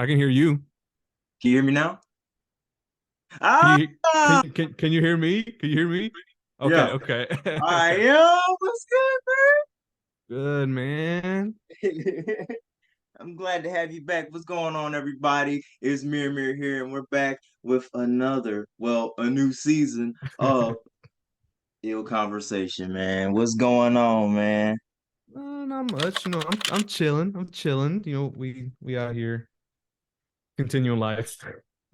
I can hear you. Can you hear me now? Can Ah, you can you hear me? Can you hear me? Okay, yeah. okay. I am. What's Good, man. good, man? I'm glad to have you back. What's going on, everybody? It's Mir here, and we're back with a new season of Ill Conversation, man. What's going on, man? Not much. I'm chilling. I'm chilling. We out here continuing life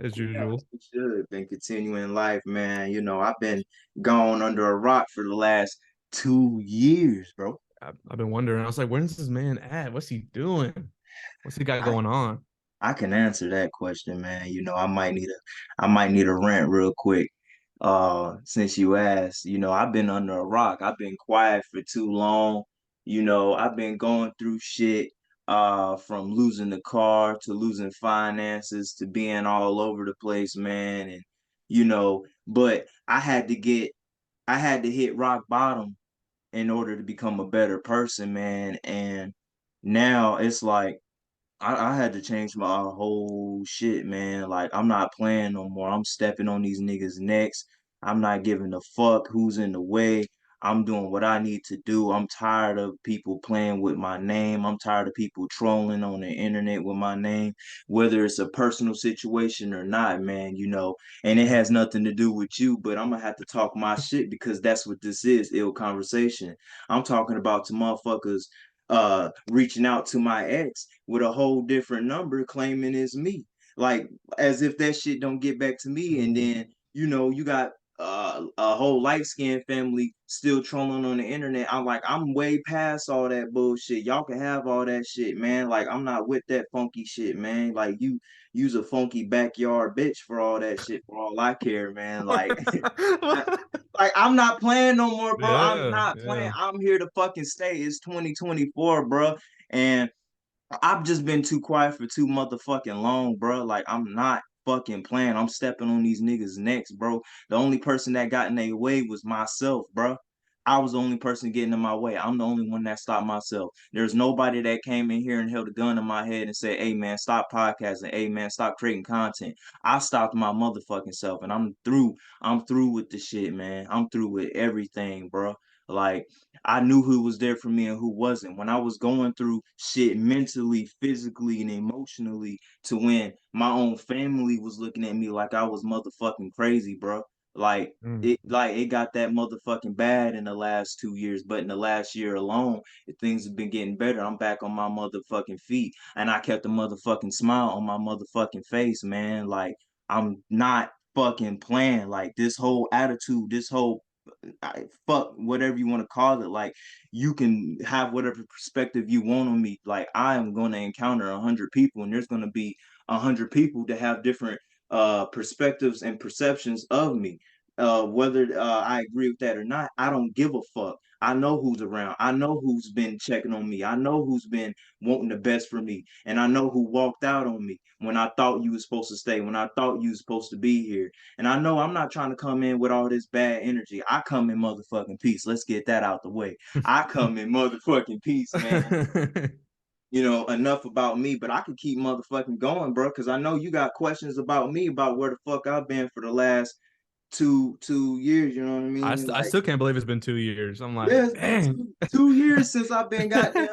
as Yeah, usual. we should been continuing life, man. I've been gone under a rock for the last 2 years, bro. I've been wondering. I was like, where's this man at? What's he doing? What's he got going on? I can answer that question, man. I might need a rant real quick. Since you asked, I've been under a rock. I've been quiet for too long. I've been going through shit, from losing the car to losing finances to being all over the place, man. And, but I had to hit rock bottom in order to become a better person, man. And now it's like, I had to change my whole shit, man. Like, I'm not playing no more. I'm stepping on these niggas' necks. I'm not giving a fuck who's in the way. I'm doing what I need to do. I'm tired of people playing with my name. I'm tired of people trolling on the internet with my name, whether it's a personal situation or not, man, and it has nothing to do with you, but I'm gonna have to talk my shit because that's what this is, ill conversation. I'm talking about to motherfuckers reaching out to my ex with a whole different number claiming it's me. Like, as if that shit don't get back to me. And Ooh. then, you got a whole light skinned family still trolling on the internet. I'm way past all that bullshit. Y'all can have all that shit, man. Like, I'm not with that funky shit, man. Like, use a funky backyard bitch for all that shit, for all I care, man. Like, like, I'm not playing no more, bro. I'm Yeah, not playing. yeah. I'm here to fucking stay. It's 2024, bro. And I've just been too quiet for too motherfucking long, bro. Like, I'm not fucking playing. I'm stepping on these niggas' necks, bro. The only person that got in their way was myself, bro. I was the only person getting in my way. I'm the only one that stopped myself. There's nobody that came in here and held a gun in my head and said, "Hey man, stop podcasting. Hey man, stop creating content." I stopped my motherfucking self, and I'm through. I'm through with the shit, man. I'm through with everything, bro. Like, I knew who was there for me and who wasn't. When I was going through shit mentally, physically, and emotionally, to when my own family was looking at me like I was motherfucking crazy, bro. Mm. Like it got that motherfucking bad in the last 2 years, but in the last year alone, things have been getting better. I'm back on my motherfucking feet, and I kept a motherfucking smile on my motherfucking face, man. Like, I'm not fucking playing. Like, this whole attitude, this whole fuck whatever you want to call it. Like, you can have whatever perspective you want on me. Like, I am going to encounter 100 people, and there's going to be 100 people that have different perspectives and perceptions of me. Whether I agree with that or not, I don't give a fuck. I know who's around. I know who's been checking on me. I know who's been wanting the best for me. And I know who walked out on me when I thought you was supposed to stay, when I thought you was supposed to be here. And I know I'm not trying to come in with all this bad energy. I come in motherfucking peace. Let's get that out the way. I come in motherfucking peace, man. Enough about me, but I can keep motherfucking going, bro, because I know you got questions about me, about where the fuck I've been for the last two years. You know what I mean? I Like, still can't believe it's been 2 years. I'm like, yeah, it's been dang. two years since I've been goddamn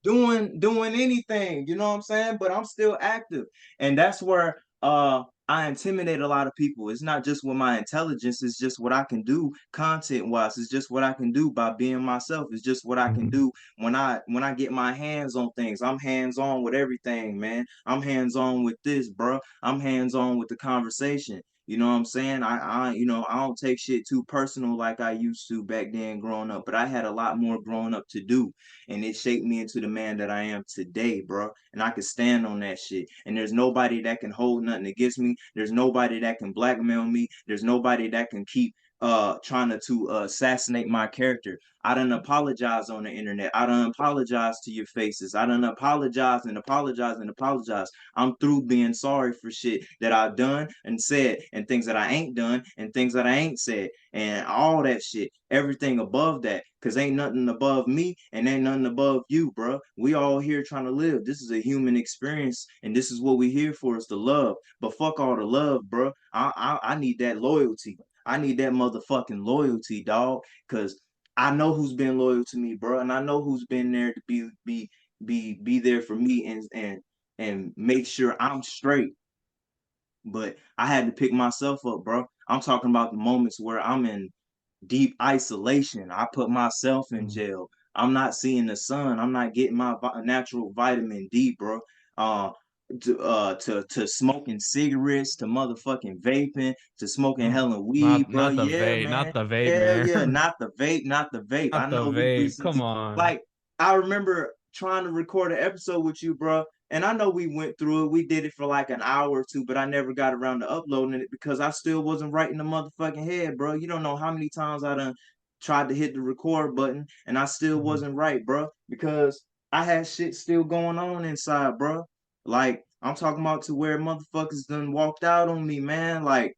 doing anything, you know what I'm saying? But I'm still active. And that's where I intimidate a lot of people. It's not just with my intelligence, it's just what I can do content wise. It's just what I can do by being myself. It's just what I can Mhm. do when I get my hands on things. I'm hands on with everything, man. I'm hands on with this, bro. I'm hands on with the conversation. You know what I'm saying? I don't take shit too personal like I used to back then growing up, but I had a lot more growing up to do, and it shaped me into the man that I am today, bro. And I can stand on that shit. And there's nobody that can hold nothing against me. There's nobody that can blackmail me. There's nobody that can keep trying to assassinate my character. I done apologize on the internet. I done apologize to your faces. I done apologize and apologize and apologize. I'm through being sorry for shit that I've done and said, and things that I ain't done, and things that I ain't said, and all that shit. Everything above that, cause ain't nothing above me and ain't nothing above you, bro. We all here trying to live. This is a human experience, and this is what we here for, is the love. But fuck all the love, bro. I need that loyalty. I need that motherfucking loyalty, dog. Cause I know who's been loyal to me, bro, and I know who's been there to be there for me and make sure I'm straight. But I had to pick myself up, bro. I'm talking about the moments where I'm in deep isolation. I put myself in Mm. jail. I'm not seeing the sun. I'm not getting my natural vitamin D, bro. Uh, to smoking cigarettes, to motherfucking vaping, to smoking Oh, hella weed, bro. not the Yeah, vape, man. not the vape, Hell yeah, man. not the vape, not the vape. I Not the know we vape. Come recently, on. like, I remember trying to record an episode with you, bro. And I know we went through it. We did it for like an hour or two, but I never got around to uploading it because I still wasn't right in the motherfucking head, bro. You don't know how many times I done tried to hit the record button and I still Mhm. wasn't right, bro, because I had shit still going on inside, bro. Like, I'm talking about to where motherfuckers done walked out on me, man. Like,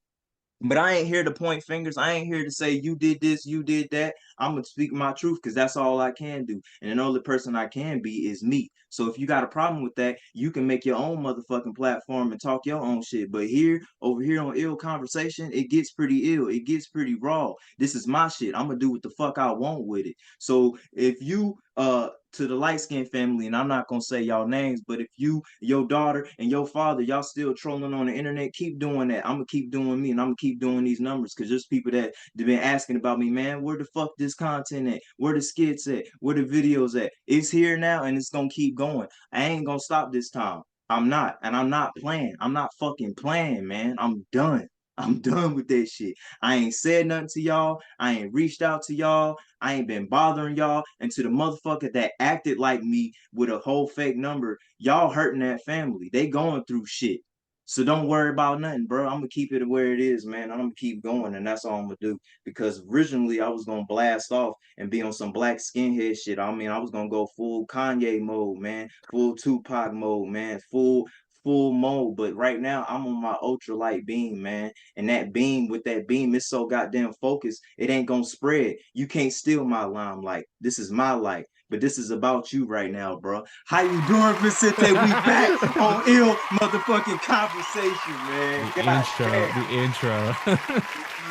but I ain't here to point fingers. I ain't here to say you did this, you did that. I'm gonna speak my truth because that's all I can do. And the only person I can be is me. So if you got a problem with that, you can make your own motherfucking platform and talk your own shit. But here, over here on Ill Conversation, it gets pretty ill. It gets pretty raw. This is my shit. I'm gonna do what the fuck I want with it. So if you to the light skinned family, and I'm not gonna say y'all names, but if you, your daughter, and your father, y'all still trolling on the internet, keep doing that. I'm gonna keep doing me, and I'm gonna keep doing these numbers because there's people that have been asking about me, man. Where the fuck this content at? Where the skits at? Where the videos at? It's here now, and it's gonna keep going. I ain't gonna stop this time. I'm not, and I'm not playing. I'm not fucking playing, man. I'm done. I'm done with that shit. I ain't said nothing to y'all. I ain't reached out to y'all. I ain't been bothering y'all. And to the motherfucker that acted like me with a whole fake number, y'all hurting that family. They going through shit. So don't worry about nothing, bro. I'm gonna keep it where it is, man. I'm gonna keep going, and that's all I'm gonna do. Because originally I was gonna blast off and be on some black skinhead shit. I mean, I was gonna go full Kanye mode, man, full Tupac mode, man, full mode. But right now I'm on my ultralight beam, man. And that beam, with that beam, it's so goddamn focused, it ain't gonna spread. You can't steal my limelight. This is my light. But this is about you right now, bro. How you doing, Vicente? We back on ill motherfucking conversation, man. The God intro, damn. the intro.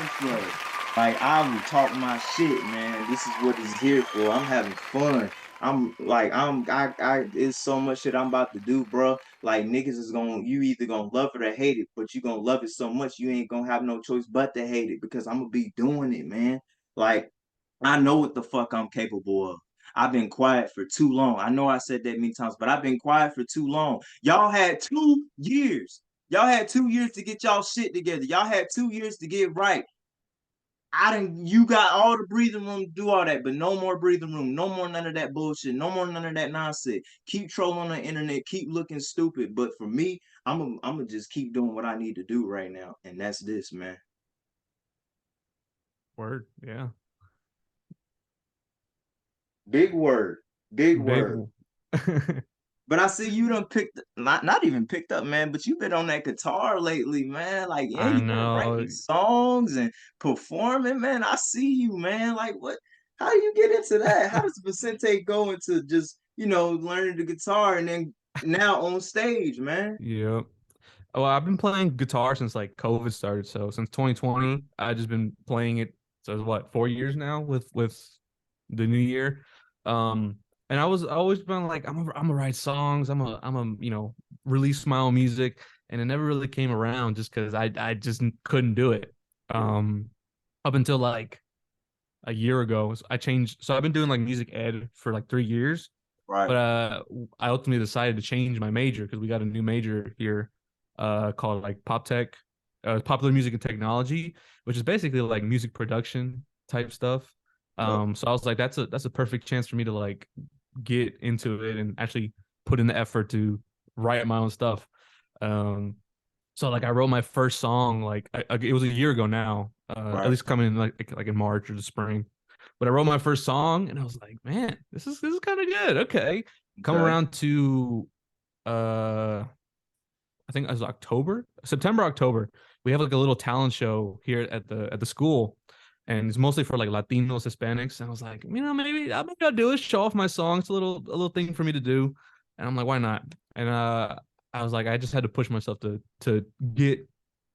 Intro. Like, I will talk my shit, man. This is what it's here for. I'm having fun. I'm like, it's so much shit I'm about to do, bro. Like, niggas is gonna, you either gonna love it or hate it, but you gonna love it so much you ain't gonna have no choice but to hate it because I'm gonna be doing it, man. Like, I know what the fuck I'm capable of. I've been quiet for too long. I know I said that many times, but I've been quiet for too long. Y'all had 2 years. Y'all had 2 years to get y'all shit together. Y'all had 2 years to get right. I didn't. You got all the breathing room to do all that, but no more breathing room. No more none of that bullshit. No more none of that nonsense. Keep trolling on the internet. Keep looking stupid. But for me, I'm gonna just keep doing what I need to do right now, and that's this, man. Word, yeah. Big word. Big Big. word. But I see you done picked, not even picked up, man, but you've been on that guitar lately, man. Like, yeah, I you've been know. writing songs and performing, man. I see you, man. Like, what? How do you get into that? How does Vicente go into just, learning the guitar and then now on stage, man? Yep. Well, I've been playing guitar since like COVID started. So since 2020, I just been playing it. So it's what, 4 years now with the new year. Um, and I always been like I'm gonna write songs. I'm a release my own music, and it never really came around just because I just couldn't do it. Um, up until like a year ago, I changed. So I've been doing like music ed for like 3 years, Right. but I ultimately decided to change my major because we got a new major here called like pop tech, popular music and technology, which is basically like music production type stuff. Yep. So I was like, that's a perfect chance for me to like get into it and actually put in the effort to write my own stuff. Um, So like I wrote my first song like it was a year ago now, at Right. least coming in like in March or the spring. But I wrote my first song and I was like, man, this is kind of good. Okay. Come Okay. around to uh I think it was October, September, October. We have like a little talent show here at the school, and it's mostly for like Latinos, Hispanics. And I was like, maybe I'll do it, show off my song. It's a little thing for me to do. And I'm like, why not? And I was like, I just had to push myself to get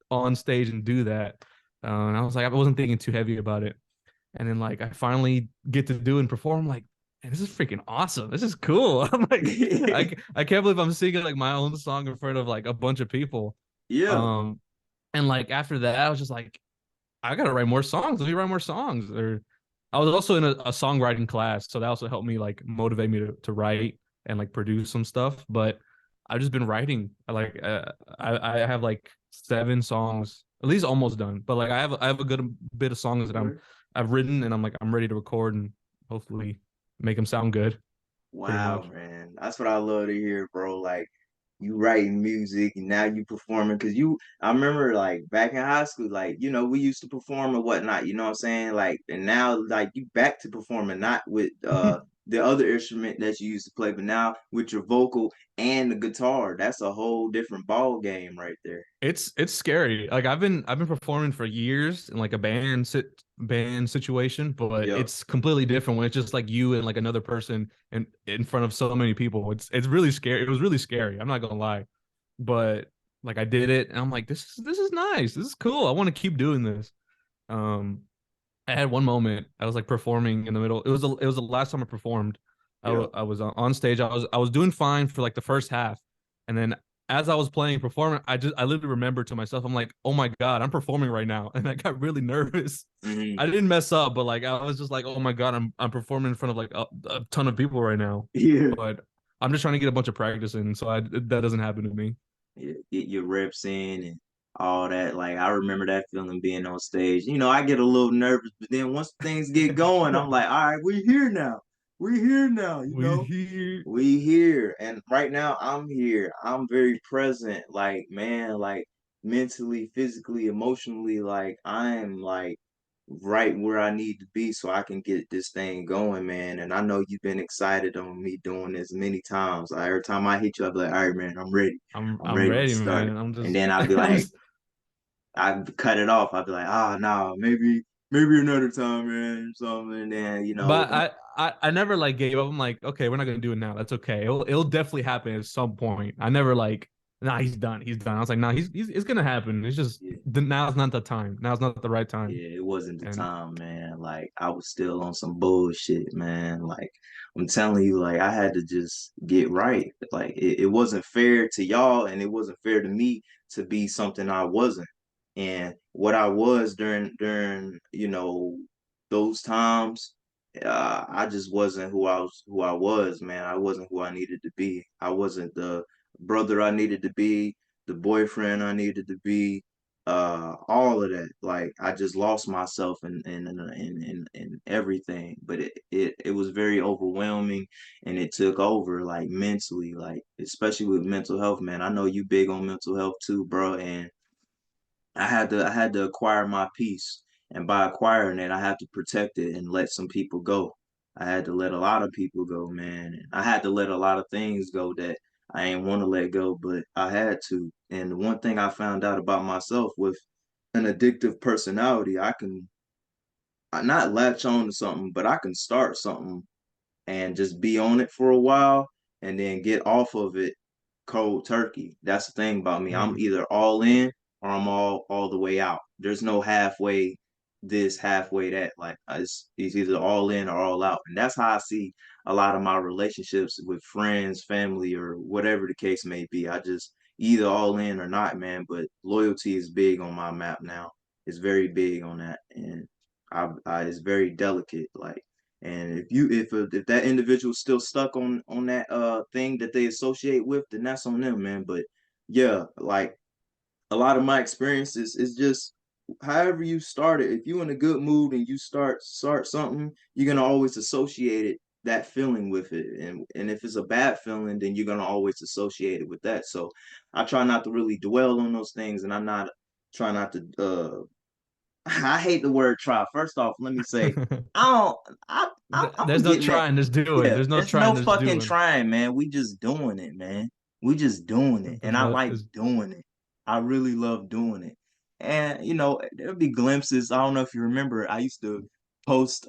on stage and do that. And I was like, I wasn't thinking too heavy about it. And then like I finally get to do and perform. Like, man, this is freaking awesome. This is cool. I'm like, I can't believe I'm singing like my own song in front of like a bunch of people. Yeah. Um, and like after that, I was just like, I gotta write more songs. Let me write more songs. Or I was also in a songwriting class, so that also helped me like motivate me to write and like produce some stuff. But I've just been writing. I have like 7 songs, at least almost done. But like I have a good bit of songs that Okay. I've written, and I'm ready to record and hopefully make them sound good. Pretty Wow, much. man. That's what I love to hear, bro. Like you writing music and now you performing. Cause I remember like back in high school, like, we used to perform and whatnot, you know what I'm saying? Like, and now like you back to performing, not with the other instrument that you used to play, but now with your vocal and the guitar. That's a whole different ball game right there. It's scary. Like I've been performing for years in like a band situation, but Yep. it's completely different when it's just like you and like another person in front of so many people. It's really scary. It was really scary. I'm not gonna lie, but like I did it, and I'm like, this is nice. This is cool. I want to keep doing this. Um, I had one moment. I was like performing in the middle. It was the last time I performed. Yep. I was on stage. I was doing fine for like the first half, and then as I was playing performing, I literally remembered to myself, I'm like, oh my god, I'm performing right now, and I got really nervous. Hmm. I didn't mess up, but like I was just like, oh my god, I'm performing in front of like a ton of people right now. Yeah. But I'm just trying to get a bunch of practice in, so that doesn't happen to me. Get your reps in and all that. Like I remember that feeling being on stage. I get a little nervous, but then once things get going, I'm like, all right, we're here now. We're here now, We here. We here. And right now I'm here. I'm very present, like man, like mentally, physically, emotionally, like I'm like right where I need to be so I can get this thing going, man. And I know you've been excited on me doing this many times. Like, every time I hit you, I'll be like, all right, man, I'm ready. I'm I'm ready to ready, start. man. I'm And just then I'll be I'm like, just I cut it off. I'll be like, ah, no, maybe another time, man, or something. And then, But I never like gave up. I'm like, okay, we're not gonna do it now. That's okay. It'll definitely happen at some point. I never like, nah, he's done. He's done. I was like, nah, he's it's gonna happen. It's just yeah, now's not the time. Now's not the right time. yeah, it wasn't the And time, man. Like I was still on some bullshit, man. Like I'm telling you, like I had to just get right. Like it wasn't fair to y'all and it wasn't fair to me to be something I wasn't. And what I was during, those times, I just wasn't who I was, man. I wasn't who I needed to be. I wasn't the brother I needed to be, the boyfriend I needed to be, all of that. Like I just lost myself in everything. But it was very overwhelming and it took over like mentally, like especially with mental health, man. I know you big on mental health too, bro. And I had to acquire my peace. And by acquiring it, I had to protect it and let some people go. I had to let a lot of people go, man. And I had to let a lot of things go that I ain't want to let go, but I had to. And the one thing I found out about myself with an addictive personality, I not latch on to something, but I can start something and just be on it for a while and then get off of it cold turkey. That's the thing about me. I'm mm, either all in or I'm all the way out. There's no halfway this, halfway that. Like it's either all in or all out. And that's how I see a lot of my relationships with friends, family, or whatever the case may be. I just either all in or not, man. But loyalty is big on my map now. It's very big on that. And I it's very delicate. Like and if that individual is still stuck on that thing that they associate with, then that's on them, man. But yeah, like a lot of my experiences is just however you start it. If you're in a good mood and you start something, you're gonna always associate it that feeling with it. And if it's a bad feeling, then you're gonna always associate it with that. So I try not to really dwell on those things, and I'm not try not to I hate the word try. First off, let me say I don't I'm There's no getting that. trying, there's doing. Yeah, There's no it's trying, no there's fucking doing. trying, man. We just doing it, man. We just doing it. And There's I no like there's doing it. I really love doing it. And there'll be glimpses. I don't know if you remember, I used to post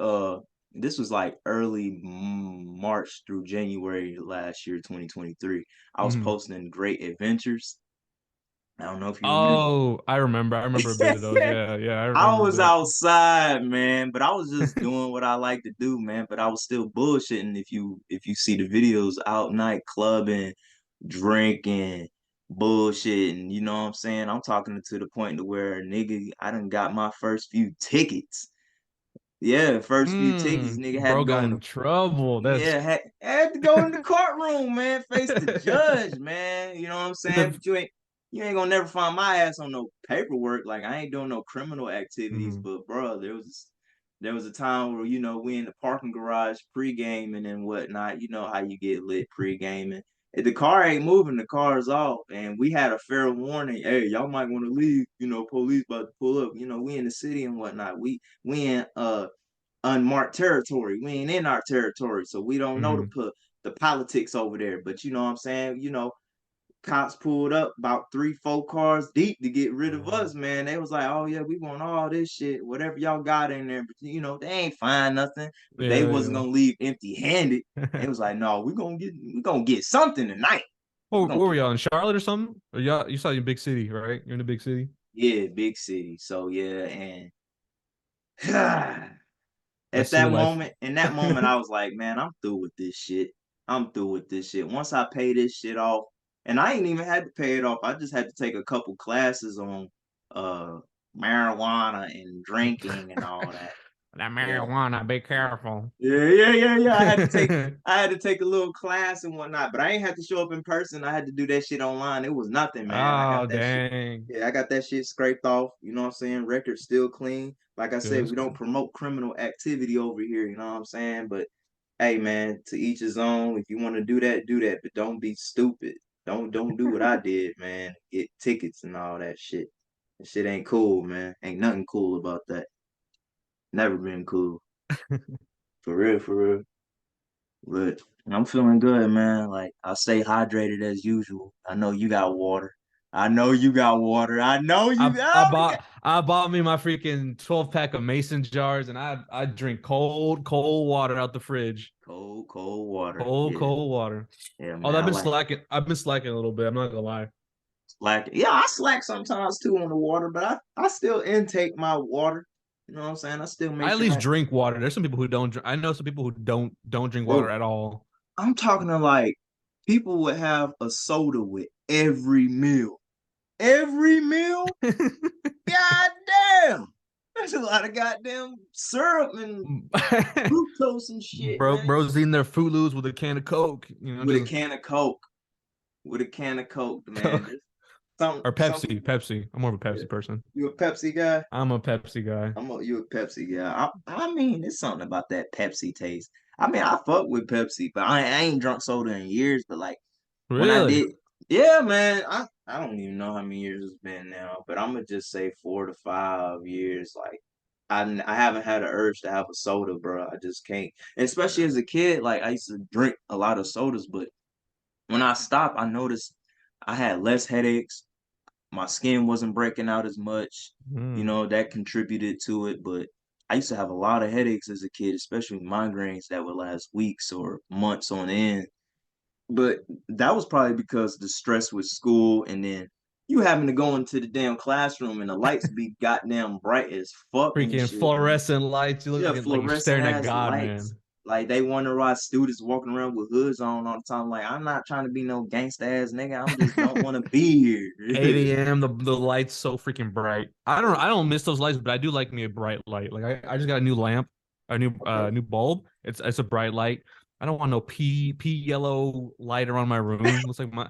this was like early March through January last year, 2023. I was mhm. posting great adventures. I don't know if you remember. Oh, I remember. I remember a bit of those. Yeah, yeah, I I remember a was bit. outside, man, but I was just doing what I like to do, man. But I was still bullshitting. If you see the videos, out night clubbing, drinking, bullshitting, you know what I'm saying? I'm talking to the point to where nigga, I done got my first few tickets. Yeah, first few tickets, nigga had to Bro go got in the in trouble. That's yeah, had to go in the courtroom, man, face the judge, man. You know what I'm in saying? the But you ain't gonna never find my ass on no paperwork. Like I ain't doing no criminal activities, mhm. but bro, there was a time where we in the parking garage pre-gaming and whatnot. You know how you get lit pre-gaming. If the car ain't moving, the car's off, and we had a fair warning. Hey, y'all might want to leave. Police about to pull up. We in the city and whatnot. We in unmarked territory. We ain't in our territory, so we don't know Mhm. the politics over there. But you know what I'm saying? Cops pulled up about 3, 4 cars deep to get rid of Oh. us, man. They was like, "Oh yeah, we want all this shit, whatever y'all got in there." But they ain't find nothing. But they wasn't Yeah, gonna leave empty-handed. yeah. They was like, "No, we gonna get something tonight. We Where gonna were get y'all in Charlotte or something? Or y'all, you saw you in big city, right? You're in a big city. yeah, big city." So yeah, and That at city that life. moment, in that moment, I was like, man, I'm through with this shit. I'm through with this shit. Once I pay this shit off, and I ain't even had to pay it off. I just had to take a couple classes on uh marijuana and drinking and all that. That Yeah. marijuana, be careful. Yeah. I had to take a little class and whatnot, but I ain't had to show up in person. I had to do that shit online. It was nothing, man. I got Oh, that shit. dang. Yeah, I got that shit scraped off. You know what I'm saying? Record still clean. Like I Yeah, said, that's we don't good. promote criminal activity over here. You know what I'm saying? But hey, man, to each his own. If you want to do that, do that. But don't be stupid. Don't do what I did, man. Get tickets and all that shit. That shit ain't cool, man. Ain't nothing cool about that. Never been cool. For real, for real. But I'm feeling good, man. Like I stay hydrated as usual. I know you got water. I know you got water. I know you got. I bought me my freaking 12 pack of mason jars and I drink cold water out the fridge. Cold, cold water. Yeah, Cold water. yeah, man. Although I like I've been slacking a little bit. I'm not gonna lie. slack. Yeah, I slack sometimes too on the water, but I still intake my water. You know what I'm saying? I still make I at sure least drink water. There's some people who don't drink. I know some people who don't drink water bro. at all. I'm talking to like people would have a soda with every meal. Every meal? God damn. That's a lot of goddamn syrup and fructose and shit, man. Bro's eating their Fruit Loops with a can of Coke. With a can of Coke. With a can of Coke, man. Just Just some Pepsi. people. Pepsi. I'm more of a Yeah. Pepsi person. You a Pepsi guy? I'm a Pepsi guy. You a Pepsi guy. I mean, it's something about that Pepsi taste. I mean, I fuck with Pepsi, but I ain't drunk soda in years. But like when I Really? did, yeah, man. I don't even know how many years it's been now, but I'm gonna just say 4 to 5 years. Like I haven't had an urge to have a soda, bro. I just can't. And especially as a kid, like I used to drink a lot of sodas, but when I stopped, I noticed I had less headaches. My skin wasn't breaking out as much. Mm. That contributed to it. But I used to have a lot of headaches as a kid, especially migraines that would last weeks or months on end. But that was probably because the stress with school and then you having to go into the damn classroom and the lights be goddamn bright as fuck and Freaking shit, man. fluorescent lights. You Yeah, look like you're fluorescent staring at ass God, lights. man. Like they wonder why students walking around with hoods on all the time. Like I'm not trying to be no gangsta ass nigga. I'm just don't want to be here. 8 a.m. The lights so freaking bright. I don't miss those lights, but I do like me a bright light. Like I just got a new lamp, a Okay. new bulb. It's a bright light. I don't want no pea yellow light around my room. Looks like my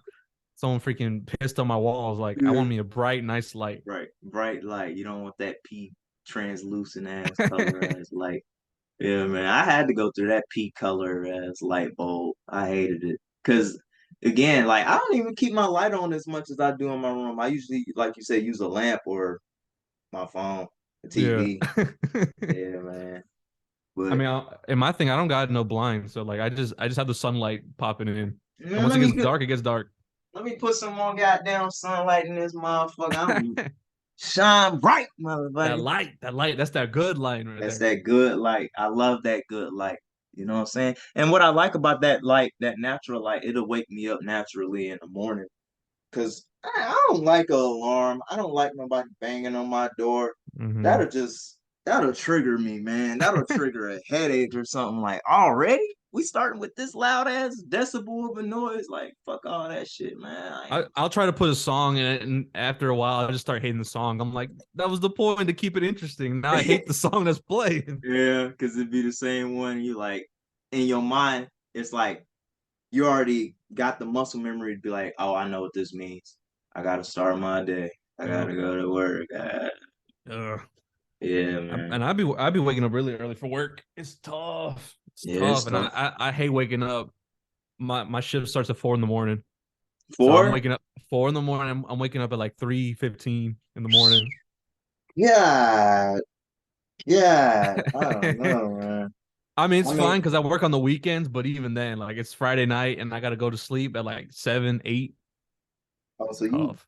someone freaking pissed on my walls. Like I Yeah. want me a bright, nice light. Bright light. You don't want that pea translucent ass color ass light. Yeah, man. I had to go through that pea color as light bulb. I hated it. Cause again, like I don't even keep my light on as much as I do in my room. I usually, like you said, use a lamp or my phone, the Yeah. TV. Yeah, man. I But mean, in my thing, I don't got no blinds, so like I just have the sunlight popping in, and man, once it gets dark. let me put some more goddamn sunlight in this motherfucker. I'm shine bright, motherfucker. That light, that's that good light right That's there. that good light. I love that good light. You know what I'm saying? And what I like about that light, that natural light, it'll wake me up naturally in the morning. Cause I don't like an alarm. I don't like nobody banging on my door. Hmm. That'll just that'll trigger me, man. That'll trigger a headache or something. Like already we starting with this loud ass decibel of a noise. Like fuck all that shit, man. I'll try to put a song in it, and after a while, I just start hating the song. I'm like, that was the point to keep it interesting. Now I hate the song that's playing. Yeah, because it'd be the same one. You like in your mind, it's like you already got the muscle memory to be like, oh, I know what this means. I gotta start my day. I Yep. gotta go to work. Ugh. Yeah, man. And I'd be waking up really early for work. It's tough. It's Yeah, tough, it's and tough. I hate waking up. My shift starts at 4 in the morning, so I'm Four? waking up 4 in the morning. I'm waking up at like 3:15 in the morning. Yeah, yeah. I don't I know, man. mean, I it's mean, fine because I work on the weekends, but even then, like it's Friday night and I gotta go to sleep at like 7, 8. oh, so Tough.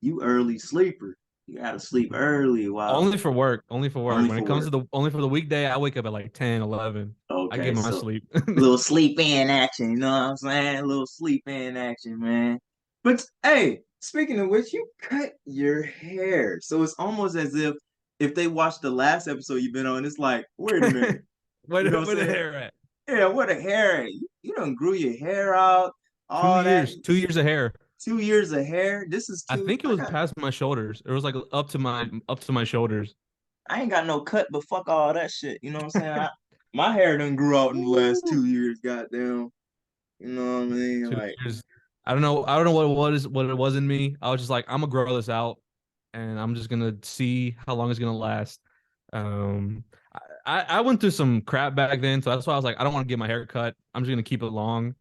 you early sleeper. You gotta sleep early. Wow. Only for work. Only for work. Only When for it comes to work. the only for the weekday, I wake up at like 10, 11. I get Okay, my so sleep. little sleep in action, you know what I'm saying? A little sleep in action, man. But hey, speaking of which, you cut your hair. So it's almost as if they watched the last episode you've been on, it's like, wait a minute. You know what Where I'm the saying? hair at? Yeah, what a hair. You done grew your hair out, Two all that. years. 2 years of hair. 2 years of hair. This is I two. think it was past my shoulders. It was like up to my shoulders. I ain't got no cut, but fuck all that shit. You know what I'm saying? My hair done grew out in the last Woo. 2 years, goddamn. You know what I mean? Two Like, years. I don't know. I don't know what it was in me. I was just like, I'm gonna grow this out, and I'm just gonna see how long it's gonna last. Um, I went through some crap back then, so that's why I was like, I don't want to get my hair cut. I'm just gonna keep it long.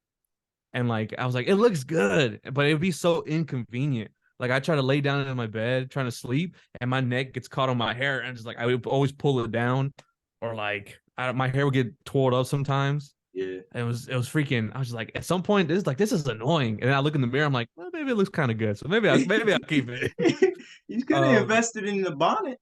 And like I was like, it looks good, but it'd be so inconvenient. Like I try to lay down in my bed trying to sleep, and my neck gets caught on my hair, and just like I would always pull it down, or like my hair would get twirled up sometimes. yeah. It was freaking. I was just like, at some point, this is annoying. And then I look in the mirror, I'm like, well, maybe it looks kind of good, so maybe I'll keep it. You could have um, invested in the bonnet.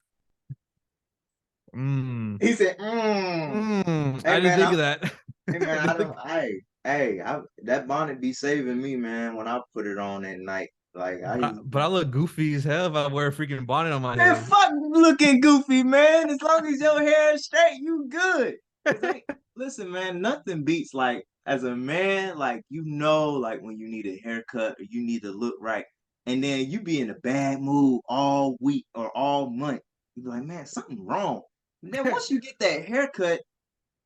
mm, He said, I Hey didn't man, think of that. hey I man, I didn't don't think. that bonnet be saving me, man, when I put it on at night. Like But I look goofy as hell if I wear a freaking bonnet on my man, head. fuck looking goofy, man. As long as your hair is straight, you good. Cause ain't listen, man, nothing beats like as a man, like like when you need a haircut or you need to look right, and then you be in a bad mood all week or all month. You be like, man, something wrong. And then once you get that haircut,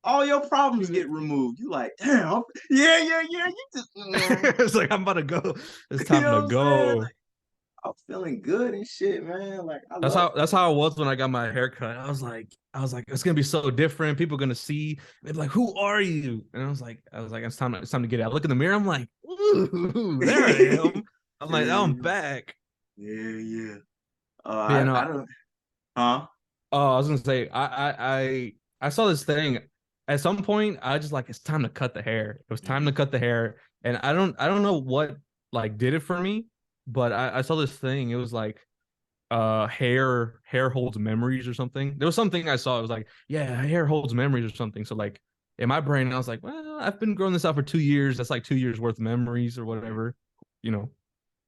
all your problems get removed. You like, damn, yeah. You just, It's like I'm about to go. It's you time know to what I'm saying? go. Like, I'm feeling good and shit, man. Like, I That's love how that's how it was when I got my haircut. I was like, it's gonna be so different. People are gonna see. They're like, who are you? And I was like, it's time to get out. I look in the mirror. I'm like, ooh, there I am. it. I'm like, oh, I'm yeah, back. yeah. But yeah, I no. don't, huh? Oh, I was gonna say, I saw this thing. At some point, I just like, it's time to cut the hair. It was time to Mm-hmm. cut the hair, and I don't know what like did it for me, but I saw this thing. It was like hair holds memories or something. There was something I saw. It was like, yeah, hair holds memories or something. So like in my brain, I was like, well, I've been growing this out for 2 years. That's like 2 years worth of memories or whatever, you know,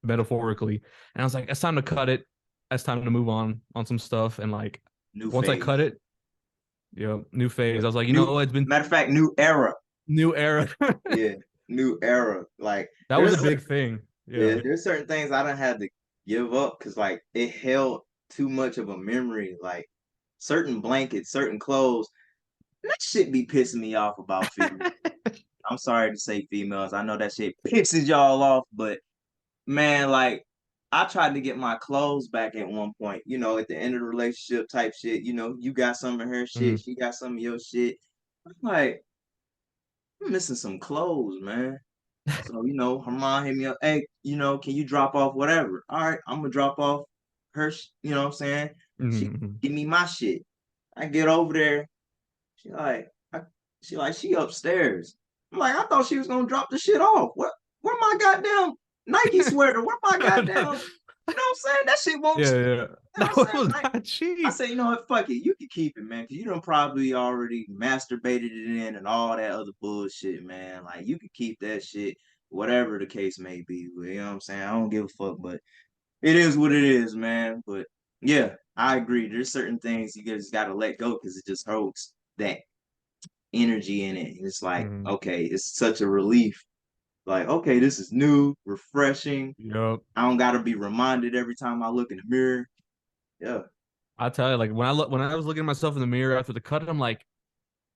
metaphorically. And I was like, it's time to cut it. It's time to move on some stuff. And like New once I cut phase. it, new phase. I was like, New, it's been matter of fact, new era. new era. Yeah, new era. Like, That was a big thing. Yeah. there's certain things I don't had to give up because like it held too much of a memory. Like certain blankets, certain clothes. That shit be pissing me off about females. I'm sorry to say females. I know that shit pisses y'all off, but man, like I tried to get my clothes back at one point, at the end of the relationship type shit. You got some of her shit, Mm. she got some of your shit. I'm like, I'm missing some clothes, man. So, her mom hit me up, hey, can you drop off whatever? All right, I'm gonna drop off her, you know what I'm saying? She Mhm. give me my shit. I get over there. She like, I, she upstairs. I'm like, I thought she was gonna drop the shit off. Where my goddamn Nike sweater? Where my goddamn, you know what I'm saying? That shit won't, Yeah, yeah. you know what I'm That saying? was Like, not I cheap. said, you know what? Fuck it. You can keep it, man. Cause you done probably already masturbated it in and all that other bullshit, man. Like you can keep that shit, whatever the case may be. You know what I'm saying? I don't give a fuck, but it is what it is, man. But yeah, I agree. There's certain things you just gotta let go because it just holds that energy in it. It's like, Mhm. okay, it's such a relief. Like, okay, this is new, refreshing. Yup. I don't gotta be reminded every time I look in the mirror. Yeah. I tell you, like when I was looking at myself in the mirror after the cut, I'm like,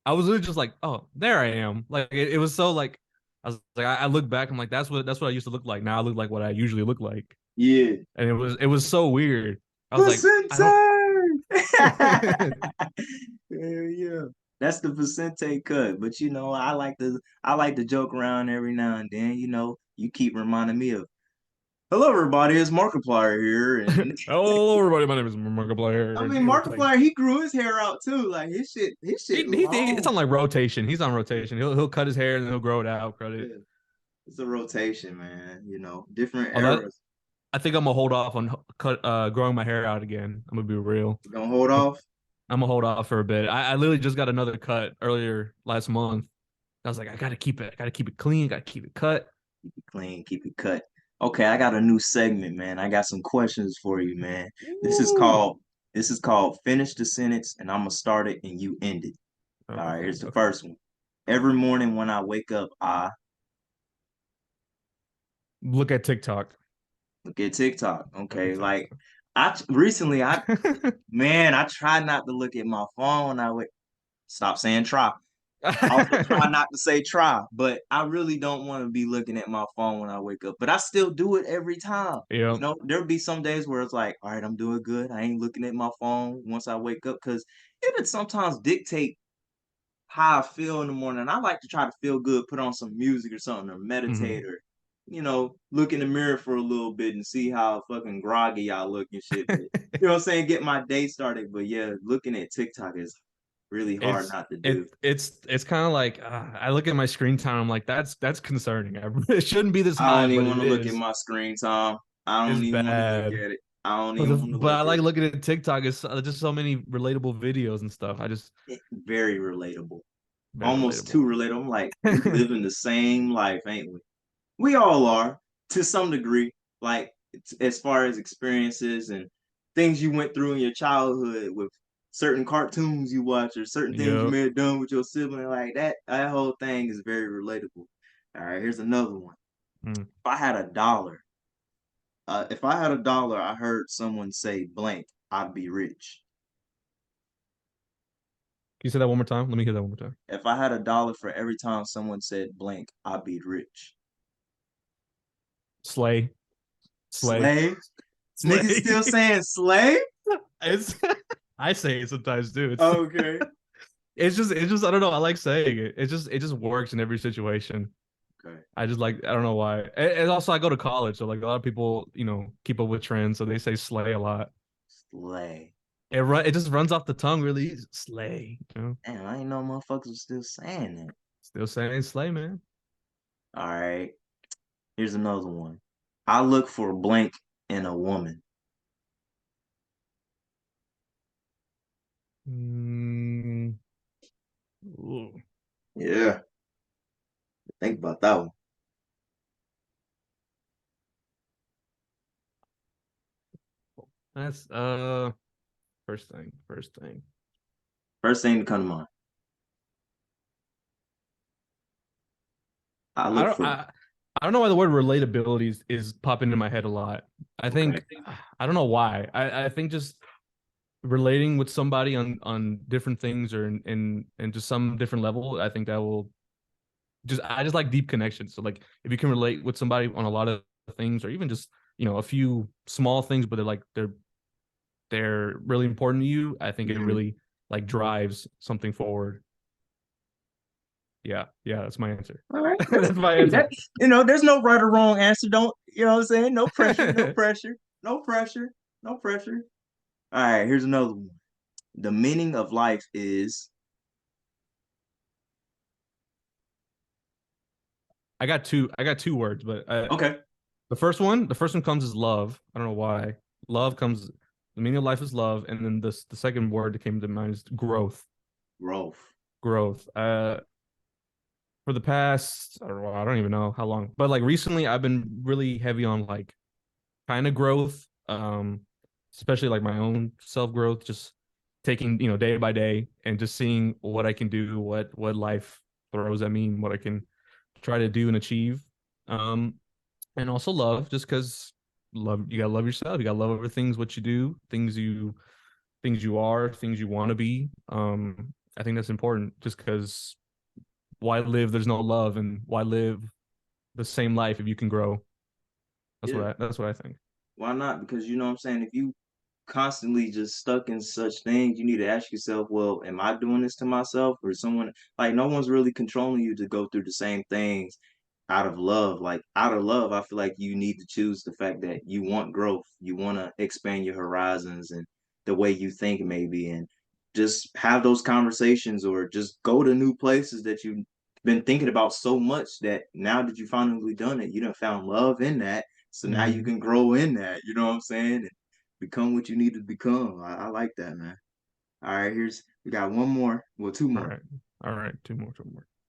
I was literally just like, oh, there I am. Like it was so like I was like I look back, I'm like, that's what I used to look like. Now I look like what I usually look like. Yeah. And it was so weird. I was like, I don't Vicente! Hell yeah. That's the Vicente cut. But I like to joke around every now and then. You keep reminding me of hello everybody, it's Markiplier here. And hello everybody, my name is Markiplier. I And mean Markiplier, he grew his hair out too. Like his shit it's long. on like rotation. He's on rotation. He'll cut his hair and then he'll grow it out, cut it. Yeah. It's a rotation, man. Different Although eras. I think I'm gonna hold off on growing my hair out again. I'm gonna be real. Don't hold off. I'm gonna hold off for a bit. I literally just got another cut earlier last month. I was like, I gotta keep it. I gotta keep it clean. Gotta keep it cut. Keep it clean, keep it cut. Okay, I got a new segment, man. I got some questions for you, man. This is Woo! called this is called finish the sentence, and I'm gonna start it and you end it. All right, Okay, here's the okay. first one. Every morning when I wake up, I Look at TikTok. look at TikTok. Look at Okay, like TikTok. recently, I try not to look at my phone when I wake. Stop saying try. Also try not to say try, but I really don't want to be looking at my phone when I wake up. But I still do it every time. Yep. There'll be some days where it's like, all right, I'm doing good. I ain't looking at my phone once I wake up because it'll sometimes dictate how I feel in the morning. I like to try to feel good, put on some music or something, or meditate, Mhm. or look in the mirror for a little bit and see how fucking groggy I look and shit. But you know what I'm saying? Get my day started. But yeah, looking at TikTok is really hard It's not to do. it's kind of like I look at my screen time. I'm like, that's concerning. It shouldn't be this I high, don't but even it want to look at is. my screen time. I It's don't even want to look bad. at it. I don't even want to But look I at like it. looking at TikTok. It's just so many relatable videos and stuff. I just Very relatable. very Almost too relatable. relatable. I'm like, we living the same life, ain't we? We all are to some degree. Like as far as experiences and things you went through in your childhood with certain cartoons you watch or certain things you Yep. may have done with your sibling, like that whole thing is very relatable. All right, here's another one. Mm. If I had a dollar, if I had a dollar, I heard someone say blank, I'd be rich. Can you say that one more time? Let me hear that one more time. If I had a dollar for every time someone said blank, I'd be rich. Slay, slay, Slay? Niggas still slay. saying slay? It's I say it sometimes too. Okay. It's just I don't know. I like saying it. It just works in every situation. Okay. I just like I don't know why. And also I go to college, so like a lot of people, keep up with trends, so they say slay a lot. Slay. It just runs off the tongue really easy. Slay. Damn, I ain't know motherfuckers was still saying that. Still saying slay, man. All right. Here's another one. I look for blank in a woman. Mm, ooh. Yeah. Think about that one. That's first thing. First thing to come to mind. I I look don't for I I don't know why the word relatability is popping into my head a lot. I okay. think I don't know why. I think just relating with somebody on different things or in just some different level, I think that will I just like deep connections. So like if you can relate with somebody on a lot of things or even just, a few small things, but they're really important to you, I think it Mhm. really like drives something forward. Yeah, yeah, that's my answer. All right, That's my hey, answer. that there's no right or wrong answer. Don't you know what I'm saying? No pressure, no pressure, no pressure, no pressure. All right, here's another one. The meaning of life is I got two words, but okay. the first one comes as love. I don't know why. Love comes. The meaning of life is love, and then the second word that came to mind is growth. Growth. Growth. For the past, I don't even know how long, but like recently, I've been really heavy on like kind of growth, especially like my own self growth, just taking day by day and just seeing what I can do, what life throws at me, and what I can try to do and achieve. Um, and also love, just because love you gotta love yourself, you gotta love other things, what you do, things you are, things you want to be. I think that's important, just because why live? There's no love, and why live the same life if you can grow? Yeah. That's what I think. Why not? Because you know what I'm saying, if you constantly just stuck in such things, you need to ask yourself, well, am I doing this to myself or someone like no one's really controlling you to go through the same things out of love. Like out of love, I feel like you need to choose the fact that you want growth, you want to expand your horizons and the way you think maybe and just have those conversations or just go to new places that you've been thinking about so much that now that you finally done it, you done found love in that. So now you Mm. can grow in that, you know what I'm saying? And become what you need to become. I like that, man. All right, we got one more, well, two All more. right. All right. Two more.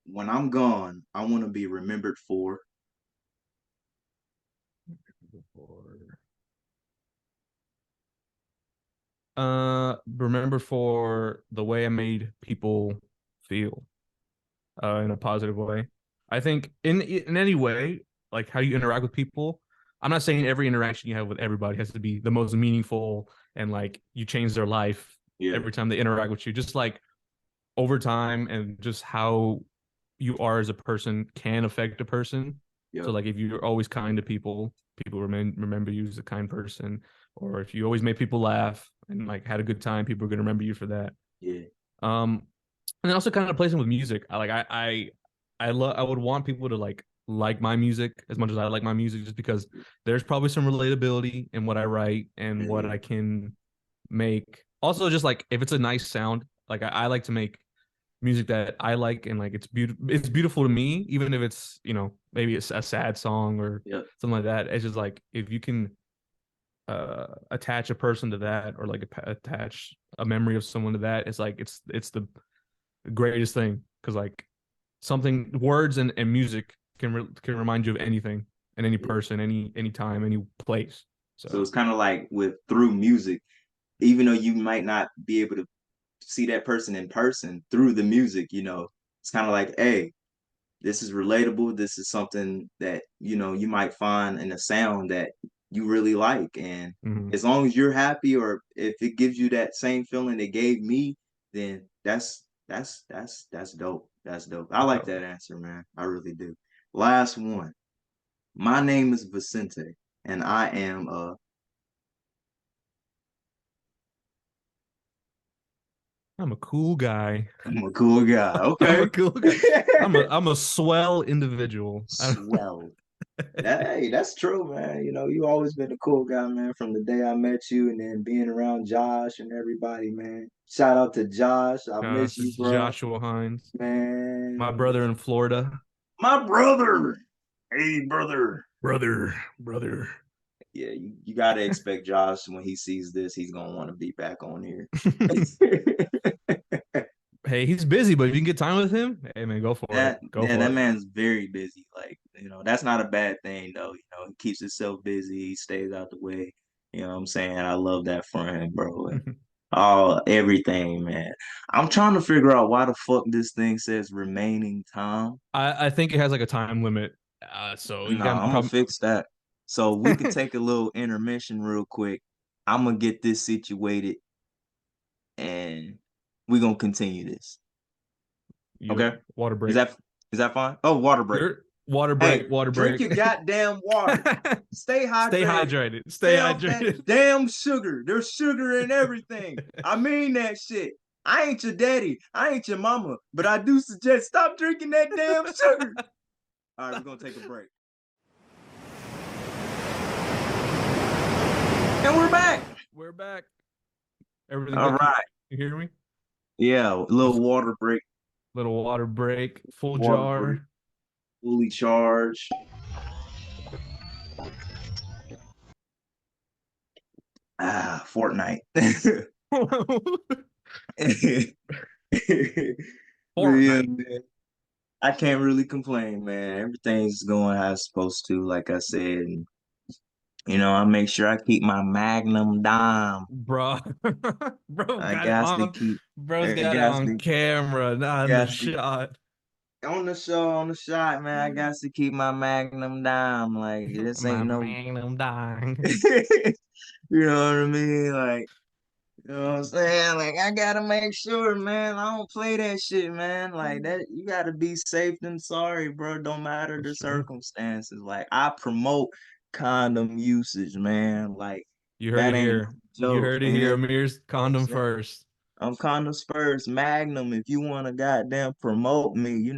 When I'm gone, I want to be remembered for. Remember for the way I made people feel, in a positive way. I think in any way, like how you interact with people. I'm not saying every interaction you have with everybody has to be the most meaningful and like you change their life Yeah, every time they interact with you. Just like over time and just how you are as a person can affect a person. So yep, like if you're always kind to people, people remember you as a kind person. Or if you always make people laugh and like had a good time, people are gonna remember you for that. yeah, Um, and then also kind of plays in with music. I would want people to like my music as much as I like my music, just because there's probably some relatability in what I write and what yeah, I can make. Also, just like if it's a nice sound, like I like to make music that I like and like it's beautiful to me, even if it's maybe it's a sad song or yep, something like that. It's just like if you can attach a person to that or like attach a memory of someone to that, it's like it's the greatest thing because like something words and music can remind you of anything and any yeah. person, any time, any place. So So it's kind of like with through music, even though you might not be able to see that person in person through the music, it's kind of like, hey, this is relatable. This is something that, you might find in a sound that you really like. And mhm. as long as you're happy or if it gives you that same feeling it gave me, then that's dope. That's dope. I like that answer, man. I really do. Last one. My name is Vicente, and I am I'm a cool guy. I'm a cool guy. I'm Okay. a cool guy. I'm a swell individual. Swell. Hey, that's true, man. You always been a cool guy, man, from the day I met you and then being around Josh and everybody, man. Shout out to Josh. I miss you, It's bro. Joshua Hines, my Man. brother in Florida. My brother. Hey, brother. Brother. Yeah, you got to expect Josh when he sees this, he's going to want to be back on here. Hey, he's busy, but if you can get time with him, hey man, go for it. That Go yeah, for that it. man's very busy. Like, that's not a bad thing though. He keeps himself busy, he stays out the way. You know what I'm saying? I love that for him, bro. And oh, everything, man. I'm trying to figure out why the fuck this thing says remaining time. I think it has like a time limit. So you No, can I'm gonna probably fix that. So we could take a little intermission real quick. I'm gonna get this situated and we're gonna continue this. you Okay? water Is break. that is that fine? Oh, water break. Sure. Water Hey, break, water drink break. your goddamn water. Stay Stay hydrated. hydrated. Stay Stay off that hydrated. damn sugar. There's sugar in everything. I mean that shit. I ain't your daddy. I ain't your mama. But I do suggest stop drinking that damn sugar. All right, we're gonna take a break. And we're back. We're back. Everything All good? right. You hear me? Yeah, a little water break. Little water break, full Water break. jar. Fully charged. Fortnite. But yeah, Fortnite. man. I can't really complain, man. Everything's going how it's supposed to, like I said. And, I make sure I keep my Magnum dime. Bro. Bro I got it got to on. keep, Bro's I got it got on to, camera, not in the got to, shot. on the show, on the shot, man. I got to keep my Magnum dime. Like, this My ain't no, magnum dying. you know what I mean? Like, you know what I'm saying? Like, I gotta make sure, man. I don't play that shit, man. Like that, you gotta be safe than sorry, bro. Don't matter That's the true. circumstances. Like, I promote condom usage, man. Like, You heard that it ain't here. no You joke, heard it man. You here. know Amir's what I'm condom saying? first. I'm condoms first, Magnum. If you want to goddamn promote me,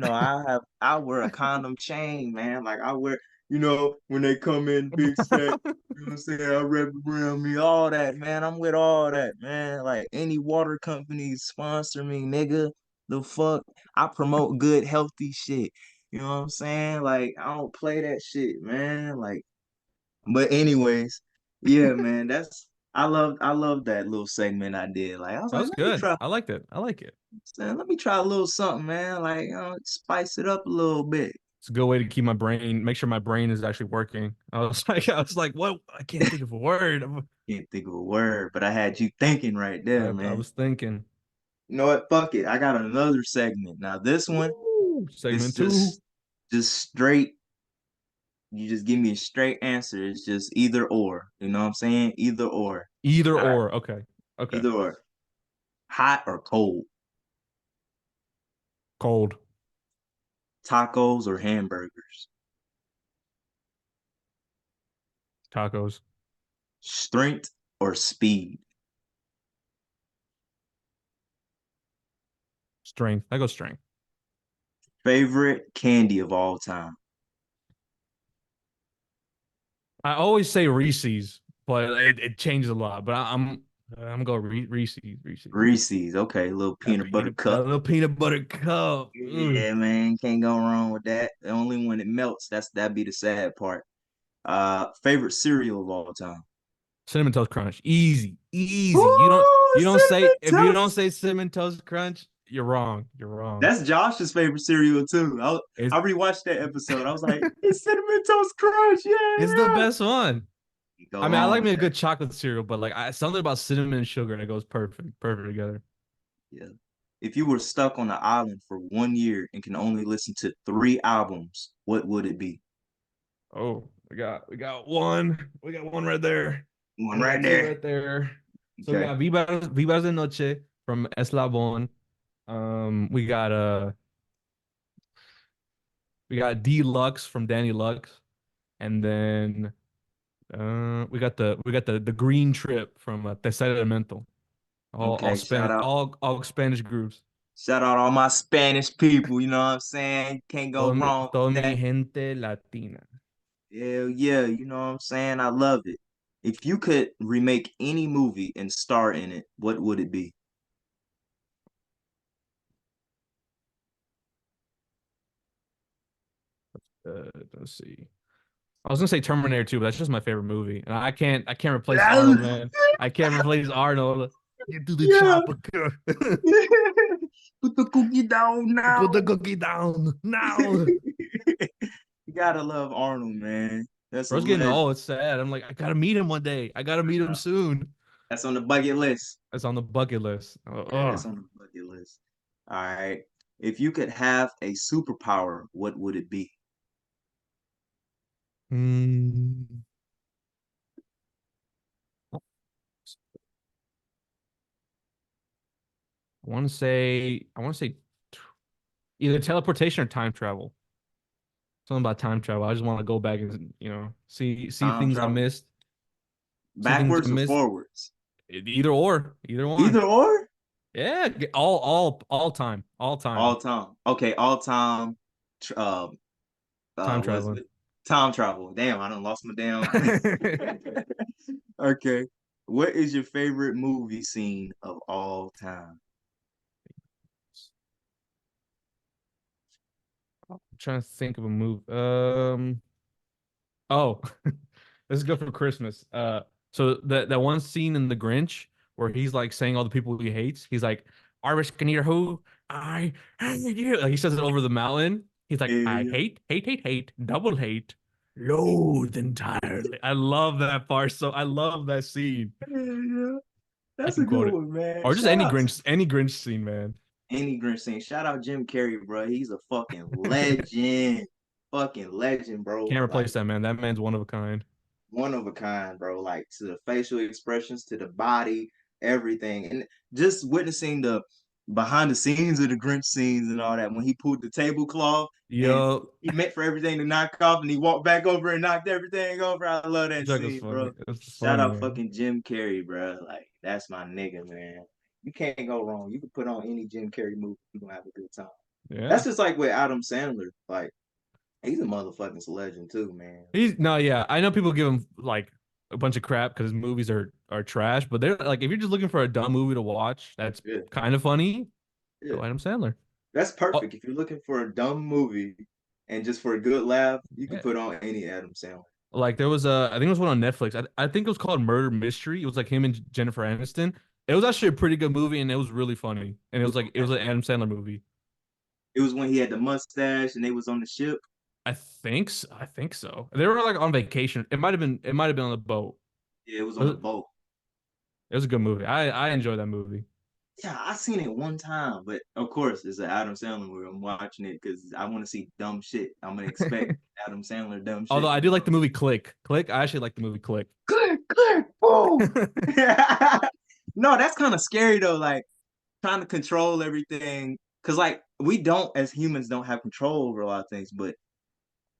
I wear a condom chain, man. Like I wear, when they come in big stack, you know what I'm saying? I wrap around me, all that, man. I'm with all that, man. Like any water company sponsor me, nigga. The fuck? I promote good, healthy shit. You know what I'm saying? Like I don't play that shit, man. Like, but anyways, yeah, man. I love that little segment I did. Like I was That like, was let me good. try I liked it. I like it. let me try a little something, man. Like, spice it up a little bit. It's a good way to keep my brain, make sure my brain is actually working. I was like, what? I can't think of a word. Can't think of a word, but I had you thinking right there, I man. was thinking. You know what? Fuck it. I got another segment. Now this one Woo! is Segment two. just straight. You just give me a straight answer. It's just either or. You know what I'm saying? Either or. Either All right. or. Okay. Okay. Either or. Hot or cold? Cold. Tacos or hamburgers? Tacos. Strength or speed? Strength. I go strength. Favorite candy of all time? I always say Reese's, but it changes a lot. But I'm going Reese's. Reese's. Reese's. Okay, little peanut butter That cup. little peanut butter cup. Ugh. Yeah, man, can't go wrong with that. Only when it melts, that'd be the sad part. Favorite cereal of all time. Cinnamon Toast Crunch. Easy. Easy. You don't Ooh, you don't say cinnamon if you don't toast. say Cinnamon Toast Crunch, you're wrong. You're wrong. That's Josh's favorite cereal too. It's I rewatched that episode. I was like, it's cinnamon toast crunch. Yeah, it's the yeah. best one. You go I mean, I wrong like with me a that. good chocolate cereal, but like something about cinnamon and sugar that goes perfect, perfect together. Yeah. If you were stuck on an island for 1 year and can only listen to 3 albums, what would it be? Oh, we got one. We got one right there. One And we right got two there. right there. So we Okay. got Vivas de Noche from Eslabon. We got Deluxe from Danny Lux. And then we got the Green Trip from Tercer Elemento. All Okay. Spanish all Spanish groups. Shout out all my Spanish people. You know what I'm saying? Can't go wrong Toda with mi that. gente latina. Hell yeah, you know what I'm saying? I love it. If you could remake any movie and star in it, what would it be? Let's see. I was gonna say Terminator 2, but that's just my favorite movie, and I can't replace Yeah, Arnold, man. I can't replace Arnold. Get to the yeah. chopper. Put the cookie down Put the now. cookie down now. You gotta love Arnold, man. That's a Bro's getting legend. old. It's sad. I'm like, I gotta meet him one day. I gotta meet him soon. That's on the bucket list. That's on the bucket list. Yeah, that's on the bucket list. All right. If you could have a superpower, what would it be? Hmm. I want to say either teleportation or time travel. Something about time travel. I just want to go back and see Time things I travel. missed. See things I Backwards or missed. forwards? Either or, either one. Either or? Yeah, all All time. time. Okay, all time. Time What's traveling. it? Time travel. Damn, I done lost my damn. Okay. What is your favorite movie scene of all time? I'm trying to think of a move. Oh, this is good for Christmas. So that one scene in The Grinch where he's like saying all the people he hates. He's like, "I risk near who I hate you." Like he says it over the mountain. He's like, Yeah, "I yeah. hate, double hate, loathe entirely." I love that part. So I love that scene. Yeah, yeah. I That's a can quote good it, one, man. or just Shout out to Any Grinch scene, man. any Grinch scene. Shout out Jim Carrey, bro. He's a fucking legend. Fucking legend, bro. Can't Like replace that man. That man's one of a kind. one of a kind, bro. Like to the facial expressions, to the body, everything. And just witnessing the behind the scenes of the Grinch scenes and all that. When he pulled the tablecloth and Yo, he meant for everything to knock off and he walked back over and knocked everything over. I love that joke was scene, funny. bro. It was Shout funny, out man. fucking Jim Carrey, bro. Like that's my nigga, man. You can't go wrong. You can put on any Jim Carrey movie, you're gonna have a good time. Yeah. That's just like with Adam Sandler. Like he's a motherfucking legend too, man. He's no, yeah. I know people give him like a bunch of crap because his movies are trash, but they're like if you're just looking for a dumb movie to watch that's Yeah, kind of funny, yeah. go Adam Sandler. That's Oh, perfect. If you're looking for a dumb movie and just for a good laugh, you can yeah. put on any Adam Sandler. Like there was a I think it was one on Netflix. I think it was called Murder Mystery. It was like him and Jennifer Aniston. It was actually a pretty good movie and it was really funny. And it was an Adam Sandler movie. It was when he had the mustache and they was on the ship. I think so. They were like on vacation. It might have been on the boat. Yeah, it was on the It boat. was a good movie. I enjoyed that movie. Yeah, I seen it one time, but of course it's an Adam Sandler movie. I'm watching it because I want to see dumb shit. I'm gonna expect Adam Sandler dumb Although shit. I You do like know? the movie Click. Click. I actually like the movie Click. Click, click, boom. No, that's kind of scary though. Like trying to control everything, because like we don't as humans don't have control over a lot of things, but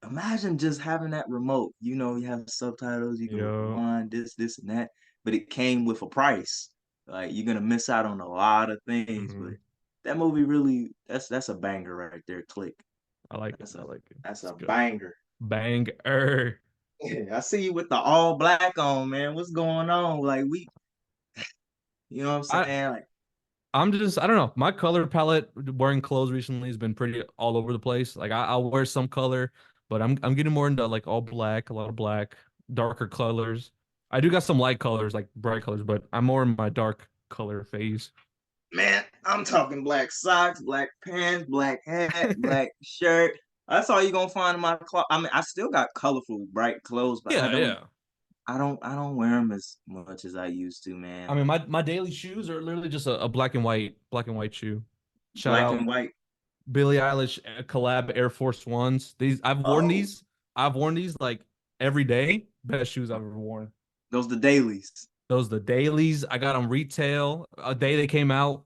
imagine just having that remote. You know, you have subtitles, you can Yo. rewind this, and that, but it came with a price. Like you're gonna miss out on a lot of things. But Mhm. that movie really, that's a banger right there. Click. I like it. That's I a like it. that's It's a good. banger. Banger. I see you with the all black on, man. What's going on? Like we, you know what I'm I saying? Like I'm just I don't know. My color palette wearing clothes recently has been pretty all over the place. Like I'll wear some color, but I'm getting more into like all black, a lot of black, darker colors. I do got some light colors, like bright colors, but I'm more in my dark color phase. man, I'm talking black socks, black pants, black hat, black shirt. That's all you're gonna find in my closet. I mean, I still got colorful, bright clothes, but Yeah, yeah. I don't wear them as much as I used to, I man. mean, Like my daily shoes are literally just a black and white shoe. Shout black out and white. Billie Eilish collab Air Force Ones. These I've worn Oh, these. I've worn these like every day. Best shoes I've ever worn. those the dailies. Those the dailies. I got them retail. A day they came out.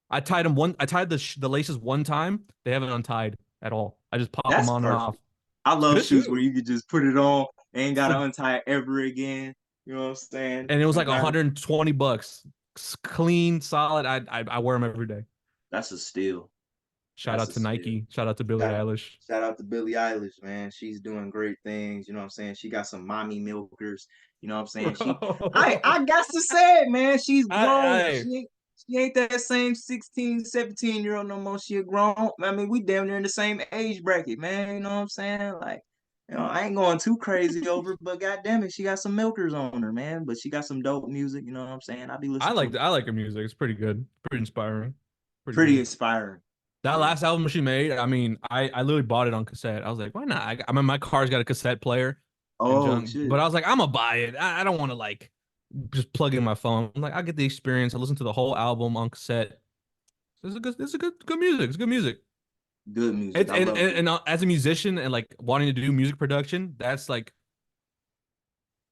I tied them one. I tied the laces one time. They haven't untied at all. I just pop them That's on and off. perfect. I It's a love good shoes where shoe. you could just put it on, ain't It's gotta the untie it ever again. You know what I'm saying? and it was No like matter. 120 bucks. Clean, solid. I wear them every day. That's a steal. Shout That's out a to steal. Nike. Shout out to Billie Shout out, Eilish. shout out to Billie Eilish, man. She's doing great things. You know what I'm saying? She got some mommy milkers. You know what I'm saying? I Bro. got to say it, man. She's grown. I She ain't that same 16, 17 year old no more. She a grown. I mean, we damn near in the same age bracket, man. You know what I'm saying? Like, I ain't going too crazy over, but goddamn it, she got some milkers on her, man. But she got some dope music. You know what I'm saying? I be listening to it. I like her music. It's pretty good. Pretty inspiring. Pretty Pretty good. inspiring. That Yeah. last album she made, I mean, I literally bought it on cassette. I was like, why not? I mean, my car's got a cassette player and Oh junk, but shit. I was like, I'm gonna buy it. I don't want to like just plug in my phone. I'm like, I get the experience. I listen to the whole album on cassette. It's a good music. It's good music. Good music. I love good. And as a musician and like wanting to do music production, that's like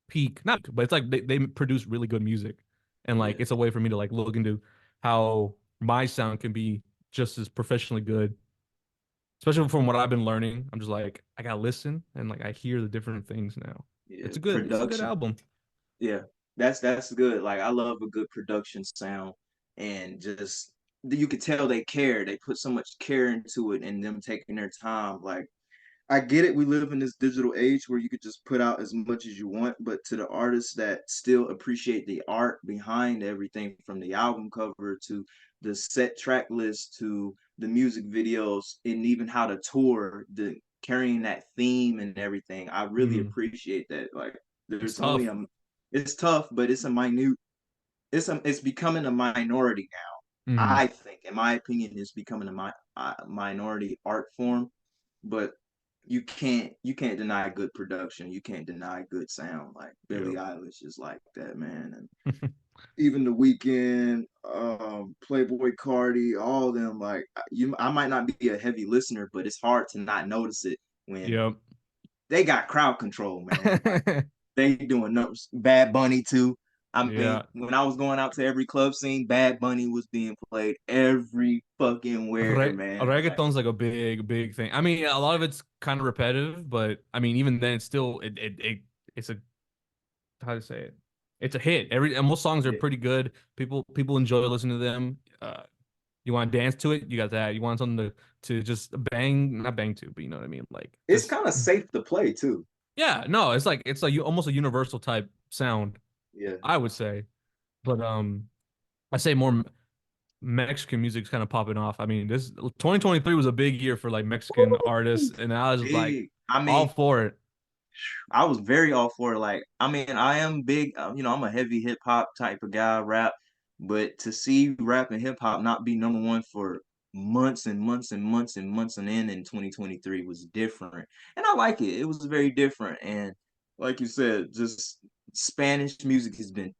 peak. Not, but it's like they produce really good music, and like Yeah. it's a way for me to like look into how my sound can be just as professionally good. Especially from what I've been learning, I'm just like I gotta listen and like I hear the different things now. Yeah. It's a good Production. album. Yeah, that's good. Like I love a good production sound. and just you could tell they care. They put so much care into it, and them taking their time. Like I get it. We live in this digital age where you could just put out as much as you want, but to the artists that still appreciate the art behind everything from the album cover to the set track list to the music videos and even how to tour, the carrying that theme and everything, I really Mhm. appreciate that. Like It's there's only tough. a it's tough, but it's becoming a minority now. Mhm. I think, in my opinion, it's becoming minority art form, but you can't deny good production. You can't deny good sound. Like Billie Yep. Eilish is like that, man. And even The Weeknd, Playboy Cardi, all of them. Like I might not be a heavy listener, but it's hard to not notice it when Yep. they got crowd control, man. Like they doing numbers. Bad Bunny too. I mean, Yeah. when I was going out to every club scene, Bad Bunny was being played every fucking where, man. Like Reggaeton's like a big thing. I mean, a lot of it's kind of repetitive, but I mean, even then, it's still it's a how to say it? It's a hit. Most songs are yeah. pretty good. People enjoy listening to them. You want to dance to it, you got that. You want something to just bang, not bang to, but you know what I mean? Like It's just kind of safe to play too. yeah, no, it's like you almost a universal type sound, Yeah. I would say. But I say more Mexican music's kind of popping off. I mean, this 2023 was a big year for like Mexican artists, and I was like Big. I all mean, for it. I was very all for it. Like, I mean, I am big, I'm a heavy hip hop type of guy, rap, but to see rap and hip hop not be number one for months and months and months and months and in 2023 was different. And I like it. It was very different. And like you said, just Spanish music has been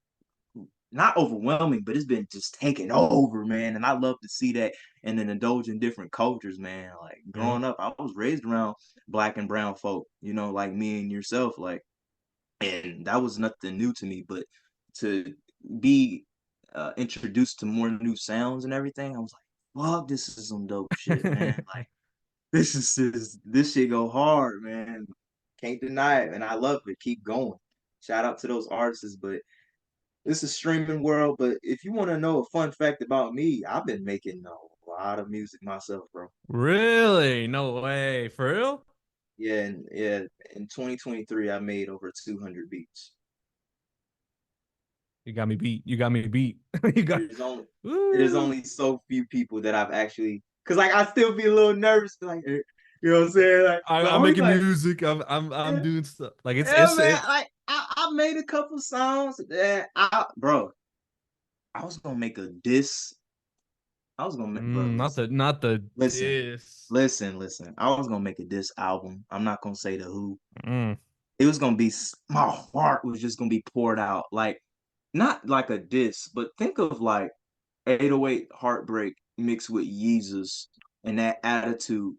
not overwhelming, but it's been just taking over, man. And I love to see that and then indulge in different cultures, man. Like Yeah. growing up, I was raised around black and brown folk, like me and yourself, like, and that was nothing new to me. But to be introduced to more new sounds and everything, I was like, fuck, this is some dope shit, man. Like this shit go hard, man. Can't deny it, and I love it. Keep going. Shout out to those artists, but this is streaming world. But if you want to know a fun fact about me, I've been making a lot of music myself, bro. Really? No way. For real? Yeah, in 2023, I made over 200 beats. You got me beat. You got me beat. You got There's only there's Woo. only so few people that I've actually, cause like I still be a little nervous, like you know what I'm saying, like, but I'm only making like music. I'm yeah, doing stuff. Like yeah, man. it's Like I made a couple songs that bro, I was gonna make a diss. I was gonna make, bro, listen. not the Listen, diss. listen. I was gonna make a diss album. I'm not gonna say the who. Mm, It was gonna be my heart was just gonna be poured out, like not like a diss, but think of like 808 Heartbreak mixed with Yeezus and that attitude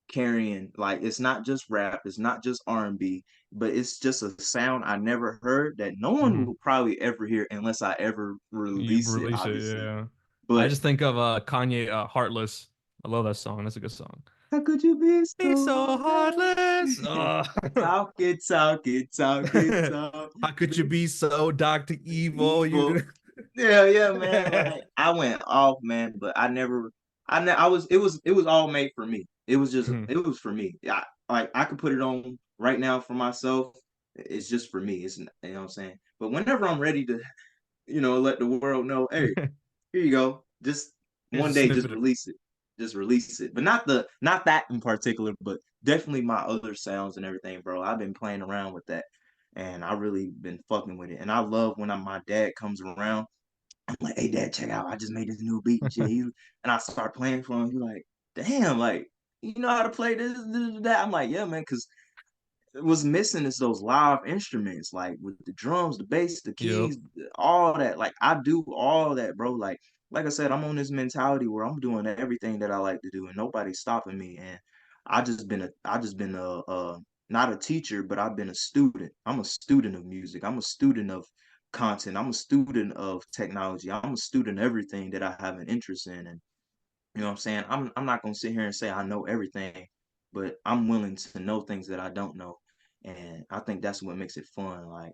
carrying, like it's not just rap, it's not just R&B, but it's just a sound I never heard that no one hmm will probably ever hear unless I ever You release it, release it, obviously. yeah. I But just think of Kanye Heartless. I love that song. That's a good song. how could you be Be so so heartless. heartless? Talk. How could you be so Dr. Evil? Evil. You Yeah, man. Like I went off, man, but I was it was all made for me. It was for me. Like I could put it on right now for myself. It's just for me. It's what I'm saying. But whenever I'm ready to, let the world know, hey, here you go. Just Here's a one day, just snippet of release it. Just release it. But not that in particular, but definitely my other sounds and everything, bro. I've been playing around with that. And I really been fucking with it. And I love when my dad comes around. I'm like, hey dad, check out. I just made this new beat and shit. And I start playing for him. He's like, damn, like, you know how to play this, that. I'm like, yeah, man, because was missing is those live instruments, like with the drums, the bass, the Yep. keys, all that. Like I do all that, bro. Like I said, I'm on this mentality where I'm doing everything that I like to do, and nobody's stopping me. And I just been a not a teacher, but I've been a student. I'm a student of music. I'm a student of content. I'm a student of technology. I'm a student of everything that I have an interest in. And you know what I'm saying? I'm not gonna sit here and say I know everything, but I'm willing to know things that I don't know. And I think that's what makes it fun. Like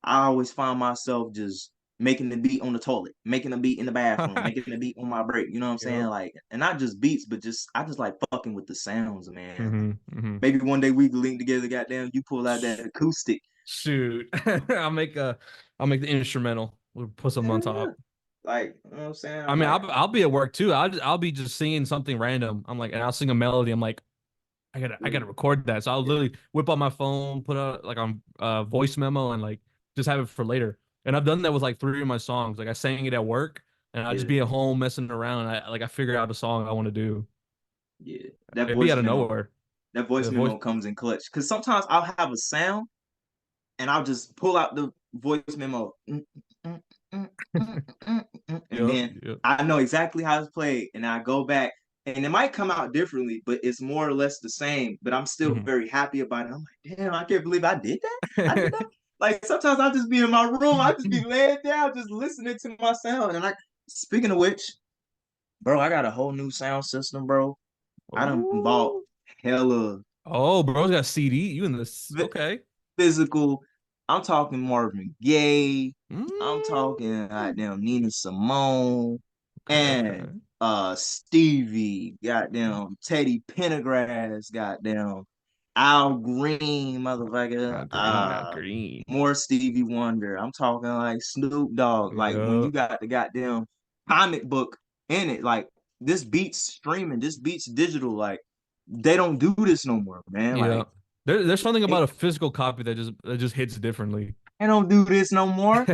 I always find myself just making the beat on the toilet, making a beat in the bathroom, making a beat on my break. You know what I'm saying? Yep. Like, and not just beats, but just I just like fucking with the sounds, man. Like, Hmm. maybe one day we can link together. Goddamn, you pull out that acoustic. Shoot. I'll make the instrumental. We'll put something on Yeah. top. Like, you know what I'm saying? I I'm mean, like, I'll be at work too. I'll be just singing something random. I'm like, and I'll sing a melody. I'm like, I gotta record that. So I'll yeah, literally whip out my phone, put out like on voice memo, and like just have it for later. And I've done that with like three of my songs. Like I sang it at work, and I'll just yeah, be at home messing around. I figure out a song I want to do. yeah. That It'd be voice out of memo, nowhere. that voice The voice, memo comes in clutch. Cause sometimes I'll have a sound and I'll just pull out the voice memo. And yep, then yep. I know exactly how it's played. And I go back and it might come out differently, but it's more or less the same. But I'm still Mhm. very happy about it. I'm like, damn, I can't believe I did that. I did that. Like sometimes I'll just be in my room, I just be laying down, just listening to my sound. And like, speaking of which, bro, I got a whole new sound system, bro. I done bought Ooh. hella Oh, bro's got CD. You in this? Okay. physical. I'm talking Marvin Gaye. I'm talking Mm. goddamn Nina Simone Okay, and okay. Stevie, goddamn Teddy Pendergrass, goddamn Al Green, motherfucker. Not green, not green. More Stevie Wonder. I'm talking like Snoop Dogg. Like when Yeah, you got the goddamn comic book in it, like this beats streaming, this beats digital. Like they don't do this no more, man. yeah. Like There's something about they, a physical copy that just hits differently. they don't do this no more.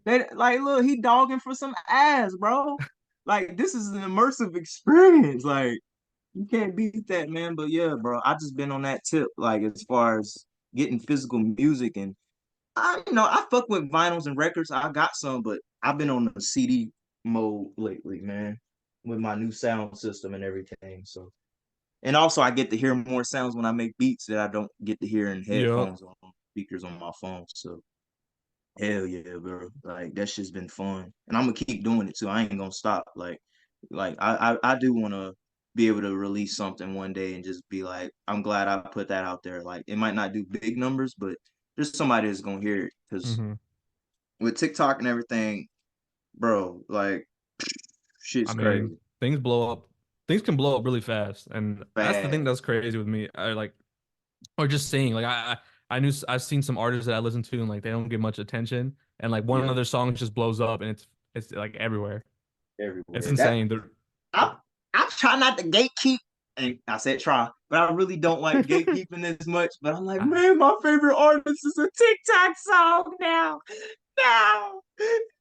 They like, look, he dogging for some ass, bro. Like, this is an immersive experience. Like, you can't beat that, man. But yeah, bro, I just been on that tip, like as far as getting physical music, and I fuck with vinyls and records. I got some, but I've been on the CD mode lately, man, with my new sound system and everything. So, and also I get to hear more sounds when I make beats that I don't get to hear in Yeah. headphones or on speakers on my phone. So hell yeah, bro. Like that shit's been fun. And I'm gonna keep doing it too. I ain't gonna stop. Like I do wanna be able to release something one day and just be like, I'm glad I put that out there. Like it might not do big numbers, but there's somebody that's gonna hear it. Cause Hmm. with TikTok and everything, bro, like I shit's mean, crazy. things blow up. Things can blow up really fast, and that's the thing Bad. that's crazy with me. I like, or just saying, like, I've seen some artists that I listen to, and like they don't get much attention, and like one of Yep. their songs just blows up, and it's like everywhere. It's Everywhere. That insane. They're, I I try not to gatekeep, and I said try, but I really don't like gatekeeping as much. But I'm like, I, man, my favorite artist is a TikTok song now. No,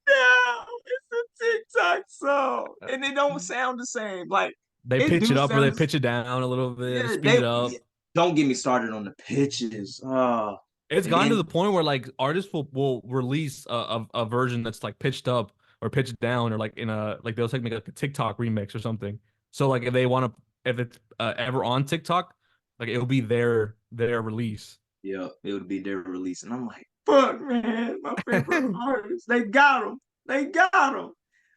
no, it's a TikTok song, and it don't sound the same. Like they it pitch it do up or they sound. pitch it down a little bit, Yeah, speed they it up. don't get me started on the pitches. It's And gotten to the then point where like artists will release a version that's like pitched up or pitched down or like in a like they'll take like a TikTok remix or something. So like if they want to if it's ever on TikTok, like it'll be their release. yeah, it would be their release, and I'm like, fuck, man, my favorite artist. They got them. They got them.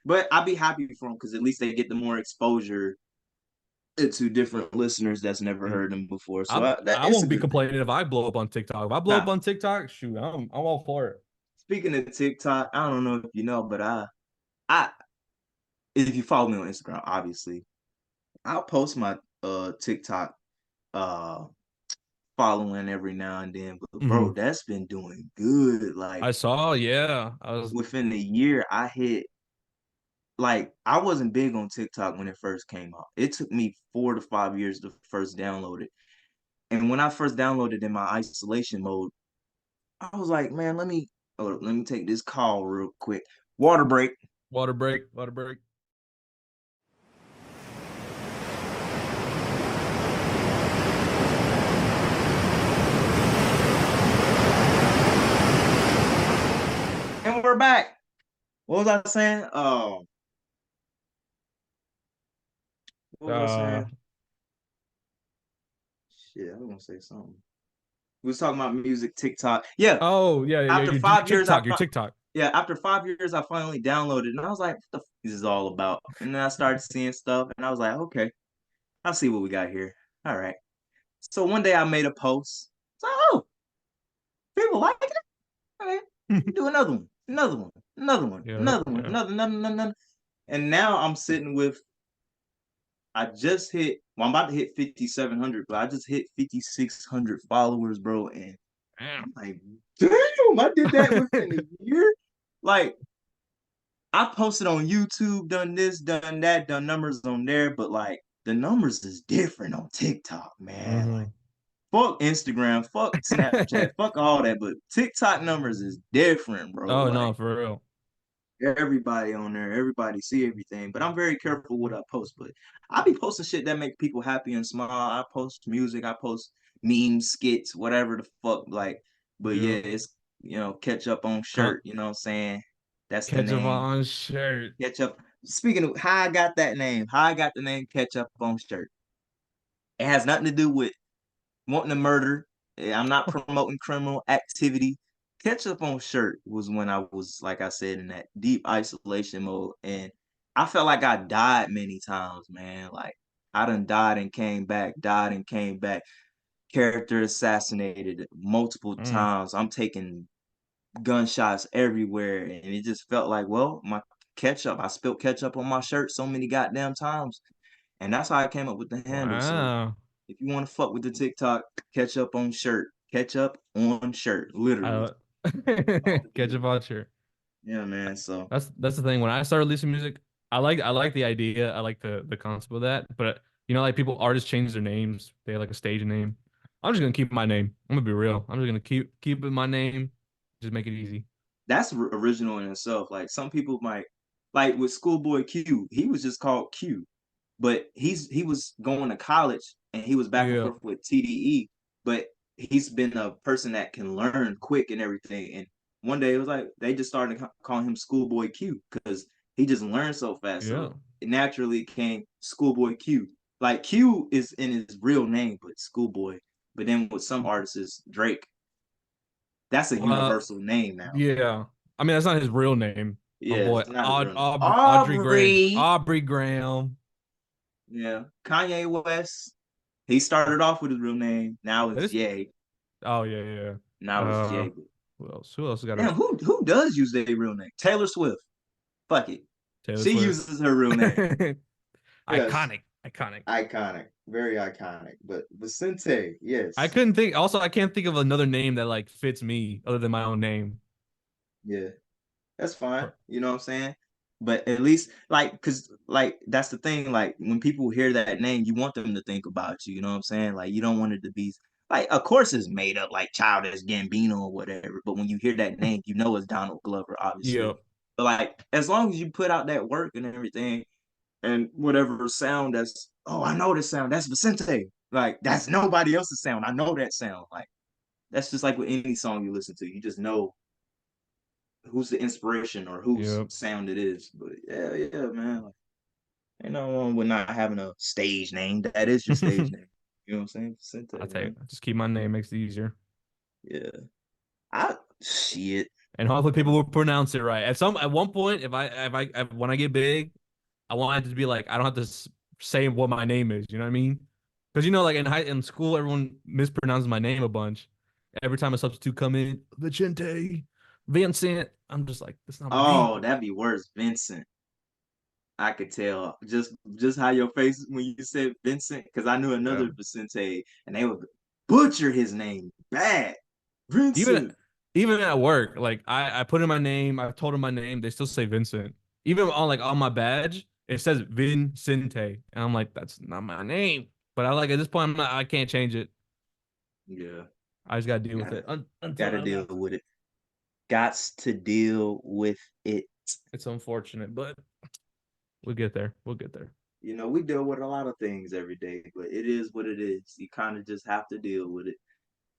But I'd be happy for them because at least they get the more exposure to different listeners that's never heard them before. So that I it's a won't be good thing. complaining if I blow up on TikTok. If I blow up Now, on TikTok, shoot, I'm all for it. speaking of TikTok, I don't know if you know, but I if you follow me on Instagram, obviously, I'll post my TikTok uh following every now and then. But bro, Hmm. that's been doing good. Like I saw, yeah. I was within the year, I hit like I wasn't big on TikTok when it first came out. It took me 4 to 5 years to first download it. And when I first downloaded in my isolation mode, I was like, man, let me take this call real quick. Water break. water break, water break. And we're back. What was I saying? What was I Uh saying? Shit, I was gonna say something. We was talking about music, TikTok. Yeah, oh yeah, yeah, after your 5 years, TikTok, your TikTok. yeah, after 5 years, I finally downloaded, and I was like, "What the this is all about?" And then I started seeing stuff, and I was like, "Okay, I'll see what we got here." All right. So one day I made a post. So, oh, people like it. Okay, do another one. another one, another one, Yeah, another one, yeah. another. And now I'm sitting with, I just hit, well, I'm about to hit 5,700, but I just hit 5,600 followers, bro. And Damn. I'm like, damn, I did that within a year. Like, I posted on YouTube, done this, done that, done numbers on there, but like the numbers is different on TikTok, man. Hmm. Fuck Instagram, fuck Snapchat, fuck all that, but TikTok numbers is different, bro. Oh no, Like for real. everybody on there, everybody see everything. But I'm very careful what I post. But I be posting shit that make people happy and smile. I post music, I post memes, skits, whatever the fuck. Like, but yeah, Yeah. it's catch up on Con- shirt. You know what I'm saying? That's the Catch a name. on shirt. Catch up. Speaking of how I got that name, how I got the name Catch Up on shirt. It has nothing to do with wanting to murder. I'm not promoting criminal activity. Catch up on shirt was when I was, like I said, in that deep isolation mode. And I felt like I died many times, man. Like I done died and came back, character assassinated multiple Mm. times. I'm taking gunshots everywhere. And it just felt like, well, my ketchup, I spilled ketchup on my shirt so many goddamn times. And that's how I came up with the handle. So Wow. if you want to fuck with the TikTok, catch up on shirt. Catch up on shirt, literally. I All the catch a business. on shirt. Yeah, man. So That's the thing. When I started releasing music, I like the idea. I like the concept of that. But like people artists change their names. They have like a stage name. I'm just gonna keep my name. I'm gonna be real. I'm just gonna keep it my name. Just make it easy. that's original in itself. Like some people might, like with Schoolboy Q, he was just called Q, but he was going to college and he was back and Yeah. forth with TDE, but he's been a person that can learn quick and everything. And one day it was like they just started calling him Schoolboy Q because he just learned so fast. Yeah. So it naturally came Schoolboy Q. Like Q is in his real name, but Schoolboy. But then with some artists, it's Drake. That's a Well, universal name now. yeah. I mean, that's not his real name. My Yeah, boy, it's not his real name. Audrey Graham. Aubrey. Aubrey Graham. Yeah. Kanye West. He started off with his real name. Now That it's is. Ye. Oh yeah, yeah. Now it's Uh, Ye. who else? Who else got a Damn, who does use their real name? Taylor Swift. Fuck it. Taylor She Swift? uses her real name. Yes. Iconic, iconic. Iconic. Very iconic. But Vicente, I yes. couldn't think. Also, I can't think of another name that like fits me other than my own name. Yeah. That's fine. Or- You know what I'm saying? But at least like cause like that's the thing, like when people hear that name, you want them to think about you, you know what I'm saying? Like you don't want it to be like of course it's made up like Childish Gambino or whatever, but when you hear that name, you know it's Donald Glover, obviously. Yeah. But like as long as you put out that work and everything and whatever sound that's I know this sound, that's Vicente. Like that's nobody else's sound. I know that sound. Like that's just like with any song you listen to. You just know who's the inspiration or whose Yeah. sound it is. But yeah, yeah, man. Like, ain't no wrong with not having a stage name. That is your stage name. You know what I'm saying? I Sente, tell you, man. just keep my name, makes it easier. Yeah. I shit. And hopefully people will pronounce it right. At one point, when I get big, I want it to be like I don't have to say what my name is. You know what I mean? Because like in school, everyone mispronounces my name a bunch. Every time a substitute come in, Vicente, Vincent, I'm just like, that's not my name. Oh, that'd be worse. Vincent. I could tell just how your face when you said Vincent, because I knew Yeah. another Vicente and they would butcher his name bad. Even Vincent. even at work, like I put in my name, I've told them my name, they still say Vincent. Even on my badge, it says Vincente, and I'm like, that's not my name. But at this point, I can't change it. Yeah. I just gotta deal with Gotta it until gotta I deal have to. with it. Gots to deal with it. It's unfortunate, but we'll get there. We'll get there. We deal with a lot of things every day, but it is what it is. You kind of just have to deal with it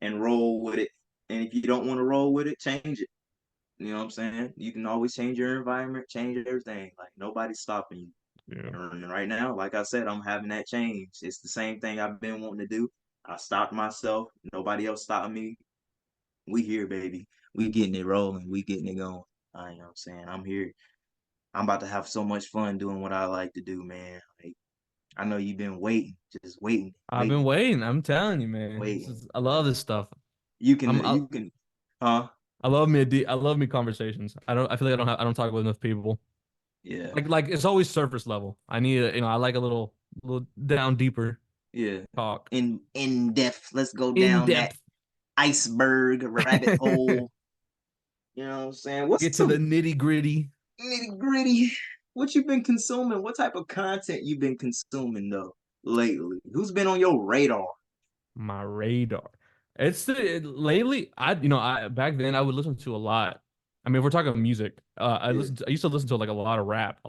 and roll with it. And if you don't want to roll with it, change it. You know what I'm saying? You can always change your environment, change everything. Like nobody's stopping you. Yeah. And right now, like I said, I'm having that change. It's the same thing I've been wanting to do. I stopped myself. Nobody else stopped me. We here, baby. We getting it rolling. We getting it going. You know what I'm saying? I'm here. I'm about to have so much fun doing what I like to do, man. Like, I know you've been waiting, just waiting, I've been waiting, waiting. I'm telling you, man. waiting. I love Like this stuff. you I'm can, I, you can, huh? I love me conversations. I feel like I don't talk with enough people. Yeah, Like it's always surface level. I need a, I like a little down deeper yeah. talk. In depth. Let's go In down that depth. iceberg rabbit hole. You know what I'm saying? What's Get to the some nitty gritty. nitty gritty? What you been consuming? What type of content you been consuming though lately? Who's been on your radar? My radar. Lately, I back then I would listen to a lot. I mean, if we're talking music, Yeah, I used to listen to like a lot of rap.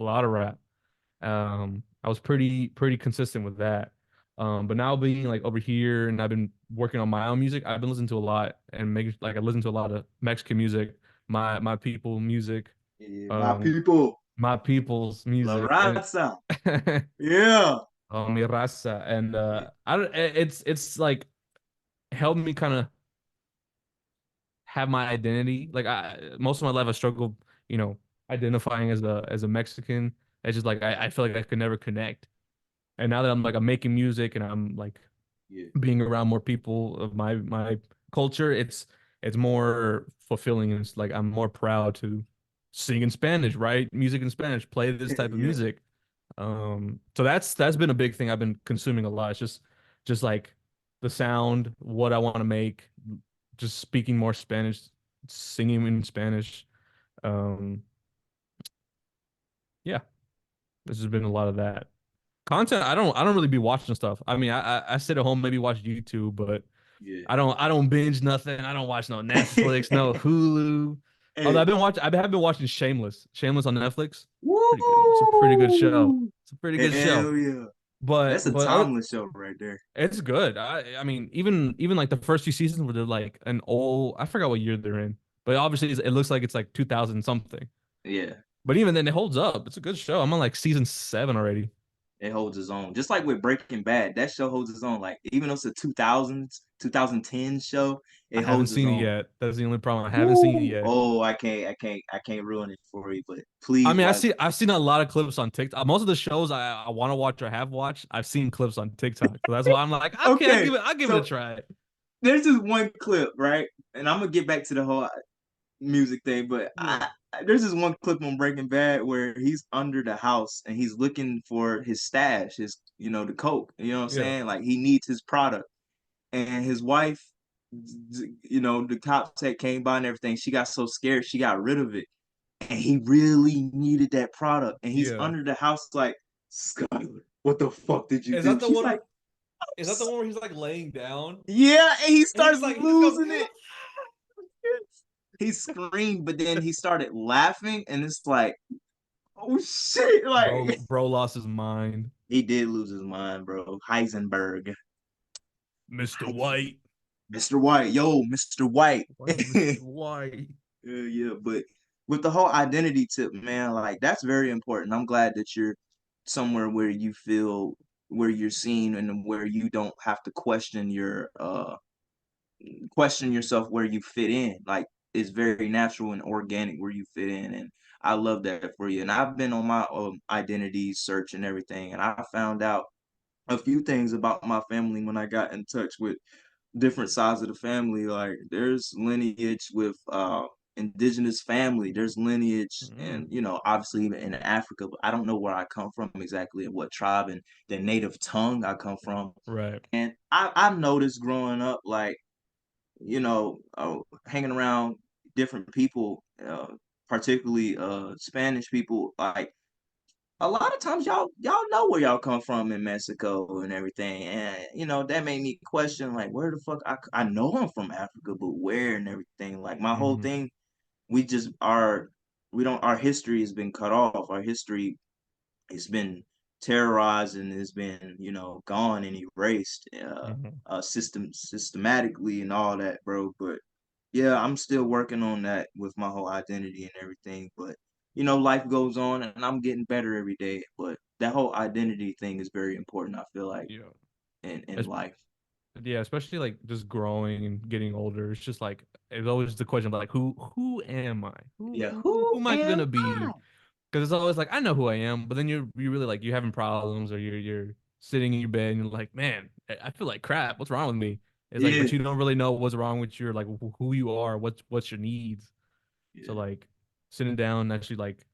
I was pretty consistent with that. But now being like over here and I've been working on my own music, I've been listening to a lot and making like I listen to a lot of Mexican music, my people music, yeah. My um, people, my people's La music, and Raza. Yeah, oh, mi raza, and yeah, I don't. It's like helped me kind of have my identity. Like I most of my life I struggled, you know, identifying as a Mexican. It's just like I feel like I could never connect. And now that I'm making music and I'm like yeah, being around more people of my culture, it's more fulfilling and it's like I'm more proud to sing in Spanish, write music in Spanish, play this type of yeah, music. So that's been a big thing I've been consuming a lot. It's just like the sound, what I want to make, just speaking more Spanish, singing in Spanish. Um, yeah, this has been a lot of that. Content, I don't really be watching stuff. I mean, I sit at home, maybe watch YouTube, but yeah. I don't binge nothing. I don't watch no Netflix, no Hulu. Although Hey, I have been watching Shameless on Netflix. Pretty good. It's a pretty good show. woo! It's a pretty good show. Hell yeah. That's a But other, timeless show right there. it's good. I mean even like the first few seasons where they're like an old I forgot what year they're in, but obviously it looks like it's like 2000 something. Yeah. But even then it holds up. It's a good show. I'm on like season 7 already. It holds its own. Just like with Breaking Bad, that show holds its own. Like even though it's a 2000s, 2010 show, I it haven't holds its seen it own. yet. That's the only problem. I haven't seen it Woo! yet. Oh, I can't ruin it for you, but I please mean, watch. I've seen a lot of clips on TikTok. Most of the shows I want to watch or have watched, I've seen clips on TikTok. So that's why I'm like, okay, Okay, I'll give it a so try. there's this one clip, right? And I'm gonna get back to the whole music thing, but Yeah. there's this one clip on Breaking Bad where he's under the house and he's looking for his stash, his the coke. You know what I'm Yeah. saying? Like he needs his product, and his wife, the cops had came by and everything. She got so scared, she got rid of it, and he really needed that product, and he's Yeah. under the house like, Skyler, what the fuck did you Is do? that the She's like, one? Is that the one where he's like laying down yeah, and he and starts he just goes, losing it. He screamed, but then he started laughing, and it's like, oh shit! Like bro lost his mind. he did lose his mind, bro. Heisenberg, Mr. White. Mr. White, yo, Mr. White. White, Mr. White. Yeah, but with the whole identity tip, man, like that's very important. I'm glad that you're somewhere where you feel where you're seen and where you don't have to question yourself where you fit in. Like it's very natural and organic where you fit in, and I love that for you. And I've been on my identity search and everything, and I found out a few things about my family when I got in touch with different sides of the family. Like there's lineage with indigenous family. There's lineage and Mm, obviously even in Africa, but I don't know where I come from exactly and what tribe and the native tongue I come from. right. And I've noticed growing up, like, hanging around different people, particularly Spanish people, like a lot of times y'all know where y'all come from in Mexico and everything, and that made me question like where the fuck I know I'm from Africa, but where and everything. Like my whole Hmm. thing, we just are we don't our history has been cut off. Our history has been terrorized and has been gone and erased Hmm. systematically and all that, bro. But yeah, I'm still working on that with my whole identity and everything. But life goes on and I'm getting better every day. But that whole identity thing is very important, I feel like, Yeah. in Es- life. yeah, especially like just growing and getting older. It's just like it's always the question of like who am I? Yeah. Who Who am I am gonna be? I? Because it's always like I know who I am, but then you really like you having problems or you're sitting in your bed and you're like, man, I feel like crap. What's wrong with me? It's like, Yeah, but you don't really know what's wrong with you, or like who you are, what's your needs. So yeah, like sitting down and actually like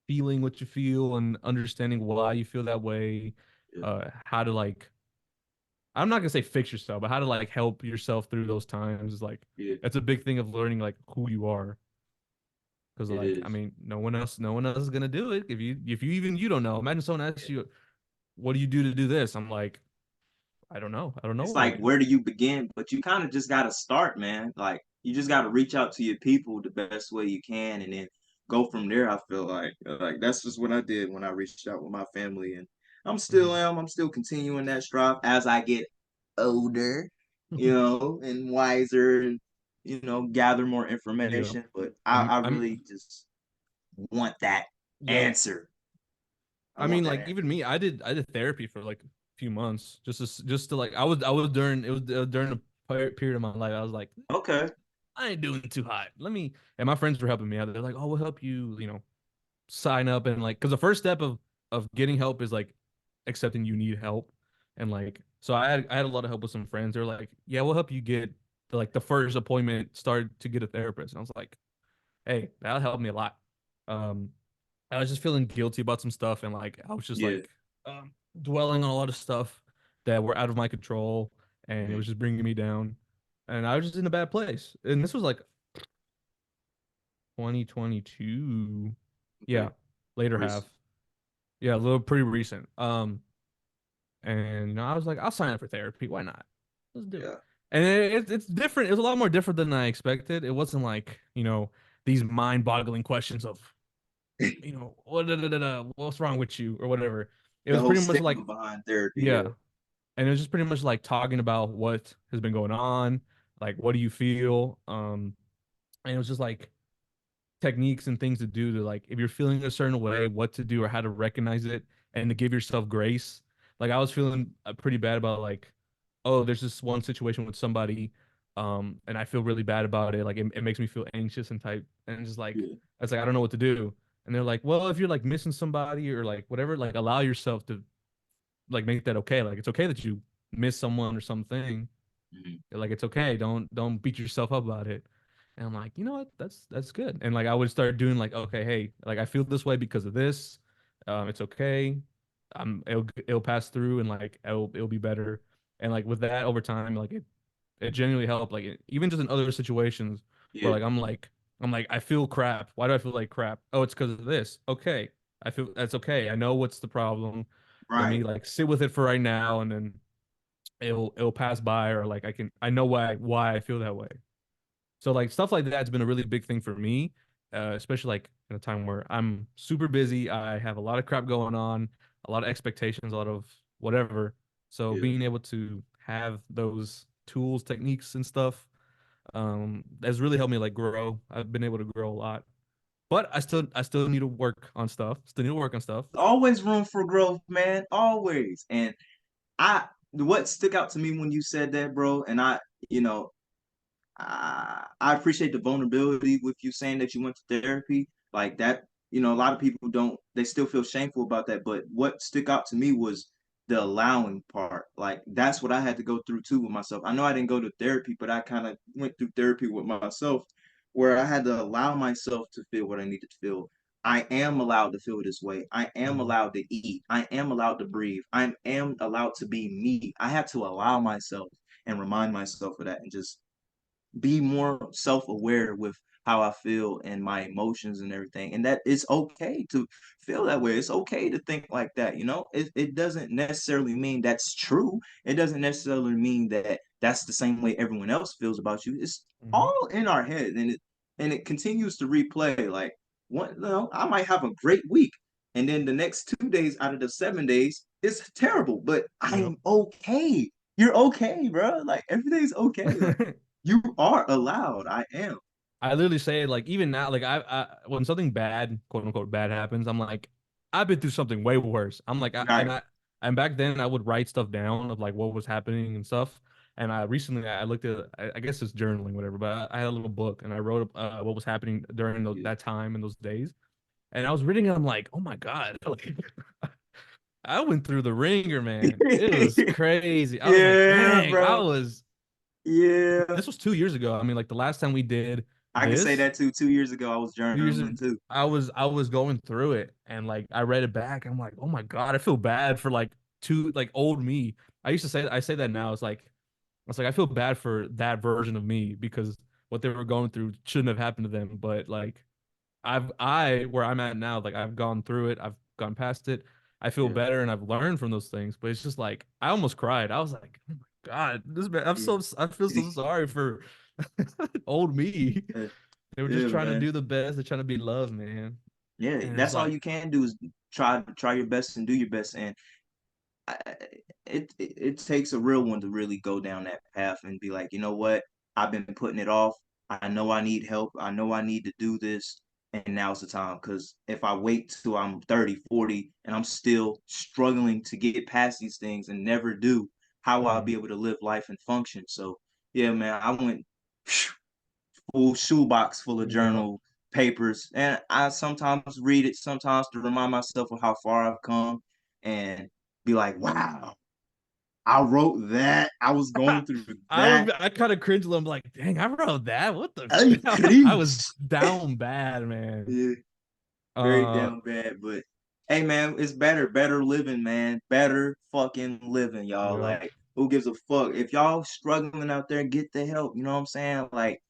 feeling what you feel and understanding why you feel that way, yeah, how to like I'm not gonna say fix yourself, but how to like help yourself through those times is like yeah. that's a big thing of learning like who you are. Because It like I is. mean, no one else is gonna do it. If you even you don't know. Imagine someone asks you, "What do you do to do this?" I'm like, I don't know. I don't know It's what I like, do. where do you begin? But you kind of just got to start, man. Like, you just got to reach out to your people the best way you can, and then go from there. I feel like that's just what I did when I reached out with my family, and Hmm. I'm still continuing that strive as I get older, and wiser, and gather more Yeah. information. But I'm I I'm really just want that yep. answer. I I want mean, that like answer. even me, I did therapy for like a few months just to like I was during it was during a period of my life I was like Okay. I ain't doing too hot. Let me and my friends were helping me out. They're like, oh, we'll help you, sign up and like because the first step of getting help is like accepting you need help and like so I had a lot of help with some friends. They're like, yeah, we'll help you get the first appointment started to get a therapist. And I was like, hey, that'll help me a lot. Um, I was just feeling guilty about some stuff and like I was just Yeah. like dwelling on a lot of stuff that were out of my control and it Mhm. was just bringing me down. And I was just in a bad place. And this was like 2022. Okay. Yeah, later half. Recent. Yeah, a little pretty recent. And I was like, I'll sign up for therapy. Why not? Let's do it. Yeah. And it's different. It was a lot more different than I expected. It wasn't like, these mind-boggling questions of, what's wrong with you or whatever. It The was whole pretty much stigma like, behind therapy. Yeah. yeah. And it was just pretty much like talking about what has been going on, like what do you feel? And it was just like techniques and things to do to like if you're feeling a certain way, what to do or how to recognize it and to give yourself grace. Like I was feeling pretty bad about like, oh, there's this one situation with somebody, and I feel really bad about it. Like it makes me feel anxious and type and just like Yeah. it's like I don't know what to do. And they're like, well, if you're like missing somebody or like whatever, like allow yourself to like make that okay. Like it's okay that you miss someone or something. Mhm. Like it's okay. Don't beat yourself up about it. And I'm like, you know what? That's good. And like I would start doing like, okay, hey, like I feel this way because of this. It's okay. It'll pass through and like it'll be better. And like with that over time, like it genuinely helped. Like even just in other situations where Yeah. like I feel crap. Why do I feel like crap? Oh, it's because of this. Okay. I feel that's okay. I know what's the problem. Let me Right. like sit with it for right now and then it'll pass by or like I know why I feel that way. So like stuff like that's been a really big thing for me, especially like in a time where I'm super busy. I have a lot of crap going on, a lot of expectations, a lot of whatever. So Yeah. being able to have those tools, techniques, and stuff, has really helped me like grow. I've been able to grow a lot, but I still need to work on stuff. Still need to work on stuff. Always room for growth, man. Always. And what stuck out to me when you said that, bro, and you know, I appreciate the vulnerability with you saying that you went to therapy. Like that, a lot of people don't, they still feel shameful about that. But what stuck out to me was the allowing part. Like that's what I had to go through too with myself. I know I didn't go to therapy, but I kind of went through therapy with myself where I had to allow myself to feel what I needed to feel. I am allowed to feel this way. I am Mhm. allowed to eat. I am allowed to breathe. I am allowed to be me. I had to allow myself and remind myself of that and just be more self-aware with how I feel and my emotions and everything. And that it's okay to feel that way. It's okay to think like that, It doesn't necessarily mean that's true. It doesn't necessarily mean that that's the same way everyone else feels about you. It's Mhm. all in our head and it continues to replay like I might have a great week and then the next 2 days out of the 7 days it's terrible, but Yep. I'm okay. You're okay, bro. Like everything's okay. Like you are allowed. I am. I literally say like even now, like when something bad, quote unquote bad happens, I'm like, I've been through something way worse. I'm like, Right. and back then I would write stuff down of like what was happening and stuff. And I recently I looked at I guess it's journaling, whatever, but I had a little book and I wrote what was happening during Yeah. that time and those days. And I was reading it, I'm like, oh my God, like, I went through the ringer, man. It was crazy. I was like, Yeah, dang, bro. Yeah, This was 2 years ago. I mean, like the last time we did I can say this, that too. 2 years ago, I was 2 years journaling ago, too. I was going through it and like I read it back. I'm like, oh my God, I feel bad for like old me. I say that now. It's like I feel bad for that version of me because what they were going through shouldn't have happened to them. But like where I'm at now, like I've gone through it, I've gone past it. I feel Yeah, better and I've learned from those things. But it's just like I almost cried. I was like, oh my God, this man, yeah, I feel so sorry for old me. yeah, They were just yeah, trying to man. do the best. They're trying to be loved, man. Yeah, And it's that's all like you can do is try your best and do your best. And I, it takes a real one to really go down that path and be like, you know what? I've been putting it off. I know I need help. I know I need to do this. And now's the time. Because if I wait till I'm 30, 40, and I'm still struggling to get past these things and never do, how will I be mhm. able to live life and function? So, yeah, man, I went full shoebox full of Yeah. journal papers. And I sometimes read it, sometimes to remind myself of how far I've come and be like, wow, I wrote that. I was going through that. I kind of cringe a little. I'm like, dang, I wrote that. What the? Ay, I was cringe. down bad, man. Yeah, very Uh, damn bad. But hey, man, it's better living, man. Better fucking living, y'all. yeah. Like, who gives a fuck? If y'all struggling out there, get the help. You know what I'm saying? Like,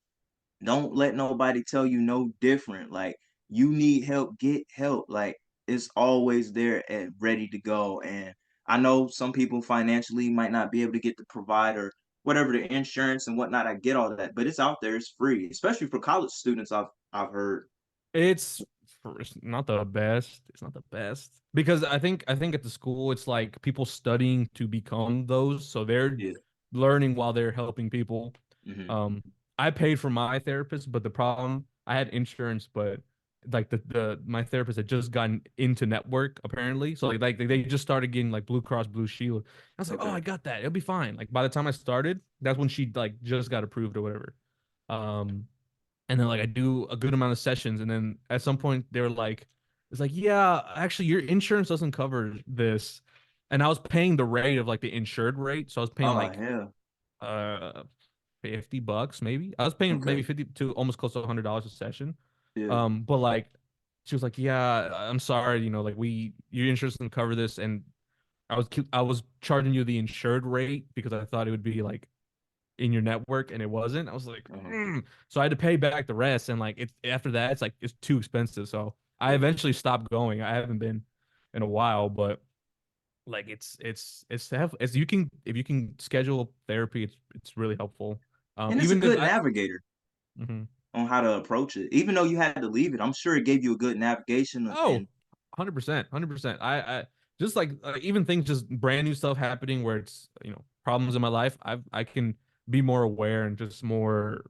don't let nobody tell you no different. Like you need help, get help. Like it's always there and ready to go. And I know some people financially might not be able to get the provider, whatever the insurance and whatnot. I get all that, but it's out there. It's free, especially for college students. I've heard. It's it's not the best. It's not the best because I think at the school it's like people studying to become those, so they're Yeah. learning while they're helping people. Hmm. Um, I paid for my therapist, but the problem I had insurance, but like the my therapist had just gotten into network apparently, so like they just started getting like Blue Cross Blue Shield. I was like, oh, Okay. I got that. It'll be fine. Like by the time I started, that's when she like just got approved or whatever. Um, and then like I do a good amount of sessions, and then at some point they were like, "It's like, yeah, actually, your insurance doesn't cover this," and I was paying the rate of like the insured rate, so I was paying Oh like hell. uh $50 maybe. I was paying maybe Okay. 50 to almost close to $100 a session. Yeah. But like she was like, "Yeah, I'm sorry, like your insurance doesn't cover this," and I was charging you the insured rate because I thought it would be like in your network and it wasn't. I was like, Uh-huh. mm. So I had to pay back the rest. And like it's after that, it's like it's too expensive. So I Yeah. eventually stopped going. I haven't been in a while, but like it's you can if you can schedule therapy, it's really helpful. And it's a Even if good I navigator mhm. on how to approach it. Even though you had to leave it, I'm sure it gave you a good navigation Oh, and 100%, 100%. I just like even things just brand new stuff happening where it's problems in my life. I can be more aware and just more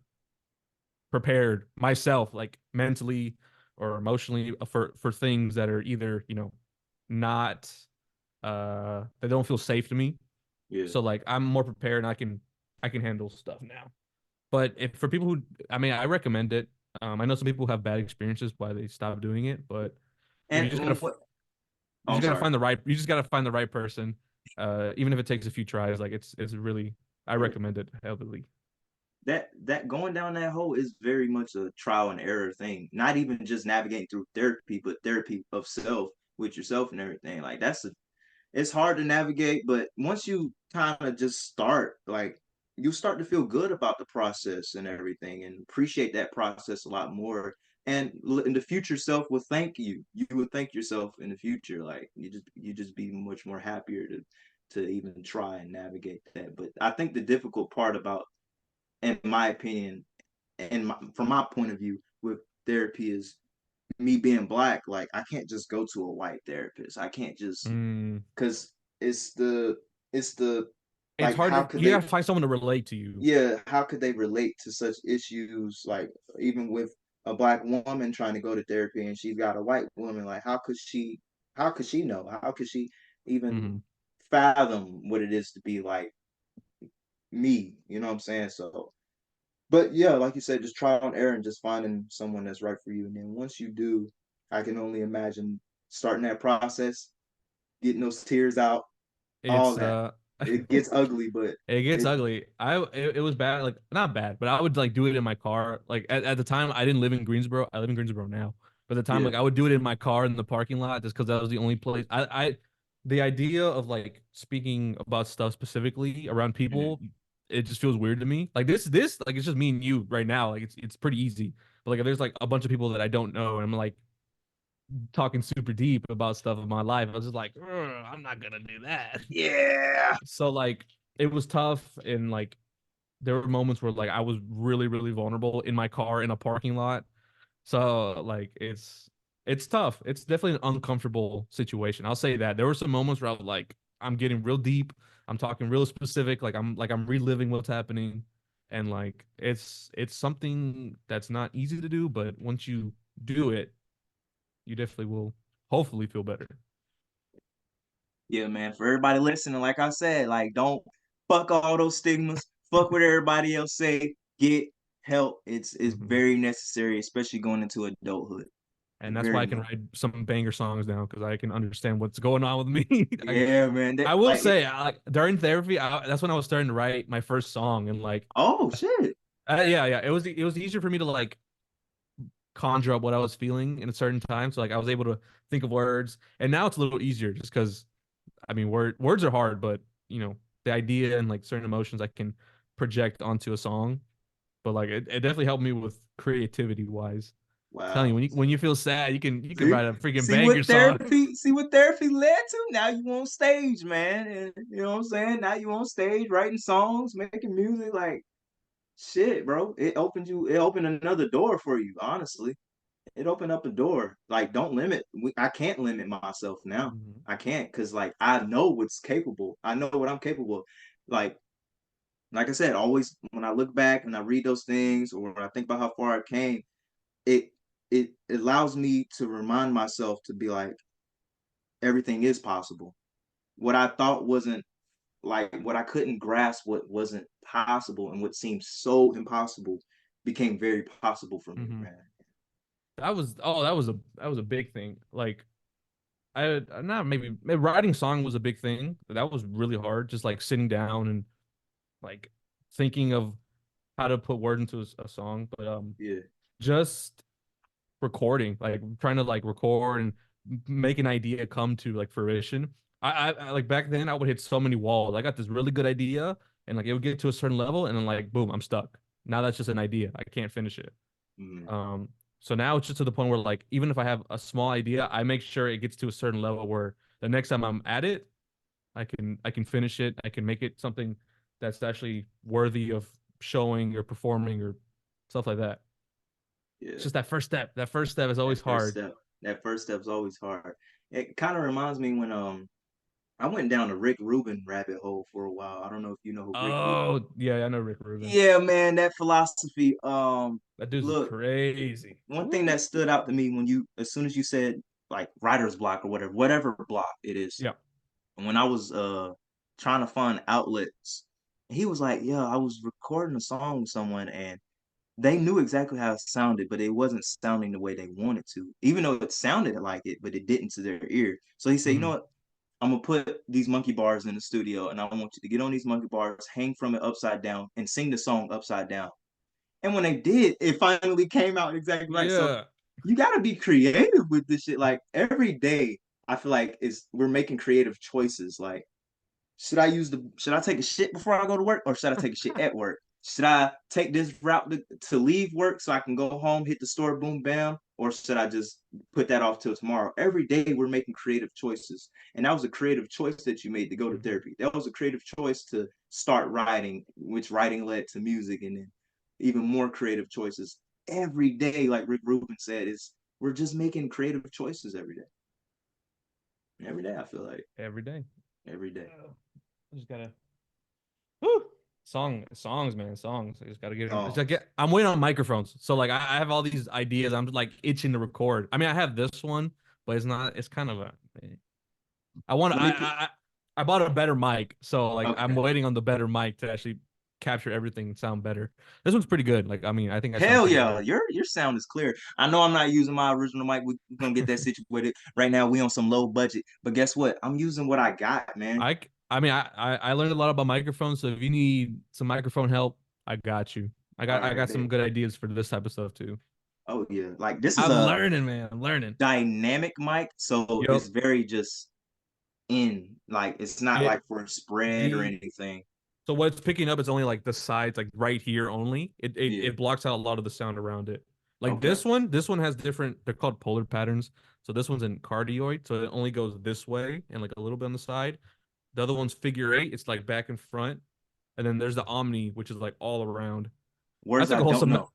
prepared myself, like mentally or emotionally for things that are either, not that don't feel safe to me. yeah. So like I'm more prepared and I can handle stuff now. But if for people who I mean I recommend it. I know some people have bad experiences why they stop doing it, but if And what? you Oh, I'm just gotta sorry. find the right you just gotta find the right person. Even if it takes a few tries, like it's really I Yeah. recommend it heavily. That going down that hole is very much a trial and error thing. Not even just navigating through therapy, but therapy of self with yourself and everything. Like it's hard to navigate, but once you kind of just start, like you start to feel good about the process and everything and appreciate that process a lot more. And in the future self will thank you. You will thank yourself in the future. Like you just be much more happier to even try and navigate that. But I think the difficult part about, in my opinion, and from my point of view, with therapy is me being black. Like I can't just go to a white therapist. I can't just Mm. because it's the It's like hard how to could you they, gotta find someone to relate to you. yeah, how could they relate to such issues, like even with a black woman trying to go to therapy and she's got a white woman, like how could she know, how could she even Hmm. fathom what it is to be like me, you know what I'm saying? So but yeah, like you said, just try on error and just finding someone that's right for you. And then once you do, I can only imagine starting that process, getting those tears out, all It's that. It gets ugly, but It gets it ugly. It was bad, like not bad, but I would like do it in my car. Like at the time, I didn't live in Greensboro. I live in Greensboro now. But at the time, yeah. like I would do it in my car in the parking lot just because that was the only place. The idea of like speaking about stuff specifically around Mhm. people, it just feels weird to me. Like this, like it's just me and you right now. Like it's pretty easy. But like if there's like a bunch of people that I don't know, and I'm like talking super deep about stuff in my life, I was just like, I'm not gonna do that. Yeah. So like it was tough, and like there were moments where like I was really, really vulnerable in my car in a parking lot. So like it's tough. It's definitely an uncomfortable situation. I'll say that. There were some moments where I was like, I'm getting real deep. I'm talking real specific. Like I'm reliving what's happening. And like it's something that's not easy to do, but once you do it, you definitely will hopefully feel better. Yeah, man. For everybody listening, like I said, like don't fuck all those stigmas. Fuck what everybody else say. Get help. It's Hmm. very necessary, especially going into adulthood. And that's why Very I can much. write some banger songs now because I can understand what's going on with me. Yeah, man. I That will like say, like during therapy, that's when I was starting to write my first song, and like, oh shit. yeah, yeah, it was easier for me to like conjure up what I was feeling in a certain time. So like, I was able to think of words, and now it's a little easier just because I mean, words are hard, but you know, the idea and like certain emotions I can project onto a song. But like, it definitely helped me with creativity wise. I'm telling you, Wow. when you feel sad, you can See, write a freaking banger song. see what therapy led to. Now you on stage, man. And you know what I'm saying? Now you on stage writing songs, making music. Like shit, bro. It opened another door for you, honestly. It opened up a door. Like, don't limit. I can't limit myself now. Mhm. I can't because like I know what's capable. I know what I'm capable of. Like, like I said, always when I look back and I read those things or when I think about how far I came, it it allows me to remind myself to be like, everything is possible. What I thought wasn't like what I couldn't grasp, what wasn't possible and what seemed so impossible became very possible for me, Mhm. man. That was a big thing. Like I not maybe writing song was a big thing. But that was really hard. Just like sitting down and like thinking of how to put words into a song. But Yeah. just recording, like trying to like record and make an idea come to like fruition. I like back then I would hit so many walls. I got this really good idea and like it would get to a certain level and then like boom, I'm stuck. Now that's just an idea. I can't finish it. Mm, Um, so now it's just to the point where like even if I have a small idea, I make sure it gets to a certain level where the next time I'm at it, I can finish it. I can make it something that's actually worthy of showing or performing or stuff like that. It's yeah. just that first step. That first step is always That first hard. step. That first step is always hard. It kind of reminds me when I went down the Rick Rubin rabbit hole for a while. I don't know if you know who Rick Rubin. Oh, yeah, I know Rick Rubin. Yeah, man, that philosophy. That dude's Look, crazy. one thing Ooh. that stood out to me when you, as soon as you said like writer's block or whatever block it is, Yeah. and when I was trying to find outlets, he was like, "Yeah, I was recording a song with someone and they knew exactly how it sounded, but it wasn't sounding the way they wanted to, even though it sounded like it, but it didn't to their ear." So he said, "You know Hmm. what? I'm gonna put these monkey bars in the studio, and I want you to get on these monkey bars, hang from it upside down, and sing the song upside down." And when they did, it finally came out exactly right. So Yeah. you got to be creative with this shit. Like every day, I feel like is we're making creative choices. Like should I take a shit before I go to work or should I take a shit at work? Should I take this route to leave work so I can go home, hit the store, boom, bam? Or should I just put that off till tomorrow? Every day we're making creative choices. And that was a creative choice that you made to go to Hmm. therapy. That was a creative choice to start writing, which writing led to music and then even more creative choices. Every day, like Rick Rubin said, is we're just making creative choices every day. Every day, I feel like Every day. every day. I just gotta. Woo. Songs, man, songs. I just gotta get them. It's like Songs. I'm waiting on microphones. So like I have all these ideas. I'm just like itching to record. I mean, I have this one, but it's not. It's kind of a. I want. When it I bought a better mic, so like I'm okay. waiting on the better mic to actually capture everything and sound better. This one's pretty good. Like I mean, I think I sound Hell pretty yeah, good. your sound is clear. I know I'm not using my original mic. We're gonna get that situated. Right now, we on some low budget, but guess what? I'm using what I got, man. I mean, I learned a lot about microphones, so if you need some microphone help, I got you. All I right, got bet. some good ideas for this type of stuff too. Oh yeah, like this is I'm a learning, man. I'm learning. dynamic mic, so Yep. it's very just in, like it's not It like for a spread or the anything. So what it's picking up is only like the sides, like right here only. Yeah. It blocks out a lot of the sound around it. Like Okay. this one has different. They're called polar patterns. So this one's in cardioid, so it only goes this way and like a little bit on the side. The other one's figure eight. It's like back and front, and then there's the omni, which is like all around. I Words took I a whole don't know.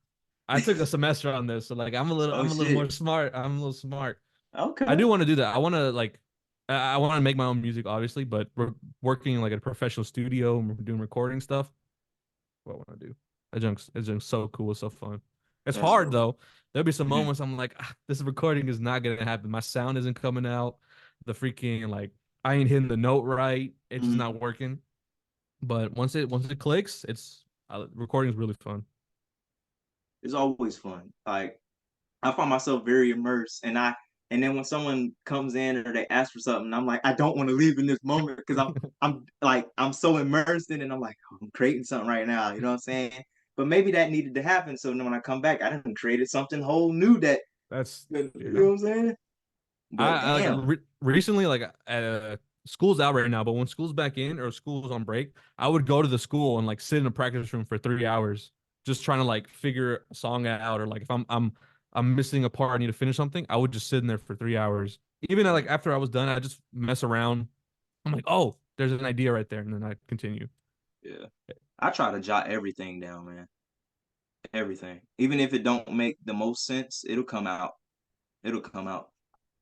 I took a semester on this, so like Oh I'm a little shit. more smart. I'm a little smart. I Okay. do want to do that. I want to like I want to make my own music, obviously, but we're working in like a professional studio and we're doing recording stuff. What I want to do? That junk's so cool, so fun. It's That's hard dope. though. There'll be some Mhm. moments I'm like, this recording is not gonna happen. My sound isn't coming out. The freaking like I ain't hitting the note right. It's just Mhm. not working. But once it clicks, it's recording is really fun. It's always fun. Like I find myself very immersed, and then when someone comes in or they ask for something, I'm like, I don't want to leave in this moment because I'm like I'm so immersed in it. I'm like, oh, I'm creating something right now. You know what I'm saying? But maybe that needed to happen. So then when I come back, I didn't created something whole new that That's you you know know. what I'm saying? But I like damn. recently like school's out right now, but when school's back in or school's on break, I would go to the school and like sit in a practice room for 3 hours, just trying to like figure a song out or like if I'm missing a part, I need to finish something, I would just sit in there for 3 hours. Even like after I was done, I just mess around. I'm like, oh, there's an idea right there, and then I continue. Yeah. I try to jot everything down, man. Everything. Even if it don't make the most sense, it'll come out. It'll come out.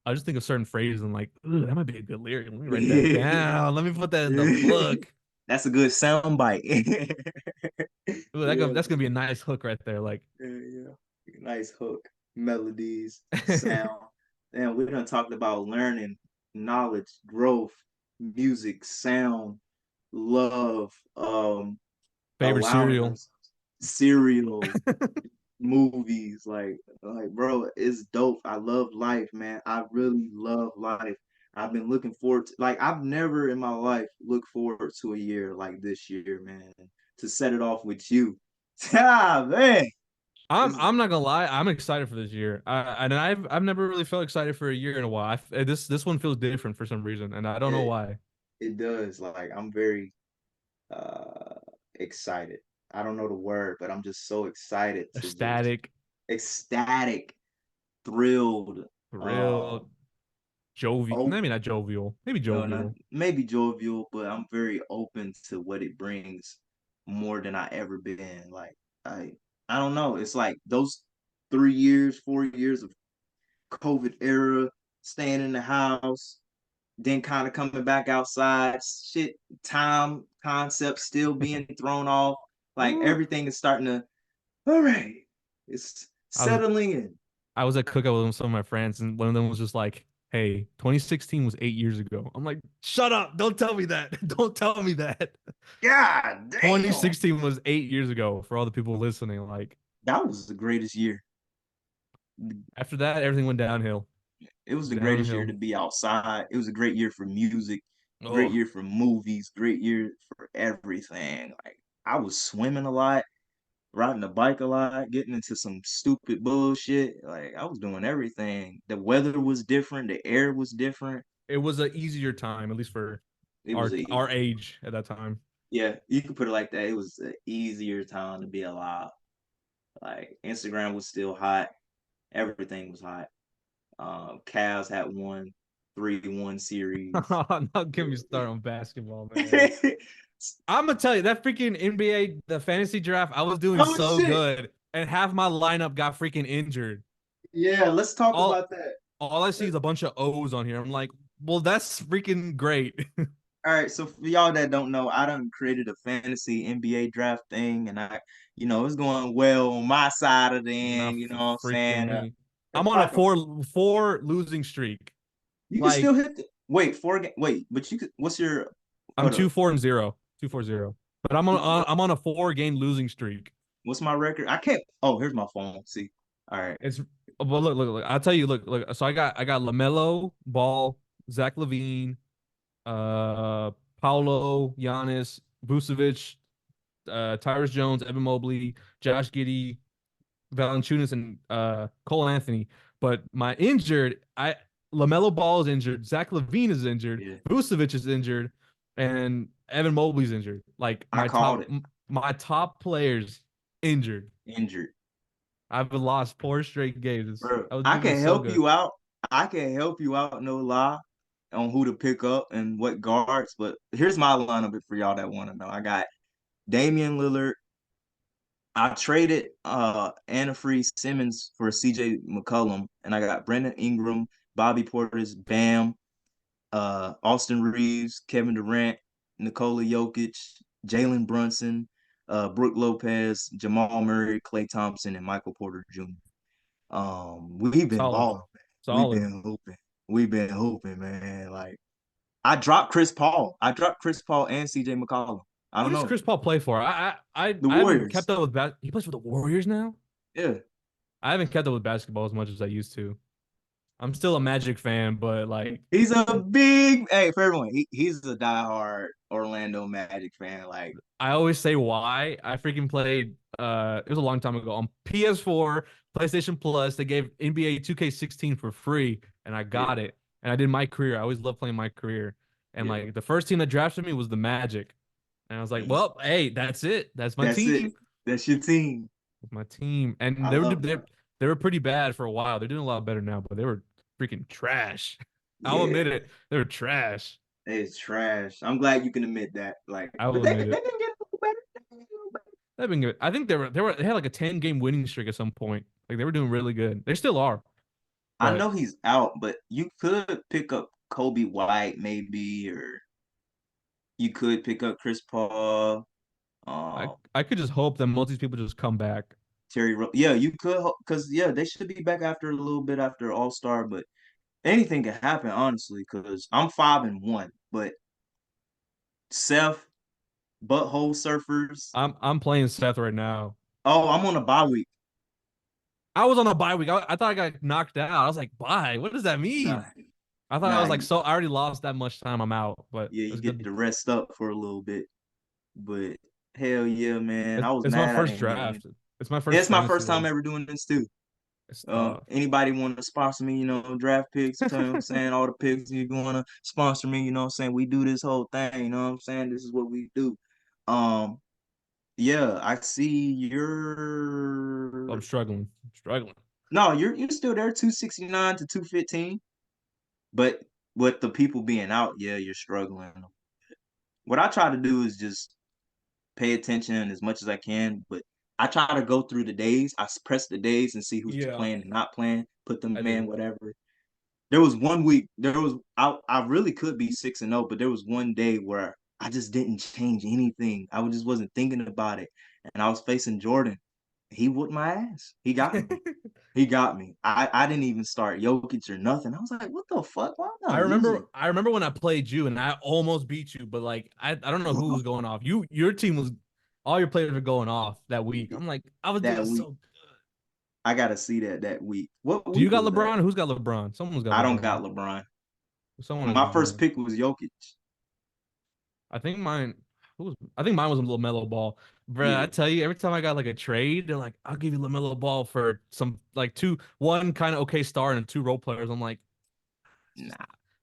I just think of certain phrases and like, ooh, that might be a good lyric. Let me write that down. Let me put that in the book. That's a good sound bite. Ooh, Yeah, that's gonna be a nice hook right there. Like, yeah. Nice hook, melodies, sound. And we done talked about learning, knowledge, growth, music, sound, love, favorite allowing cereal. us, cereal, movies. Like, bro, it's dope. I love life, man. I really love life. I've been looking forward to, like, I've never in my life looked forward to a year like this year, man. To set it off with you. Ah, man. This is I'm not gonna lie. I'm excited for this year. And I've never really felt excited for a year in a while. This one feels different for some reason, and I don't know it, why. it does. Like, I'm very uh excited. I don't know the word, but I'm just so excited to just Ecstatic, ecstatic, thrilled, thrilled, um, jovial. oh, Maybe not jovial. Maybe no, not jovial. maybe jovial, but I'm very open to what it brings more than I ever been. Like I I don't know. It's like those 3 years, 4 years of COVID era, staying in the house, then kind of coming back outside, shit, time concepts still being thrown off. Like Ooh. everything is starting to, all right, it's I was settling in. I was at cookout with some of my friends, and one of them was just like, "Hey, 2016 was 8 years ago." I'm like, "Shut up! Don't tell me that! Don't tell me that." God damn. 2016 was 8 years ago for all the people listening. Like That was the greatest year. after that, everything went downhill. It was the greatest year to Downhill. be outside. It was a great year for music, great Oh, year for movies, great year for everything. Like I was swimming a lot, riding the bike a lot, getting into some stupid bullshit. Like I was doing everything. The weather was different, the air was different. it was an easier time, at least for It was our age at that time. yeah, you could put it like that. It was an easier time to be alive. Like Instagram was still hot, everything was hot. Cavs had won 3-1 series. Not get me started on basketball, man. I'm gonna tell you that freaking NBA, the fantasy draft, I was doing Oh so shit! good, and half my lineup got freaking injured. Yeah, let's talk All about that. all I see is a bunch of O's on here. I'm like, well, that's freaking great. All right, so for y'all that don't know, I done created a fantasy NBA draft thing, and it's going well on my side of the Not end. You know what I'm freaking saying? me. I'm It's on a like four losing streak. you can still Like hit the wait 4 game. Wait, but you could. What's your I'm hold up? 2-4-0, 2-4-0. But I'm on a 4 game losing streak. What's my record? I can't. Oh, here's my phone. See, all right. It's well, look. I'll tell you. So I got Lamelo Ball, Zach Levine, uh, Paolo, Giannis, Vucevic, Tyrus Jones, Evan Mobley, Josh Giddey, Valanciunas, and Cole Anthony. But my injured, I LaMelo Ball is injured, Zach LaVine is injured, Yeah, Vucevic is injured, and Evan Mobley's injured. Like I called it. my top players injured. Injured. I've lost 4 straight games. Bro, I was I doing can so help good. you out. I can help you out, no lie, on who to pick up and what guards. But here's my lineup for y'all that want to know. I got Damian Lillard. I traded Anafree Simmons for CJ McCollum, and I got Brandon Ingram, Bobby Portis, Bam, Austin Reeves, Kevin Durant, Nikola Jokic, Jalen Brunson, Brooke Lopez, Jamal Murray, Klay Thompson, and Michael Porter Jr. We've been Solid. balling, man. We've Solid. been hooping. We've been hooping, man. Like I dropped Chris Paul. I dropped Chris Paul and CJ McCollum. I Who don't does know. Chris Paul play for? The I haven't kept Warriors. up with he plays for the Warriors now? Yeah. I haven't kept up with basketball as much as I used to. I'm still a Magic fan, but like He's a big hey for everyone. He's a diehard Orlando Magic fan. Like, I always say why. I freaking played it was a long time ago on PS4, PlayStation Plus. They gave NBA 2K16 for free and I yeah, got it. And I did my career. I always loved playing my career. And yeah. like the first team that drafted me was the Magic. And I was like, He's well, hey, that's it. That's my that's it. team. That's your team. My team. And I love that. they were pretty bad for a while. They're doing a lot better now, but they were freaking trash. I'll Yeah. admit it. They were trash. It's trash. I'm glad you can admit that. Like, I will but they admit they it. can get a little better. They can get a little better. They've been good. I think they had like a 10-game winning streak at some point. Like they were doing really good. They still are. I But know he's out, but you could pick up Kobe White maybe, or you could pick up Chris Paul, I um, I could just hope that most of these people just come back. Yeah, you could because yeah, they should be back after a little bit after All Star, but anything can happen honestly. Because I'm 5-1, but Seth, Butthole Surfers. I'm playing Seth right now. Oh, I'm on a bye week. I was on a bye week. I thought I got knocked out. I was like, bye. What does that Nah, mean? I thought I nah, was like, so I already lost that much time. I'm out. But yeah, you it's get good. to rest up for a little bit. But hell yeah, man, I was It's my mad I first didn't get in. draft. It's my first It's my fantasy first time league. ever doing this too. It's tough. Anybody want to sponsor me, draft picks, you know what I'm saying? All the picks, if you want to sponsor me, you know what I'm saying? We do this whole thing, you know what I'm saying? This is what we do. Um, yeah, I see I'm you're struggling. I'm struggling. no, you're still there, 269 to 215. But with the people being out, yeah, you're struggling. What I try to do is just pay attention as much as I can, but I try to go through the days. I press the days and see who's Yeah, playing and not playing, put them I in, do. whatever. There was one week, I really could be 6-0, but there was one day where I just didn't change anything. I just wasn't thinking about it. And I was facing Jordan. He whooped my ass. He got me. He got me. I didn't even start Jokic or nothing. I was like, what the fuck? Why am I losing? I remember when I played you and I almost beat you, but like I don't know who was going off. Your team was all your players were going off that week. I'm like, I was doing That week. so. I gotta see that week. What Do you week got was that? LeBron? Who's got LeBron? Someone's got I don't LeBron. got LeBron. Someone has My first LeBron. pick was Jokic. I think mine. I think mine was a LaMelo Ball. Bruh, I Yeah. tell you, every time I got like a trade, they're like, "I'll give you LaMelo Ball for some like one kind of okay star and two role players." I'm like, Nah.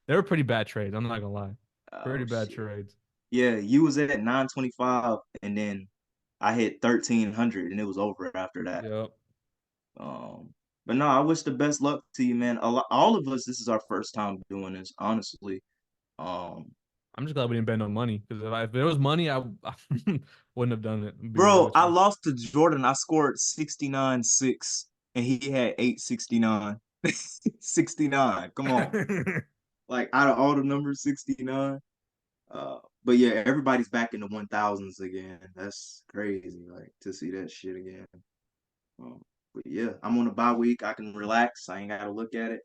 they were pretty bad trades. I'm not gonna lie, pretty Oh bad shit. trades. Yeah, you was at 925 and then I hit 1300 and it was over after that. Yep. Um, but no, I wish the best luck to you, man. All of us, this is our first time doing this, honestly. Um, I'm just glad we didn't bet no money because if there was money, I wouldn't have done it. Being real bro, with I you. lost to Jordan. I scored 69-6 and he had 869. 69. Come on. Like out of all the numbers, 69. But yeah, everybody's back in the 1000s again. That's crazy, like to see that shit again. Um, but yeah, I'm on a bye week. I can relax. I ain't gotta look at it.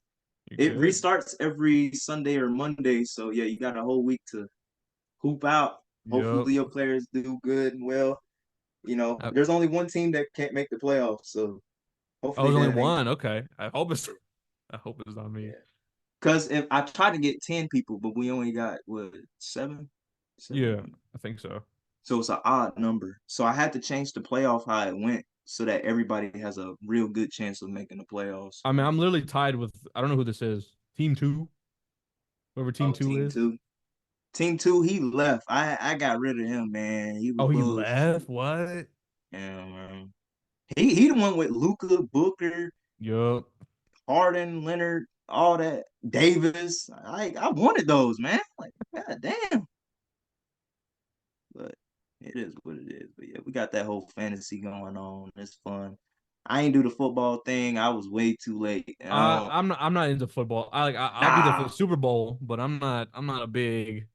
You It good? restarts every Sunday or Monday, so yeah, you got a whole week to hoop out. Yep. Hopefully your players do good and well. I, There's only one team that can't make the playoffs, so I hopefully was only that ain't one. Okay. I hope it's not me. yeah. Because if I tried to get 10 people, but we only got what 7? Yeah, 17. I think so. So it's an odd number. So I had to change the playoff how it went so that everybody has a real good chance of making the playoffs. I mean, I'm literally tied with I don't know who this is. Team two, whoever team Oh, two team is. two. Team two, he left. I got rid of him, man. He was Oh, he bullshit. left. What? Yeah, man. He the one with Luca, Booker, Yup. Harden, Leonard, all that. Davis. I wanted those, man. Like, god damn. But it is what it is. But yeah, we got that whole fantasy going on. It's fun. I ain't do the football thing. I was way too late. I don't, I'm not into football. I'll be there for the nah. Super Bowl, but I'm not a big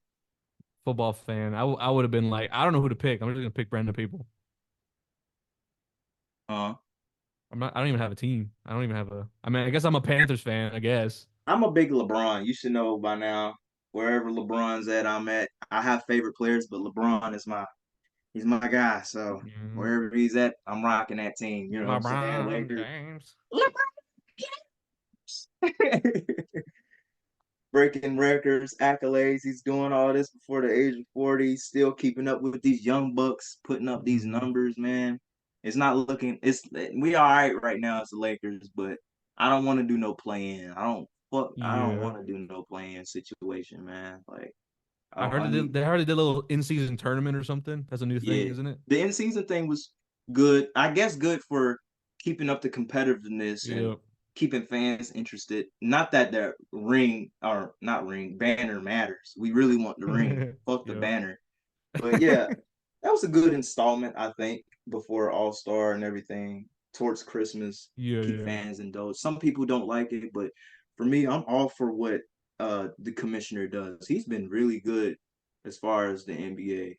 football fan. I would have been like I don't know who to pick. I'm just gonna pick random people. Uh, I'm not. I don't even have a team. I don't even have a. I mean, I guess I'm a Panthers fan. I guess. I'm a big LeBron. You should know by now. Wherever LeBron's at, I'm at. I have favorite players, but LeBron is he's my guy. So Mm, wherever he's at, I'm rocking that team. You know what I'm saying? LeBron Lakers. James. Breaking records, accolades. He's doing all this before the age of 40. He's still keeping up with these young bucks, putting up these Hmm. numbers, man. It's not looking it's we all right right now as the Lakers, but I don't want to do no play in. I don't Yeah, want to do no play in situation, man. Like I heard I need they already did a little in season tournament or something. That's a new thing, yeah. isn't it? The in season thing was good. I guess good for keeping up the competitiveness and Yeah. keeping fans interested. Not that the ring or not ring banner matters. We really want the ring. Fuck the Yeah. banner. But yeah, that was a good installment, I think, before All Star and everything towards Christmas. Yeah, Keep yeah. fans indulged. Some people don't like it, but for me, I'm all for what the commissioner does. He's been really good as far as the NBA.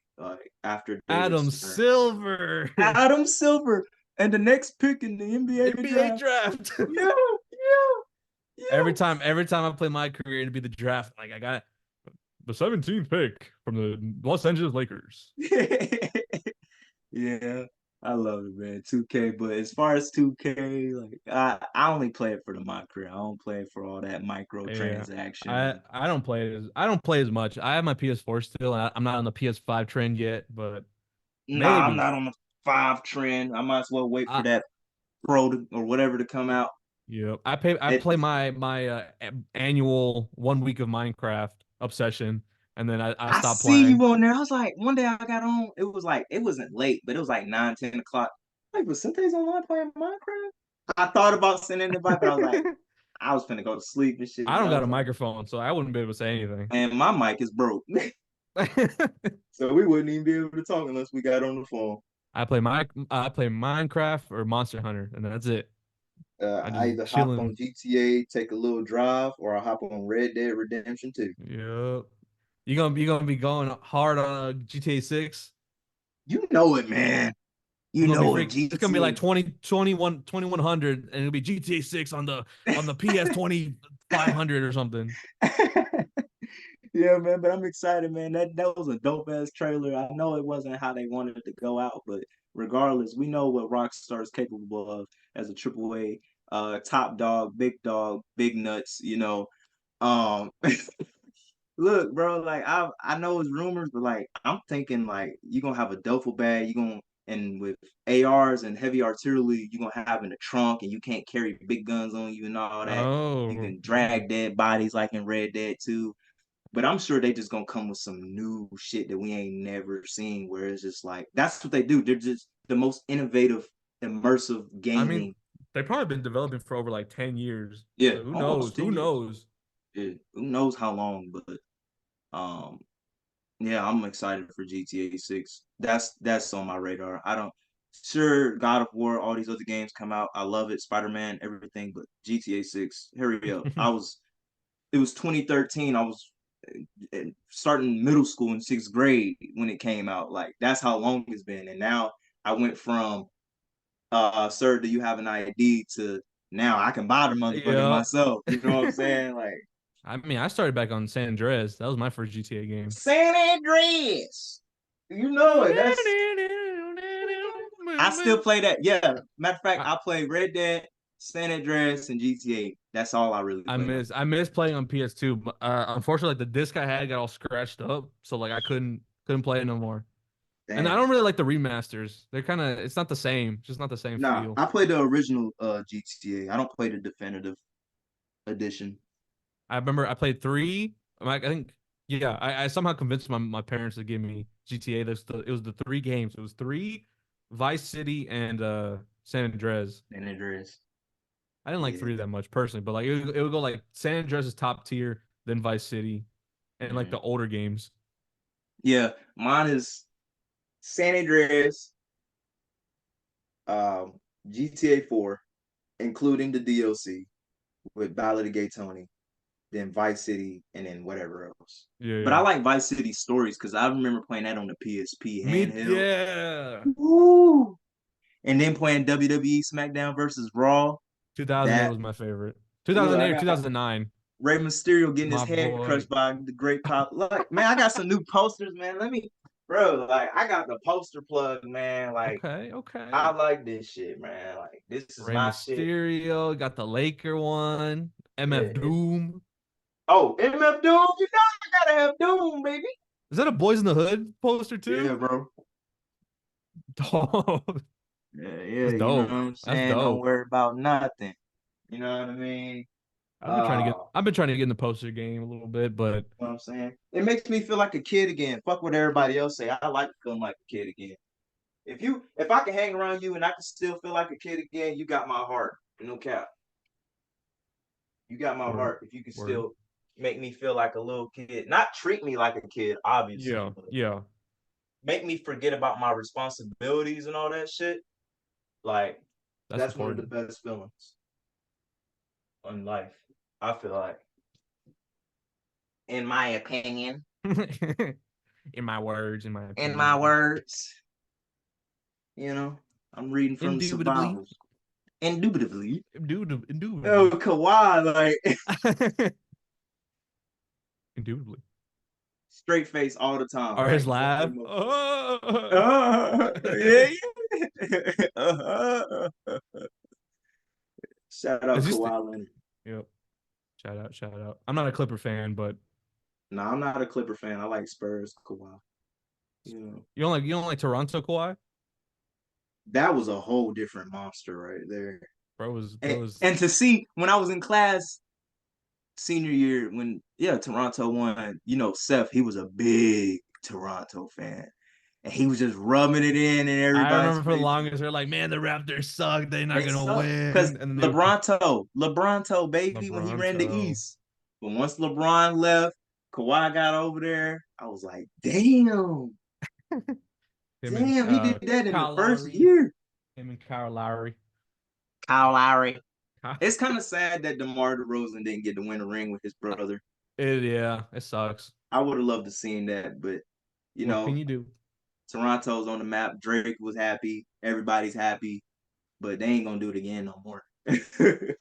After David Adam Stern, Silver. Adam Silver, and the next pick in the NBA NBA draft. draft. Yeah, yeah, Every time I play my career to be the draft, like I got the 17th pick from the Los Angeles Lakers. yeah. Yeah, I love it, man. 2K, but as far as 2K, like I only play it for the my career. I don't play it for all that Yeah. microtransaction. I don't play as much. I have my PS4 still, and I'm not on the PS5 trend yet, but Nah, I'm maybe. not on the five trend. I might as well wait for I that or whatever to come out. Yeah. I It, play my annual 1 week of Minecraft obsession, and then I I stop see playing. you on there. I was like, one day I got on. It was like it wasn't late, but it was like 9, 10 o'clock. Like, was Cinta's online playing Minecraft? I thought about sending an invite, but I was like, I was finna go to sleep and shit. I don't I got a was like, microphone, so I wouldn't be able to say anything. man, my mic is broke. So we wouldn't even be able to talk unless we got on the phone. I play Minecraft or Monster Hunter, and that's it. I I just either hop on chilling. GTA, take a little drive, or I hop on Red Dead Redemption 2. Yep. You gonna be going hard on GTA 6? You know it, man. You You're gonna be know it, freak. It's gonna be like GTA. 2100, and it'll be GTA 6 on the PS 2500 or something. Yeah, man, but I'm excited, man. That was a dope ass trailer. I know it wasn't how they wanted it to go out, but regardless, we know what Rockstar is capable of as a triple A top dog, big nuts, you know. Um Look, bro, like I know it's rumors, but like I'm thinking like you're gonna have a duffel bag, you're gonna and with ARs and heavy artillery, you're gonna have in the trunk and you can't carry big guns on you and all that. You Oh, can drag dead bodies like in Red Dead 2. But I'm sure they just gonna come with some new shit that we ain't never seen where it's just like that's what they do. They're just the most innovative, immersive I mean, gaming. they've probably been developing for over like 10 years. Yeah, So who almost knows? Who 10 years. knows? Yeah, who knows how long, but um yeah, I'm excited for GTA 6. That's on my radar. I don't sure God of War, all these other games come out. I love it, Spider-Man, everything, but GTA 6, hurry up. It was 2013. I was starting middle school in 6th grade when it came out. Like that's how long it's been. And now I went from sir, do you have an ID to now I can buy the motherfucker Yeah. myself. You know what I'm saying? Like I mean, I started back on San Andreas. That was my first GTA game. San Andreas. You know it. That's I still play that. Yeah. Matter of fact, I, I play Red Dead, San Andreas, and GTA. That's all I really play I miss playing on PS2, but unfortunately, like the disc I had got all scratched up, so like I couldn't. Couldn't play it no more. And I Damn. don't really like the remasters. They're kind of it's not the same. It's just not the same Nah, feel. I played the original GTA. I don't play the definitive edition. I remember I played three. I think yeah, I somehow convinced my parents to give me GTA. It was the three games. It was three, Vice City and San Andreas. San Andreas. I didn't like Yeah. three that much personally, but like it would go like San Andreas is top tier, then Vice City, and like Mm. the older games. Yeah, mine is San Andreas, GTA 4, including the DLC with Ballad of Gay Tony, then Vice City, and then whatever else. Yeah, But I yeah. like Vice City Stories because I remember playing that on the PSP handheld. Yeah. Woo! And then playing WWE SmackDown versus Raw. 2008 That was my favorite. look, 2008 I or got 2009. Rey Mysterio getting his My head boy. crushed by the Great Pop. Like, man, I got some new posters, man. Bro, like, I got the poster plug, man. Like, Okay, I okay. like this shit, man. Like, this is Rey my shit. Mysterio got the Laker one. MF Yeah. Doom. Oh, MF Doom, you know I gotta have Doom, baby. Is that a Boys in the Hood poster Yeah, too? bro. Dope. Yeah, yeah, That's you know what dope. I'm That's saying? Don't dope. worry about nothing. You know what I mean? Uh, I've been trying to get in the poster game a little bit, but you know what I'm saying? It makes me feel like a kid again. Fuck what everybody else say. I like feeling like a kid again. If I can hang around you and I can still feel like a kid again, you got my heart. No cap. You got my word, heart. If you can word. still make me feel like a little kid, not treat me like a kid, obviously, Yeah, but yeah. make me forget about my responsibilities and all that shit. Like That's that's one of the important. best feelings in life. I feel like, in my opinion, In my in my opinion. words, you know, I'm reading from the Indubitably. survivors. Indubitably. Oh, Indubitably. Kawhi, like Indubitably. straight face all the time, Or his like laugh. no Oh. yeah, yeah. Shout out Is he still? Kawhi Leonard. Yep. Shout out, shout out. I'm not a Clipper fan, but No, I'm not a Clipper fan. I like Spurs Kawhi. You know, you don't like Toronto Kawhi? that was a whole different monster right there. Bro was And to see when I was in class senior year when Toronto won, Seth, he was a big Toronto fan. And he was just rubbing it in I everybody's remember for the face. longest they're like, man, the Raptors suck. They're not They gonna suck. Because win. And then they LeBronto, baby, when he ran the LeBronto. East. But once LeBron left, Kawhi got over there. I was like, damn, Him and damn, he did that in the Kyle first Lowry. year. Him and Kyle Lowry. Kyle Lowry. It's kind of sad that DeMar DeRozan didn't get to win a ring with his brother. Yeah, it sucks. I would have loved to seen that, but you What can know, you do? Toronto's on the map. Drake was happy. Everybody's happy, but they ain't gonna do it again no more.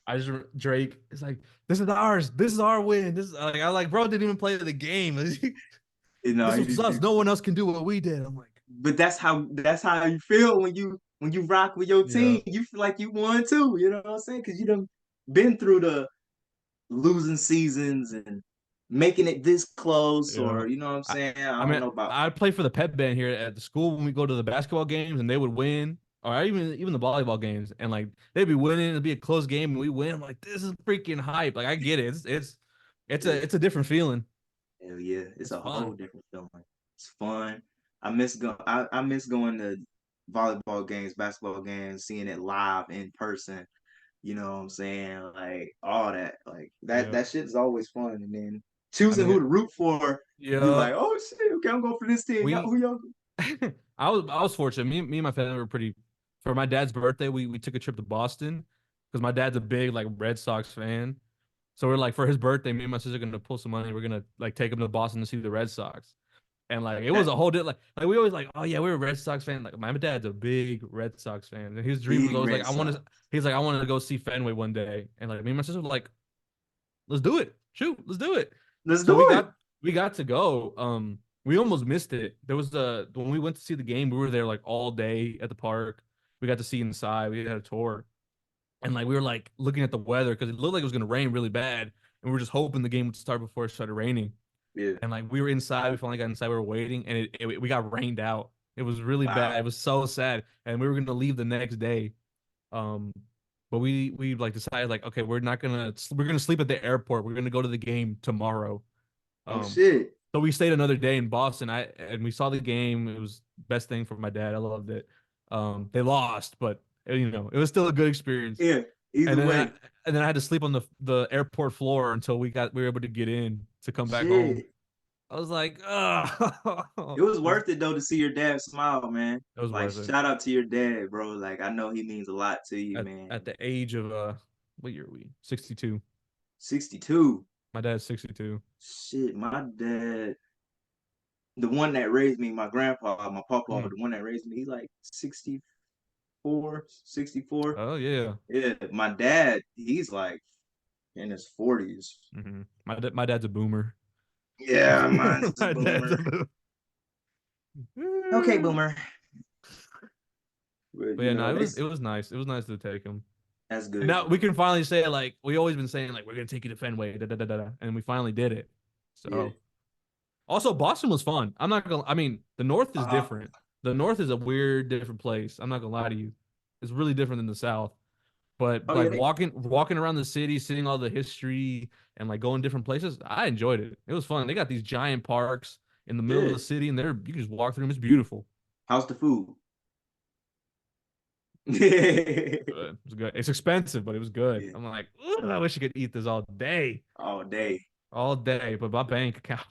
I just Drake is like, this is ours. This is our win. This is like I like, bro didn't even play the game. This He was didn't us. do. No one else can do what we did. I'm like, But that's how you feel when you rock with your yeah, team. You feel like you won too. You know what I'm saying? Because you done been through the losing seasons and making it this close, yeah. or you know what I'm I, saying? I I don't mean, know about. I'd play for the pep band here at the school when we go to the basketball games, and they would win, or even the volleyball games, and like they'd be winning. It'd be a close game, and we win. I'm like, this is freaking hype. Like I get it. Yeah, It's a different feeling. hell yeah, it's It's a whole fun. different feeling. It's fun. I miss going to volleyball games, basketball games, seeing it live in person. You know what I'm saying? Like all that. Like that Yeah. that shit is always fun. And then I choosing who mean, to root for, be yeah. like, oh shit, okay, I'm going for this team. Y'all, We who y'all? I was fortunate. Me and my family were pretty for my dad's birthday, we took a trip to Boston because my dad's a big like Red Sox fan. So we're like for his birthday, me and my sister are gonna pull some money. We're gonna like take him to Boston to see the Red Sox. And like it was That a whole like we always like, oh yeah, we're a Red Sox fan. Like my dad's a big Red Sox fan. And his dream was big always like Red Sox. I wanted to go see Fenway one day. And like me and my sister were like, let's do it. Shoot, let's do it. Let's So do it. we got to go. We almost missed it. There was the when we went to see the game, we were there like all day at the park. We got to see inside. We had a tour, and like we were like looking at the weather because it looked like it was gonna rain really bad, and we were just hoping the game would start before it started raining. Yeah. and like we were inside. We finally got inside. We were waiting, and we got rained out. It was really bad. It Wow. was so sad, and we were gonna leave the next day. Um, but we like decided like, okay, we're gonna sleep at the airport. We're gonna go to the game tomorrow. Oh Um, shit. so we stayed another day in Boston. And we saw the game. It was best thing for my dad. I loved it. They lost, but it was still a good experience. Yeah. Either And then I way. and then I had to sleep on the airport floor until we were able to get in to come back home. Shit. I was like, oh, It was it was worth it though to see your dad smile, man. it was Like worth it. shout out to your dad, bro. Like I know he means a lot to you, At man. the age of what year are we? 62. 62. My dad's 62. Shit, my dad, the one that raised me, my grandpa, my papa, Hmm. the one that raised me, he's like 64, 64. Oh yeah. Yeah, my dad, he's like in his 40s. My dad's a boomer. Yeah, mine's a My dad's a boomer. Okay, boomer. boomer. But But you yeah, no, know, it was nice. It was nice to take him. that's And good, now we bro. can finally say like we always been saying like we're gonna take you to Fenway, and we finally did it. Yeah. So also Boston was fun. I'm not gonna. I mean, the North is Uh-huh. different. The North is a weird, different place. I'm not gonna lie to you. It's really different than the South. But Oh yeah, like walking around the city, seeing all the history and like going different places, I enjoyed it. It was fun. They got these giant parks in the middle of yeah. the city, and you can just walk through them. It's beautiful. How's the food? Yeah. Good. It was good. It's expensive, but it was good. I'm like, "Ooh, I wish I could eat this All day. all day. But my bank account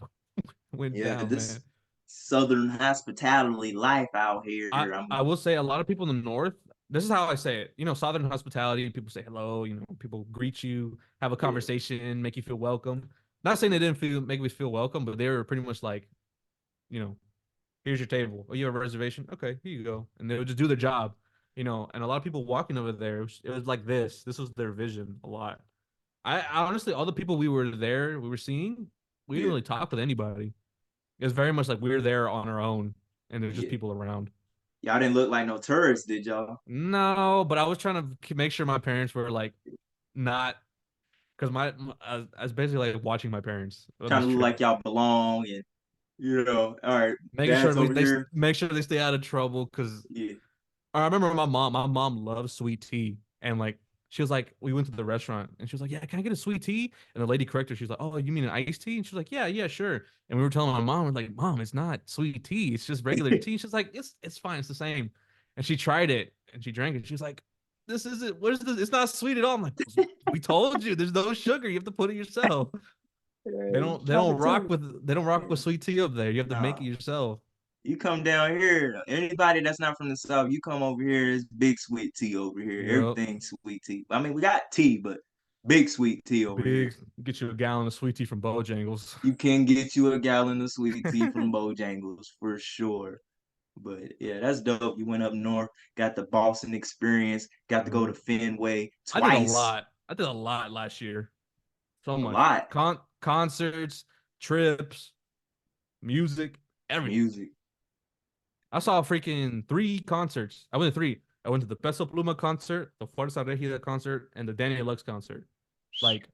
went Yeah, down, this man. Southern hospitality life out I here. I'm I will say a lot of people in the north. This is how I say it. Southern hospitality. People say hello. People greet you, have a yeah, conversation, make you feel welcome. Not saying they didn't make me feel welcome, but they were pretty much like, you know, here's your table. Oh, you have a reservation? Okay, here you go. And they would just do their job. And a lot of people walking over there, it was like this. This was their vision a lot. I honestly, all the people we were seeing, we didn't yeah, really talk with anybody. It was very much like we were there on our own, and there's just yeah. people around. Y'all didn't look like no tourists, did y'all? No, but I was trying to make sure my parents were like not because I was basically like watching my parents on Trying this to look trip, like y'all belong and all right, making sure dad's over here. make sure they stay out of trouble. Because Yeah. I remember my mom loves sweet tea, and like she was like, we went to the restaurant, and she was like, yeah, can I get a sweet tea? And the lady corrected her. She was like, oh, you mean an iced tea? And she was like, yeah, yeah, sure. And we were telling my mom, we're like, mom, it's not sweet tea, it's just regular tea. She's like, it's fine, it's the same. And she tried it, and she drank it. She was like, this isn't. What is this? It's not sweet at all. I'm like, we told you, there's no sugar. You have to put it yourself. They Yeah, don't they trying to don't tell rock you. with they don't rock with sweet tea up there. You have to make it Nah. yourself. You come down here, anybody that's not from the South, you come over here, it's big sweet tea over here. Yep. Everything sweet tea. I mean, we got tea, but big sweet tea over here. Big, get you a gallon of sweet tea from Bojangles. You can get you a gallon of sweet tea from Bojangles for sure. But yeah, that's dope. You went up north, got the Boston experience, got to go to Mhm. Fenway I did a twice. lot. I did a lot last year. So A much. lot. Concerts, trips, music, everything. Music. I saw freaking three concerts. I went to three. I went to the Peso Pluma concert, the Fuerza Regida concert, and the Daniel Lux concert. Like,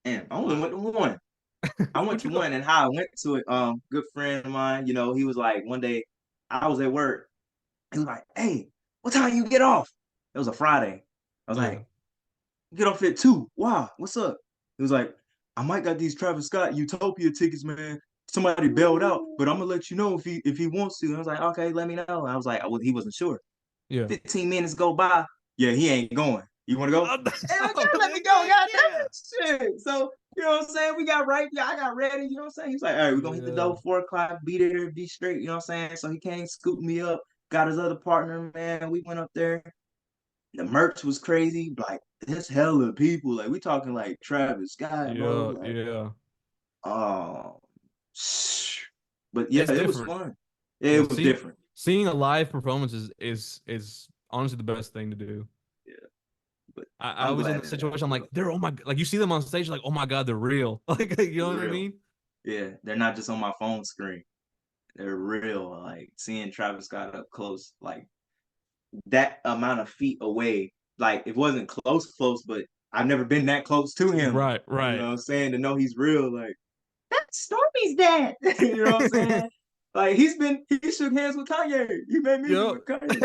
And I only I, went to one. I went what to you go? one and how I went to it, good friend of mine, he was like one day I was at work. He was like, hey, what time you get off? It was a Friday. I was Yeah. like, get off at 2. Wow, what's up? He was like, I might got these Travis Scott Utopia tickets, man. Somebody bailed out, but I'm gonna let you know if he wants to. And I was like, okay, let me know. I was like, he wasn't sure. Yeah. 15 minutes go by. Yeah, he ain't going. You want to go? I'm Hey, like, I'm yeah, let me like, go. God yeah. damn it. Shit. So, you know what I'm saying? We got right. Yeah, I got ready. You know what I'm saying? He's like, all right, we're going to hit the Yeah. door 4 o'clock, be there, be straight. You know what I'm saying? So he came, scooped me up, got his other partner, man. We went up there. The merch was crazy. Like, there's hella people. Like, we talking like Travis Scott, bro. Yeah. Like, Yeah. oh, but yeah, It's it was different. fun. Yeah, Yeah. it was different. Seeing a live performance is honestly the best thing to do. Yeah, but I I'm was in glad the it situation. I'm happened, like, though. they're like you see them on stage, like, oh my god, they're real. Like, you know They're what I real. mean? Yeah, they're not just on my phone screen. They're real. Like seeing Travis Scott up close, like that amount of feet away. Like it wasn't close, but I've never been that close to him. Right, You know right. what I'm saying? To know he's real, like Stormy's dad. You know what I'm saying? Like he shook hands with Kanye. He made music Yep. with Kanye.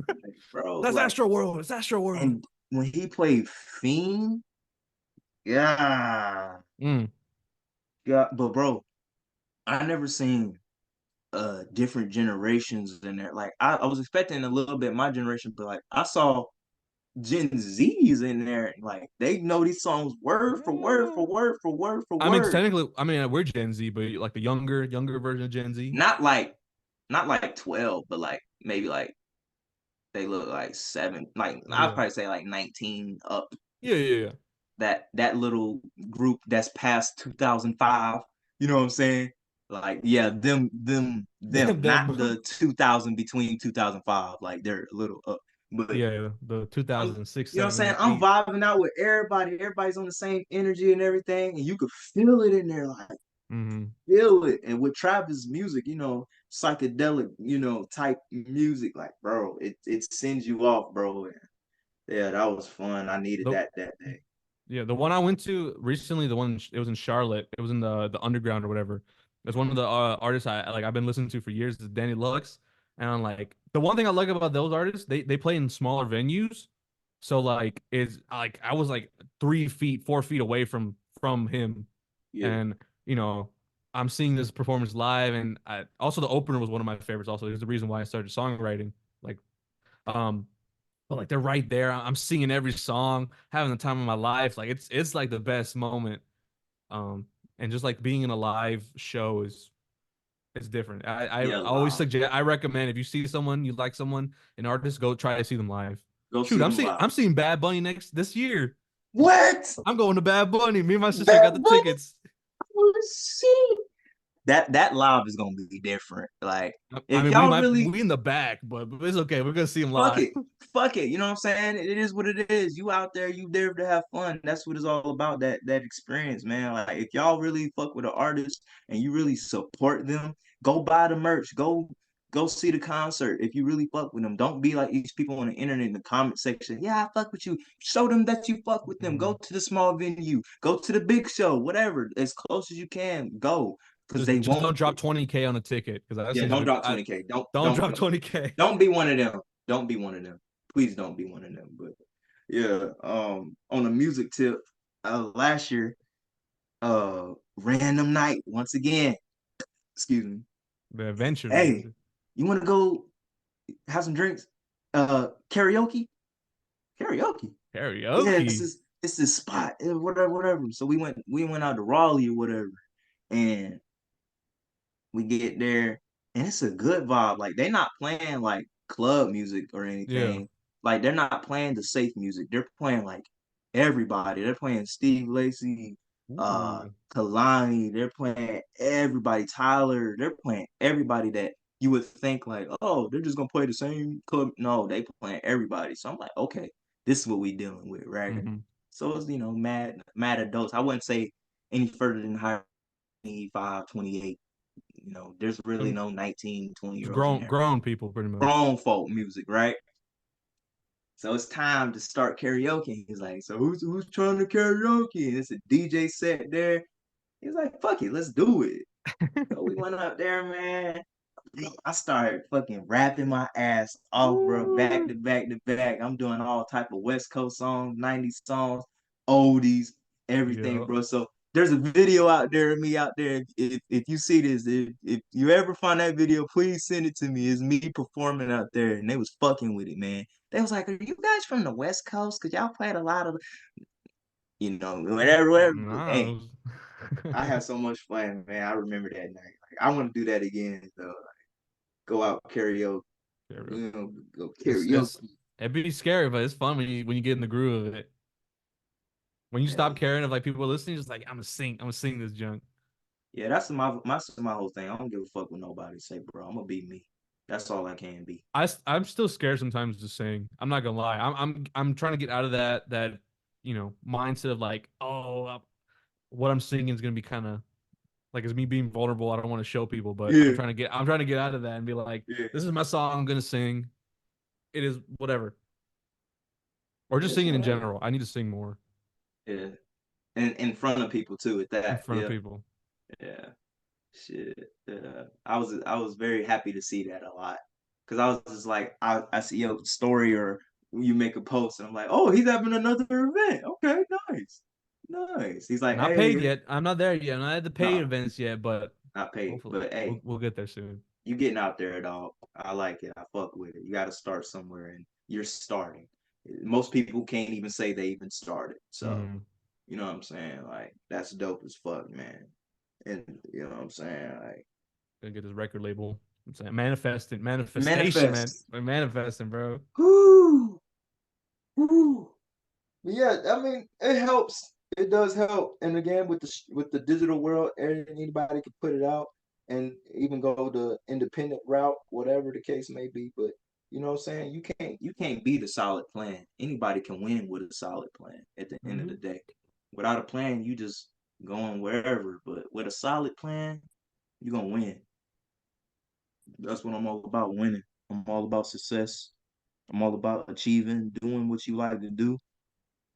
Like, bro, That's like, Astro World. It's Astro World. and when he played Fiend, yeah, Mm. yeah, but bro, I never seen different generations in there. Like I was expecting a little bit my generation, but like I saw Gen Z's in there. Like they know these songs word for word for Mm. word for word for I mean, word. technically, I mean, we're Gen Z, but like the younger version of Gen Z. Not like not like 12, but like maybe like they look like 7. Like I'd Yeah. probably say like 19 up. Yeah, yeah, That little group that's past 2005. You know what I'm saying? Like yeah, yeah. them, not Them. the 2000 between 2005. Like they're a little up, but Yeah, the I'm, 2006, you know what I'm saying? 7, I'm 8. vibing out with everybody. Everybody's on the same energy and everything, and you could feel it in there, like Mm-hmm. feel it. And with Travis' music, psychedelic, type music, like bro, it sends you off, bro. And yeah, that was fun. I needed The that day. Yeah, the one I went to recently, the one it was in Charlotte. It was in the underground or whatever. It's one of the artists I've been listening to for years. Is Danny Lux, and I'm like the one thing I like about those artists, they play in smaller venues, so like is like I was like 3 feet, 4 feet away from him, Yeah, and you know I'm seeing this performance live, and also the opener was one of my favorites. Also, it was the reason why I started songwriting. Like um but like they're right there. I'm singing every song, having the time of my life. Like it's like the best moment. Um, and just like being in a live show is it's different. I yeah, always live. suggest I recommend if you see someone you like someone an artist go try to see them live. Go Shoot, see them live. I'm seeing Bad Bunny next this year. What? I'm going to Bad Bunny. Me and my sister got Bad the Bunny? tickets. Shit. That live is gonna be different. Like I if mean, y'all really we in the back, but it's okay. We're gonna see him fuck live. it. Fuck it. You know what I'm saying? It is what it is. You out there, you there to have fun. That's what it's all about, that experience, man. Like if y'all really fuck with an artist and you really support them, go buy the merch. Go see the concert if you really fuck with them. Don't be like these people on the internet in the comment section. Yeah, I fuck with you. Show them that you fuck with them. Go Mhm. to the small venue. Go to the big show. Whatever. As close as you can. Go. Because they Just won't. don't drop 20K on a ticket because I've Yeah, seen some don't people. drop 20K. Don't Don't don't drop don't 20K. don't be one of them. Don't be one of them. Please don't be one of them. But yeah, on a music tip, last year, random night once again. Excuse me. The adventure. Hey, you want to go have some drinks? Karaoke, karaoke. Yeah, Karaoke. it's this spot, whatever, whatever. So we went out to Raleigh or whatever, and we get there and it's a good vibe. Like they're not playing like club music or Yeah. anything. Like they're not playing the safe music. They're playing like everybody. They're playing Steve Lacy, Ooh. Kalani. They're playing everybody. Tyler. They're playing everybody that you would think like, oh, they're just gonna play the same club. No, they playing everybody. So I'm like, okay, this is what we dealing with, right? Hmm. So it's mad adults. I wouldn't say any further than high 25, 28. There's really no 19, 20 It's year olds in there. grown people pretty much. Grown folk music, right? So it's time to start karaoke. He's like, so who's trying to karaoke? And it's a DJ set there. He's like, fuck it, let's do it. So we went up there, man. I started fucking rapping my ass off, bro, back Ooh. to back to back. I'm doing all type of West Coast songs, 90s songs, oldies, everything, Yeah. bro. So there's a video out there of me out there. If you see this, if you ever find that video, please send it to me. It's me performing out there, and they was fucking with it, man. They was like, "Are you guys from the West Coast? Cause y'all played a lot of, whatever, whatever." But, hey, Nah. I had so much fun, man. I remember that night. Like, I want to do that again, though. Go out karaoke, go karaoke. It's it'd be scary, but it's fun when you get in the groove of it. When you Hell stop yeah. caring if like people are listening, just like I'm gonna sing this junk. Yeah, that's my whole thing. I don't give a fuck what nobody say, bro. I'm gonna be me. That's all I can be. I'm still scared sometimes to sing. I'm not gonna lie. I'm trying to get out of that mindset of like what I'm singing is gonna be kind of like it's me being vulnerable. I don't want to show people, but Yeah, I'm trying to get out of that and be like, yeah, this is my song. I'm gonna sing. It is whatever, or just it's singing in whatever. general. I need to sing more Yeah, and in front of people too. At in that, front of yeah, people. Yeah. Shit. I was very happy to see that a lot. Cause I was just like, I see your story or you make a post and I'm like, oh, he's having another event. Okay, nice. Nice. He's like, Not paid hey, yet. I'm not there yet. I'm not at the paid no, events yet, but not paid. hopefully But hey, we'll get there soon. you getting out there, dog. I like it. I fuck with it. You gotta start somewhere and you're starting. Most people can't even say they even started. So, Mm-hmm. you know what I'm saying? Like, that's dope as fuck, man. And you know what I'm saying? Like, Gonna get his record label. I'm saying manifesting, manifestation, man. manifest. We're manifesting, bro. Whoo, whoo. But yeah, I mean, it helps. It does help. And again, with the digital world, anybody can put it out and even go the independent route, whatever the case may be. But you know what I'm saying? You can't beat a solid plan. Anybody can win with a solid plan at the end of Mm-hmm. the day. Without a plan, you just going wherever. But with a solid plan, you're gonna win. That's what I'm all about, winning. I'm all about success. I'm all about achieving, doing what you like to do,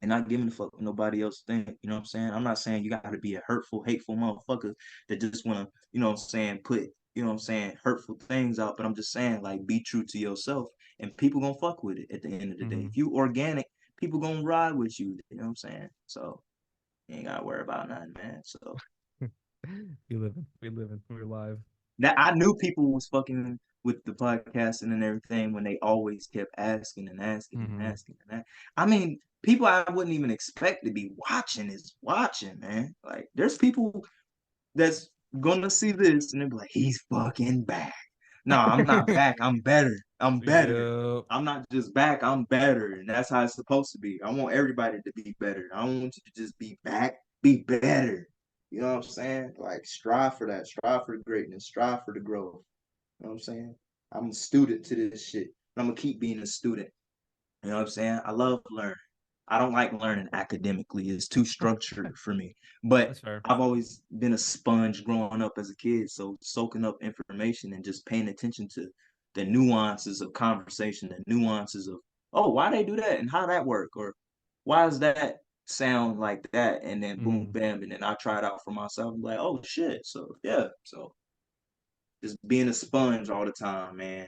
and not giving a fuck what nobody else think. You know what I'm saying? I'm not saying you gotta be a hurtful, hateful motherfucker that just wanna, you know what I'm saying, put, you know what I'm saying, hurtful things out. But I'm just saying, like, be true to yourself and people gonna fuck with it at the end of the day. Mm-hmm. If you organic, people gonna ride with you. You know what I'm saying? So you ain't gotta worry about nothing, man. So We living, we living, we're alive. that I knew people was fucking with the podcasting and everything when they always kept asking and asking and Mm-hmm. asking and asking. I mean, people I wouldn't even expect to be watching is watching, man. Like, there's people that's gonna see this and they'll be like, he's fucking back. No, I'm not back. I'm better. I'm better. Yeah. I'm not just back. I'm better, and that's how it's supposed to be. I want everybody to be better. I don't want you to just be back. Be better. You know what I'm saying? Like, strive for that. Strive for greatness. Strive for the growth. You know what I'm saying? I'm a student to this shit. I'm gonna keep being a student. You know what I'm saying? I love learning. I don't like learning academically. It's too structured for me. But That's fair. I've always been a sponge growing up as a kid. So soaking up information and just paying attention to the nuances of conversation, the nuances of, oh, why they do that and how that work? Or why does that sound like that? And then boom, Mm-hmm. bam. And then I try it out for myself. I'm like, oh shit. So yeah. So just being a sponge all the time, man,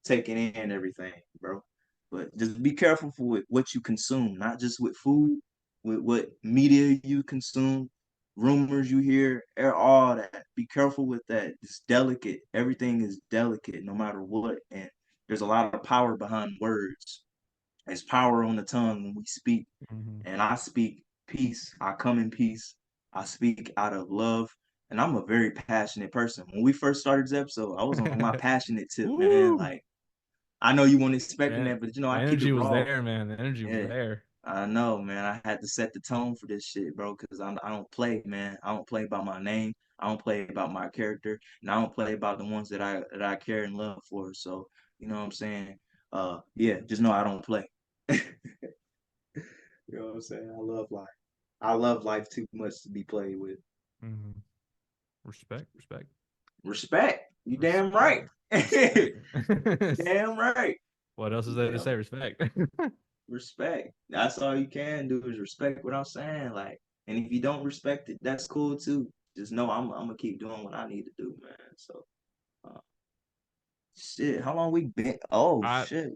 taking in everything, bro. But just be careful for what you consume, not just with food, with what media you consume, rumors you hear, all that. Be careful with that. It's delicate. Everything is delicate, no matter what. And there's a lot of power behind words. There's power on the tongue when we speak. Mm-hmm. And I speak peace. I come in peace. I speak out of love. And I'm a very passionate person. When we first started this episode, I was on my passionate tip, man. Woo! Like, I know you weren't expecting Man, that, but the I keep it energy was raw. there, man. The energy was Yeah, there. I know, man. I had to set the tone for this shit, bro, because I don't play, man. I don't play about my name. I don't play about my character, and I don't play about the ones that I care and love for. So, you know what I'm saying? Yeah, just know I don't play. You know what I'm saying? I love life. I love life too much to be played with. Mm-hmm. Respect, respect, Respect. You damn right. respect, respect. Damn right. What else is You there to damn say? Respect. respect. That's all you can do is respect what I'm saying. Like, and if you don't respect it, that's cool too. Just know I'm gonna keep doing what I need to do, man. So, uh, shit. How long we been? Oh I, shit.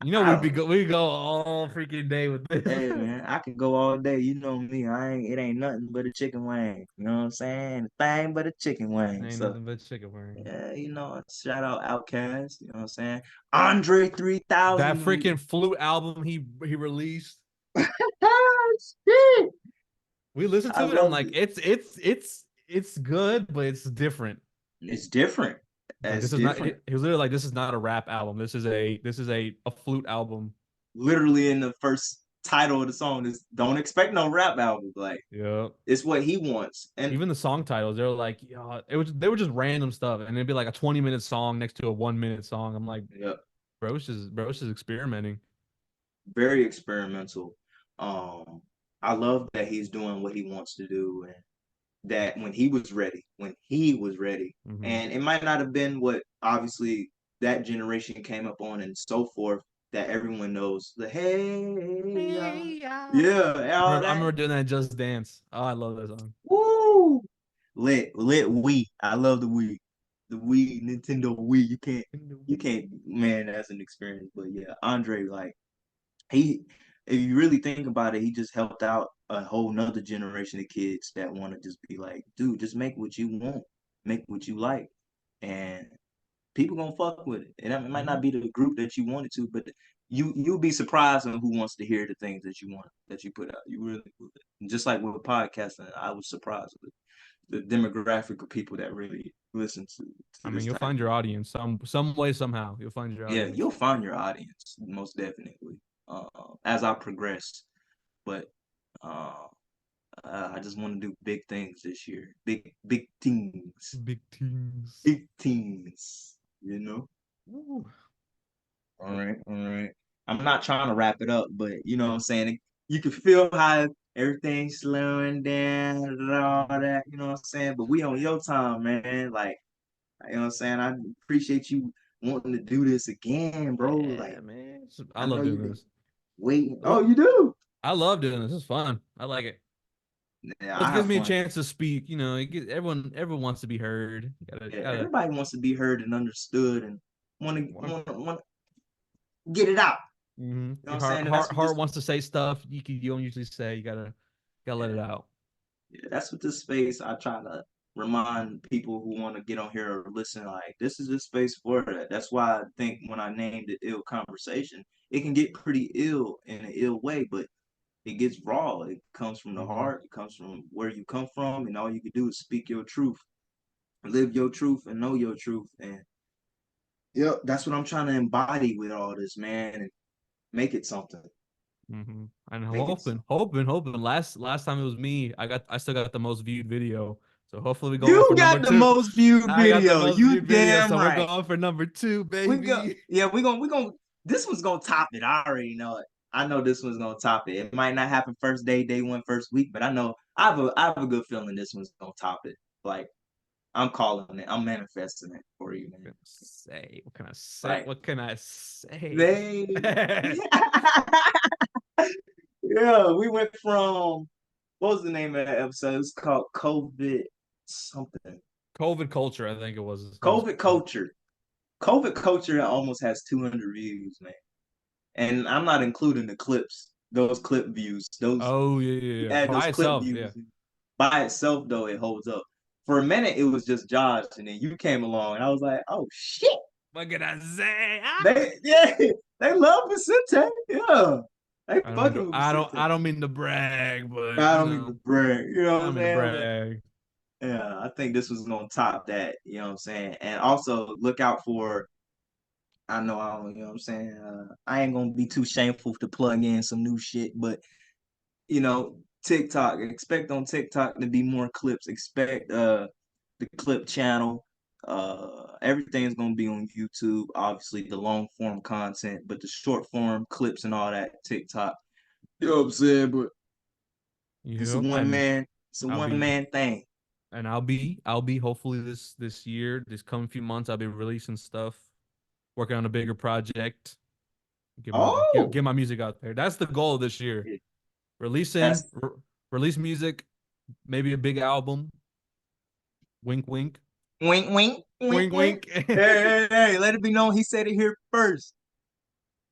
we I be don't know. we go all freaking day with this. Hey man, I can go all day. You know me. I ain't. It ain't nothing but a chicken wing. You know what I'm saying? Thing but a chicken wing. Ain't So nothing but chicken wing. yeah, shout out Outcast. You know what I'm saying? Andre 3000. That freaking flute album he released. Shit. We listened I to it. I'm loved like, it. it's good, but it's different. It's different. It's like That's this is not. different. He was literally like, this is not a rap album. This is a flute album. Literally in the first title of the song is "Don't expect no rap album." Like, Yeah. it's what he wants. And Even the song titles, they were like, yeah, they were just random stuff, and it'd be like a 20-minute song next to a 1-minute song. I'm like, yeah, bro's just experimenting. very experimental. Um, I love that he's doing what he wants to do, and that when he was ready, Hmm. and it might not have been what obviously that generation came up on and so forth that everyone knows the hey Hey, yeah, all I that. remember doing that in Just Dance. Oh, I love that song. Woo! Let Wii. I love the Wii, Nintendo Wii. You can't, man. That's an experience. But yeah, Andre, like he, if you really think about it, he just helped out a whole nother generation of kids that want to just be like, dude, just make what you want, make what you like, and people gonna fuck with it. And it might Mhm. not be the group that you wanted to, but you'll be surprised on who wants to hear the things that you want that you put out. You really will. And just like with podcasting, I was surprised with the demographic of people that really listen I to mean, this you'll type find of your audience some way somehow. You'll find your yeah, audience. you'll find your audience most definitely as I progress. But uh, I just want to do big things this year, big things, Big teams. big things. You know. Ooh. All right, all right. I'm not trying to wrap it up, but you know what I'm saying? You can feel how everything's slowing down and all Mhm. that, you know what I'm saying? But we on your time, man. Like, you know what I'm saying? I appreciate you wanting to do this again, bro. Like, Yeah, man. I I love know doing you've been this. waiting. Oh, What you do? I love doing this. It's fun. I like it. Yeah, Plus, I it gives have me a fun. chance to speak. Everyone wants to be heard. Yeah, Gotta. everybody wants to be heard and understood and One. want to get it out. You know what Your I'm heart, saying? And that's heart, what this heart wants to say stuff you don't usually say. Gotta let yeah. it out. Yeah, that's what this space I try to remind people who want to get on here or listen, like this is the space for that. That's why I think when I named it ill conversation, it can get pretty ill in an ill way, but it gets raw. It comes from the Hmm. heart, it comes from where you come from, and all you can do is speak your truth, live your truth and know your truth. And yeah, that's what I'm trying to embody with all this, man, and make it something. And Make it something. hoping. Last time it was me. I still got the most viewed video. So hopefully we go on You for number got the two. most viewed I got the video. most You viewed video, damn so we're right. going for number two, We go, baby. yeah, we gonna this one's gonna top it. I already know it. I know this one's gonna top it. It might not happen first day one, first week, but I know I have a good feeling this one's gonna top it. Like I'm calling it. I'm manifesting it for you, man. What can I say? What can I say? Like What can I say? they yeah, we went from what was the name of that episode? It's called COVID something. COVID culture, I think it was COVID called. culture. COVID culture almost has 200 views, man. And I'm not including the clips, those clip views. Those Oh yeah, yeah, yeah. add those By clip itself, yeah. views by itself, though it holds up. For a minute, it was just Josh, and then you came along, and I was like, oh shit, What can I say? Ah! they yeah, they love Vicente, yeah, they fucking with Vicente. I don't mean to brag, but I don't mean to brag, you know I what I'm don't mean to saying? But brag. yeah, I think this was gonna top that, you know what I'm saying? And also look out for. I know I don't, you know what I'm saying. I ain't gonna be too shameful to plug in some new shit, but TikTok. Expect on TikTok to be more clips. Expect the clip channel. Everything's gonna be on YouTube. Obviously, the long form content, but the short form clips and all that TikTok. You know what I'm saying? But it's a Yep. one man. It's a I'll one be man thing. I'll be hopefully this year, this coming few months, I'll be releasing stuff, working on a bigger project, Oh, get my music out there. That's the goal this year. Releasing that's re release music, maybe a big album. Wink, wink, wink, wink, wink, wink, wink. wink. Hey, hey, hey! Let it be known. He said it here first.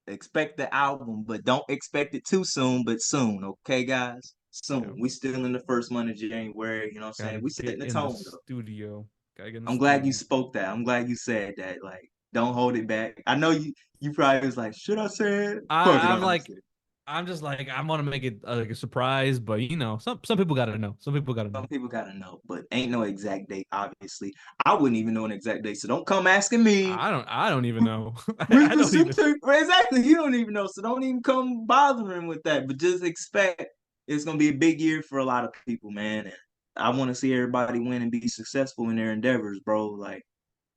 Expect the album, but don't expect it too soon, but soon, okay, guys? Yeah, Soon. We still in the first month of January, you know what I'm gotta saying? We get setting the in the tone though. studio. Gotta get in the I'm glad you studio. spoke that. I'm glad you said that. Like, don't hold it back. I know you probably was like, should I say it? Fuck it, I'm I'm gonna like, say it. I'm just like, I want to make it like a surprise, but some people gotta know. Some people gotta Some know. people gotta know, but ain't no exact date, obviously. I wouldn't even know an exact date, so don't come asking me. I don't even know. Where's I don't even. Vicente? Exactly, you don't even know, so don't even come bothering with that. But just expect it's gonna be a big year for a lot of people, man. And I want to see everybody win and be successful in their endeavors, bro. Like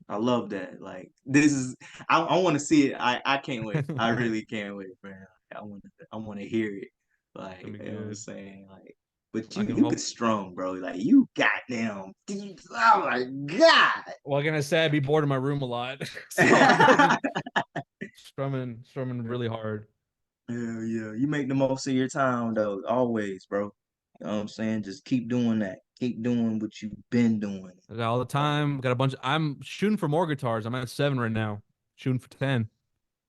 I love that. Like this is, I want to see it. I can't wait. I really can't wait, man. I want to hear it. Gonna Like be you know what I'm good. saying. Like, but I you can you could hope. strum, bro. Like you goddamn. Oh my god. Well, like I said, I'd be bored in my room a lot, so I'm just strumming really hard. Yeah, yeah. You make the most of your time though, always, bro. You know what I'm saying? Just keep doing that. Keep doing what you've been doing. I got all the time. Got a bunch. I'm shooting for more guitars. I'm at 7 right now. Shooting for 10.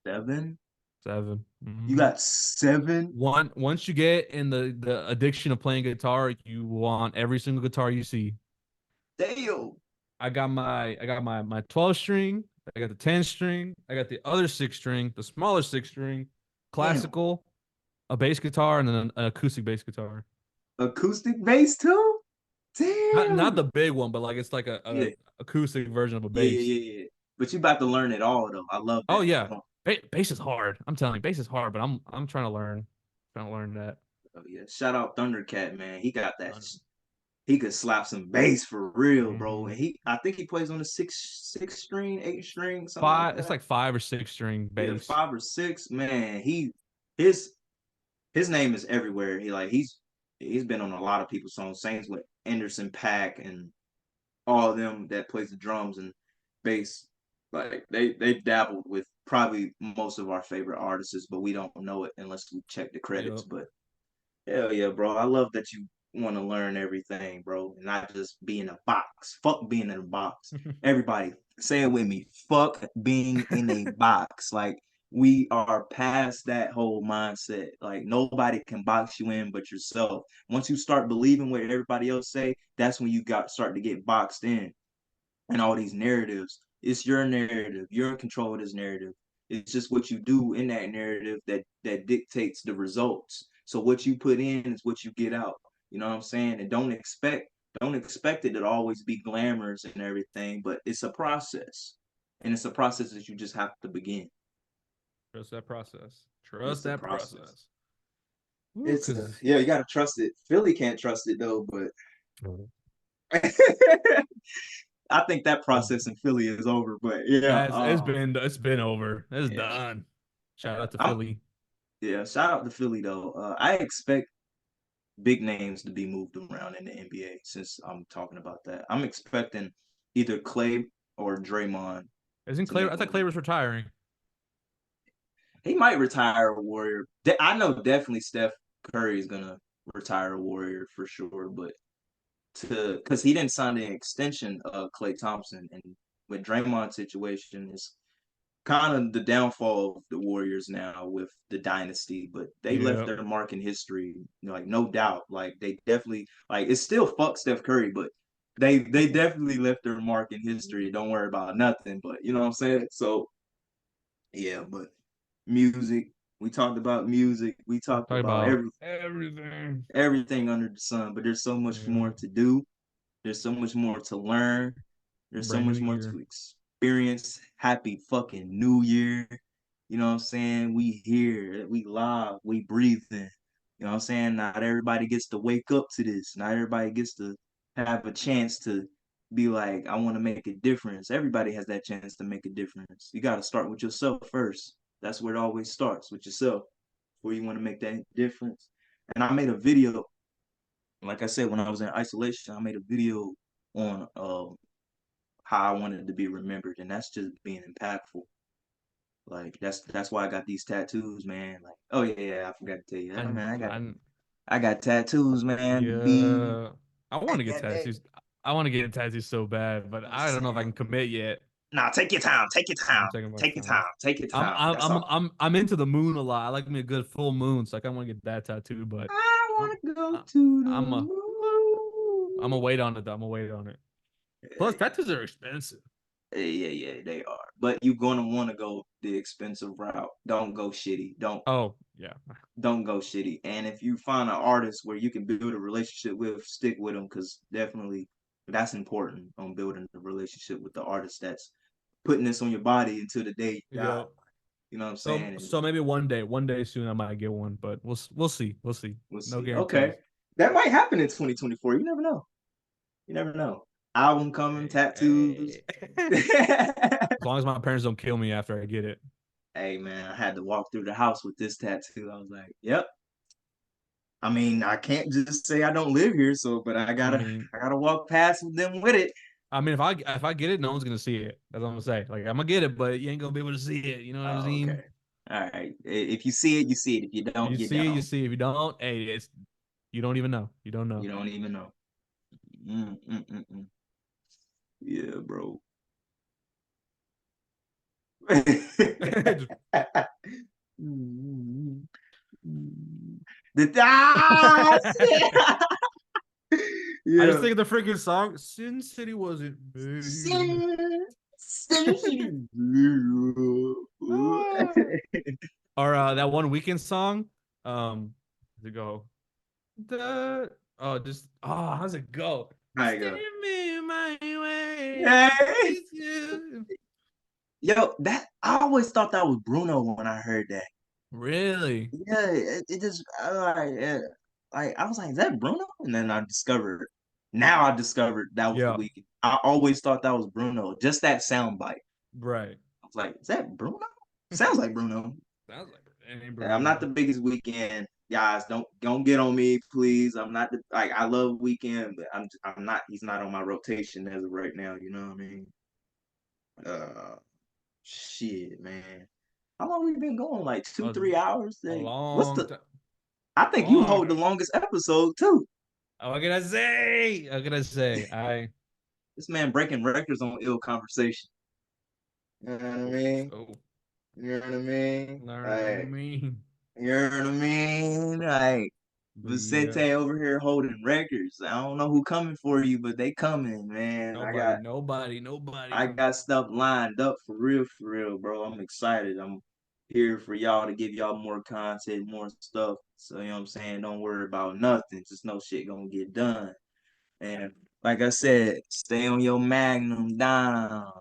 7? 7. You Mm-hmm. got 7? Once you get in the addiction of playing guitar, you want every single guitar you see. Damn. I got my 12 string, I got the 10 string, I got the other 6 string, the smaller 6 string, Damn. classical, a bass guitar, and then an acoustic bass guitar. Acoustic bass too? Not Damn. the big one, but like it's like a Yeah. acoustic version of a Yeah, yeah, bass. yeah, yeah. But you about to learn it all though. I love Oh that. yeah, bass is hard. I'm telling you, bass is hard, but I'm trying to learn that. Oh yeah. Shout out Thundercat, man. He got that. He could slap some bass for real, bro. Mm-hmm. And I think he plays on the six string, 8 string, something like Five, it's that. like 5 or 6 string Yeah, bass. 5 or 6. Man, his his name is everywhere. He's been on a lot of people's songs. Same with Anderson Pack and all of them that plays the drums and bass. Like they've dabbled with probably most of our favorite artists, but we don't know it unless we check the credits. Yep. But hell yeah, bro. I love that you want to learn everything, bro, and not just be in a box. Fuck being in a box. Everybody, say it with me. Fuck being in a box. Like we are past that whole mindset. Like nobody can box you in but yourself. Once you start believing what everybody else say, that's when you got start to get boxed in and all these narratives. It's your narrative. You're in control of this narrative. It's just what you do in that narrative that dictates the results. So what you put in is what you get out. You know what I'm saying? And don't expect it to always be glamorous and everything, but it's a process. And it's a process that you just have to begin. Trust that process. Trust It's a that process. process. Woo, cause Yeah, you gotta trust it. Philly can't trust it though, but I think that process in Philly is over. But yeah, yeah, it's been over. It's yeah, done. Shout yeah. out to Philly. Yeah, shout out to Philly though. I expect big names to be moved around in the NBA since I'm talking about that. I'm expecting either Clay or Draymond Isn't to Clay? make I a thought Clay move. was retiring. He might retire a Warrior. I know definitely Steph Curry is gonna retire a Warrior for sure, but to because he didn't sign an extension of Clay Thompson, and with Draymond's situation is kind of the downfall of the Warriors now with the dynasty, but they left Yeah. their mark in history, like no doubt. Like they definitely like it's still fuck Steph Curry, but they definitely left their mark in history. Don't worry about nothing, but you know what I'm saying? So yeah, but music, we talked about music, we talked Talk about about everything. everything under the sun, but there's so much Yeah. more to do. There's so much more to learn. There's so Brand new much more to year. experience. Happy fucking New Year. You know what I'm saying? We here, we live, we breathing. You know what I'm saying? Not everybody gets to wake up to this. Not everybody gets to have a chance to be like, I want to make a difference. Everybody has that chance to make a difference. You got to start with yourself first. That's where it always starts with yourself, where you want to make that difference. And I made a video, like I said, when I was in isolation, I made a video on how I wanted to be remembered, and that's just being impactful. Like that's why I got these tattoos, man. Like, oh yeah, yeah, I forgot to tell you that, And man. I I got tattoos, man. Be yeah. I I want to get got that. tattoos. I want to get tattoos so bad, but I'm I don't know if I saying, can commit yet. nah, take your time, take your time, I'm taking my take your time. time, take your I'm time. I'm That's I'm all. I'm I'm into the moon a lot. I like me a good full moon, so I kind of want to get that tattoo. But I I'm wanna go I- to I'm the a I'm moon. gonna wait on it though. I'm gonna wait on it. Plus, tattoos are expensive. Yeah, yeah, yeah, they are. But you're gonna want to go the expensive route. Don't go shitty. Oh yeah, Don't go shitty. And if you find an artist where you can build a relationship with, stick with them because definitely that's important on building a relationship with the artist that's putting this on your body until the day you die. yep. You know what I'm So saying? And so maybe one day soon I might get one, but we'll see. We'll see. we'll No see. Okay. guarantees. That might happen in 2024. You never know. You never know. Album coming, Hey, tattoos. hey. As long as my parents don't kill me after I get it. Hey man, I had to walk through the house with this tattoo. I was like, yep, I mean, I can't just say I don't live here, so but I I gotta mean, I gotta walk past them with it. if I get it, no one's gonna see it. That's what I'm gonna say. Like I'm gonna get it, but you ain't gonna be able to see it. You know what I'm Oh, saying? okay. All right. If you see it, you see it. If you If don't, you you see it, you don't. see it. If you don't, hey, it's you don't even know. You don't You know. don't even know. mm, mm, mm, mm. Yeah, bro. Just- Mm, mm. The ah, I just yeah. think of the freaking song. Sin City wasn't made. Sin, sin. Ah. Or that one weekend song. To go. The just how's it go? I Stay go. me my way. Hey. It's you. Yo, that I always thought that was Bruno when I heard that. Really? Yeah, it just like I was like, is that Bruno? And then I discovered. Now I discovered that was the Yeah. weekend. I always thought that was Bruno. Just that sound bite. Right. I was like, is that Bruno? Sounds like Bruno. Sounds like it ain't And I'm not Bruno. the biggest weekend guys. Don't get on me, please. I'm not the like I love weekend, but I'm not. He's not on my rotation as of right now. You know what I mean? Uh, shit, man. How long we been going? Like two, A, 3 hours? a Like, what's long the? time. I think you Long hold the time. longest episode too. What can I say? What can I say? This man breaking records on ill conversation. You know what I mean? Oh, You know what I mean? learn what I Like, mean. you know what I mean? Like But yeah, Vicente over here holding records. I don't know who coming for you, but they coming, man. nobody I coming. got stuff lined up for real, bro. I'm excited. I'm here for y'all to give y'all more content, more stuff. So you know what I'm saying? Don't worry about nothing. Just know shit gonna get done. And like I said, stay on your magnum down.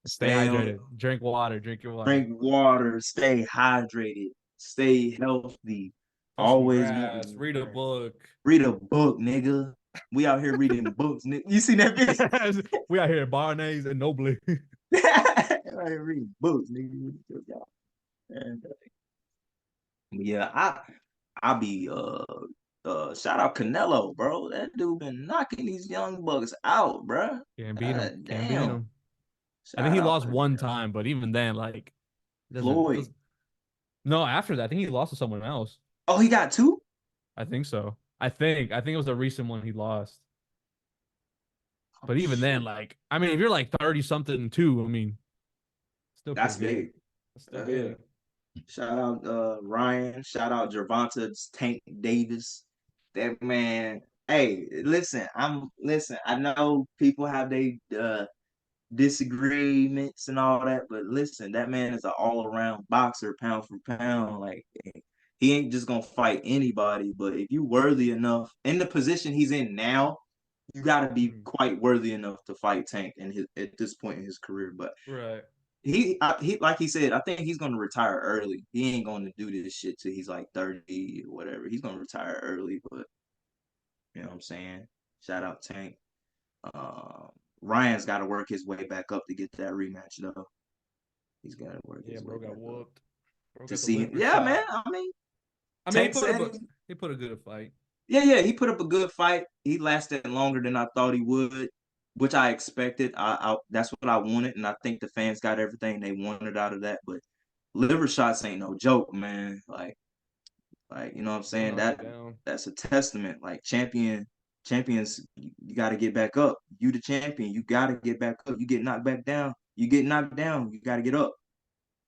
Stay Stay on hydrated. Drink water. Drink your water. drink water, stay hydrated, stay healthy. Cut some Always grass. wanting Read to a learn. book. Read a book, nigga. We out here reading books, nigga. You seen that bitch? We out here Barnays and Nobly. out here reading books, nigga. And, yeah, I be shout out Canelo, bro. That dude been knocking these young bucks out, bro. Can't beat him. God Can't beat damn. him. I think Shout he out lost one Canelo. time, but even then, like, Floyd. doesn't. No, after that, I think he lost to someone else. Oh, he got two? I think so. I think it was a recent one he lost. Oh But even then, shit. like, I mean, if you're like 30 something too, I mean, still pretty That's good. big. That's still Yeah. big. Shout out Ryan. Shout out Gervonta Tank Davis. That man. Hey, listen. I know people have their disagreements and all that, but listen, that man is an all around boxer, pound for pound. Like he ain't just gonna fight anybody. But if you worthy enough in the position he's in now, you got to be Mhm. quite worthy enough to fight Tank in his at this point in his career. But Right. he like he said, I think he's gonna retire early. He ain't gonna do this shit till he's like 30 or whatever. He's gonna retire early, but you know what I'm saying? Shout out Tank. Um, Ryan's got to work his way back up to get that rematch though. He's got to work Yeah, his way bro got back up whooped. Bro to got the see him. liver Yeah, man. shot. I mean, I mean, Tank said he put a good fight. yeah. He put up a good fight. He lasted longer than I thought he would, which I expected. I that's what I wanted, and I think the fans got everything they wanted out of that. But liver shots ain't no joke, man. Like you know what I'm They'll saying? knock you down. That's a testament. Like champions, you got to get back up. You the champion, you got to get back up. You get knocked back down, you get knocked down. You got to get up.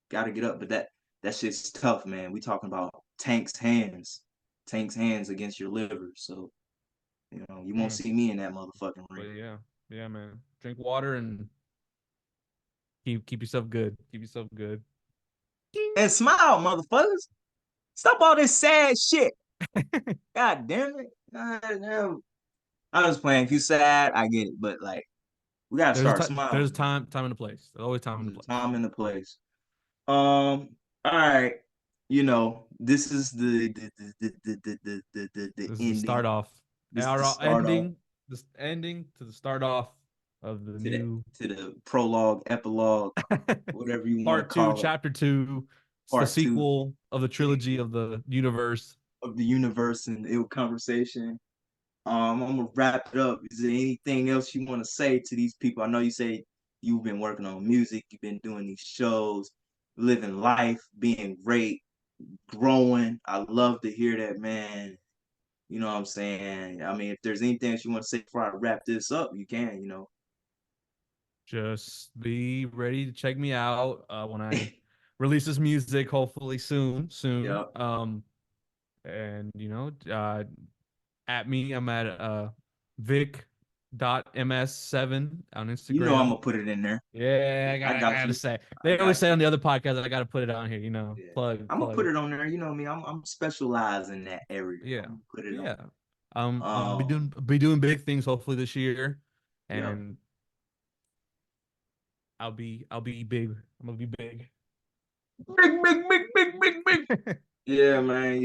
Got to get up. But that shit's tough, man. We talking about Tank's hands against your liver. So you know you won't Mm. see me in that motherfucking But ring. yeah, yeah, man. Drink water and keep yourself good. Keep yourself good. And smile, motherfuckers. Stop all this sad shit. God damn it. God damn. I was playing. If you sad, I get it. But like, we gotta start There's smiling, man. time and a place. There's always time and a There's a place. time and a place. All right. You know, this is the This is the start ending. off. This is the Our start off ending. This ending to the start off of the to the new prologue, epilogue, whatever you want to part two, call it, chapter two. It's the part two, sequel of the trilogy of the universe. of the universe and ill conversation. I'm gonna wrap it up. Is there anything else you want to say to these people? I know you say you've been working on music, you've been doing these shows, living life, being great, growing. I love to hear that, man. You know what I'm saying? I mean, if there's anything that you want to say before I wrap this up, you can, you know. Just be ready to check me out when I release this music, hopefully soon. Yeah. And at me, I'm at Vic.ms7 on You know I'm Instagram. gonna put it in there. Yeah, Yeah, I I got gotta you. say. I They always got say you. on the other podcast I gotta put it on here, Yeah. plug, I'm gonna put plug. it on there. You know me. I'm specialized in that area. Yeah. I'm gonna put it on Yeah. there. I'll be doing big things hopefully this year. Yeah. And I'll be big. I'm gonna be big. Big. Yeah, man,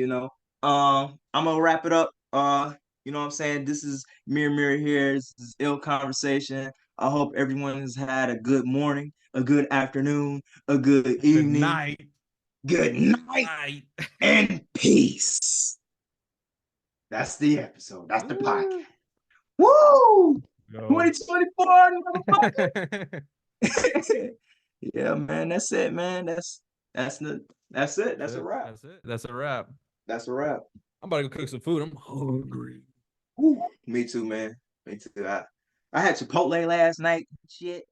I'm gonna wrap it up. You know what I'm saying? This is Mirror here. This is ill conversation. I hope everyone has had a good morning, a good afternoon, a good Good evening. night. Good night Night. and peace. That's the episode. That's the podcast. Woo. Woo! Go. 2024, motherfucker. Yeah, man. That's it, man. That's it. That's a wrap. That's it. That's a wrap. That's a wrap. I'm about to go cook some food. I'm hungry. Woo. Me too, man. Me too. I had Chipotle last night. Shit.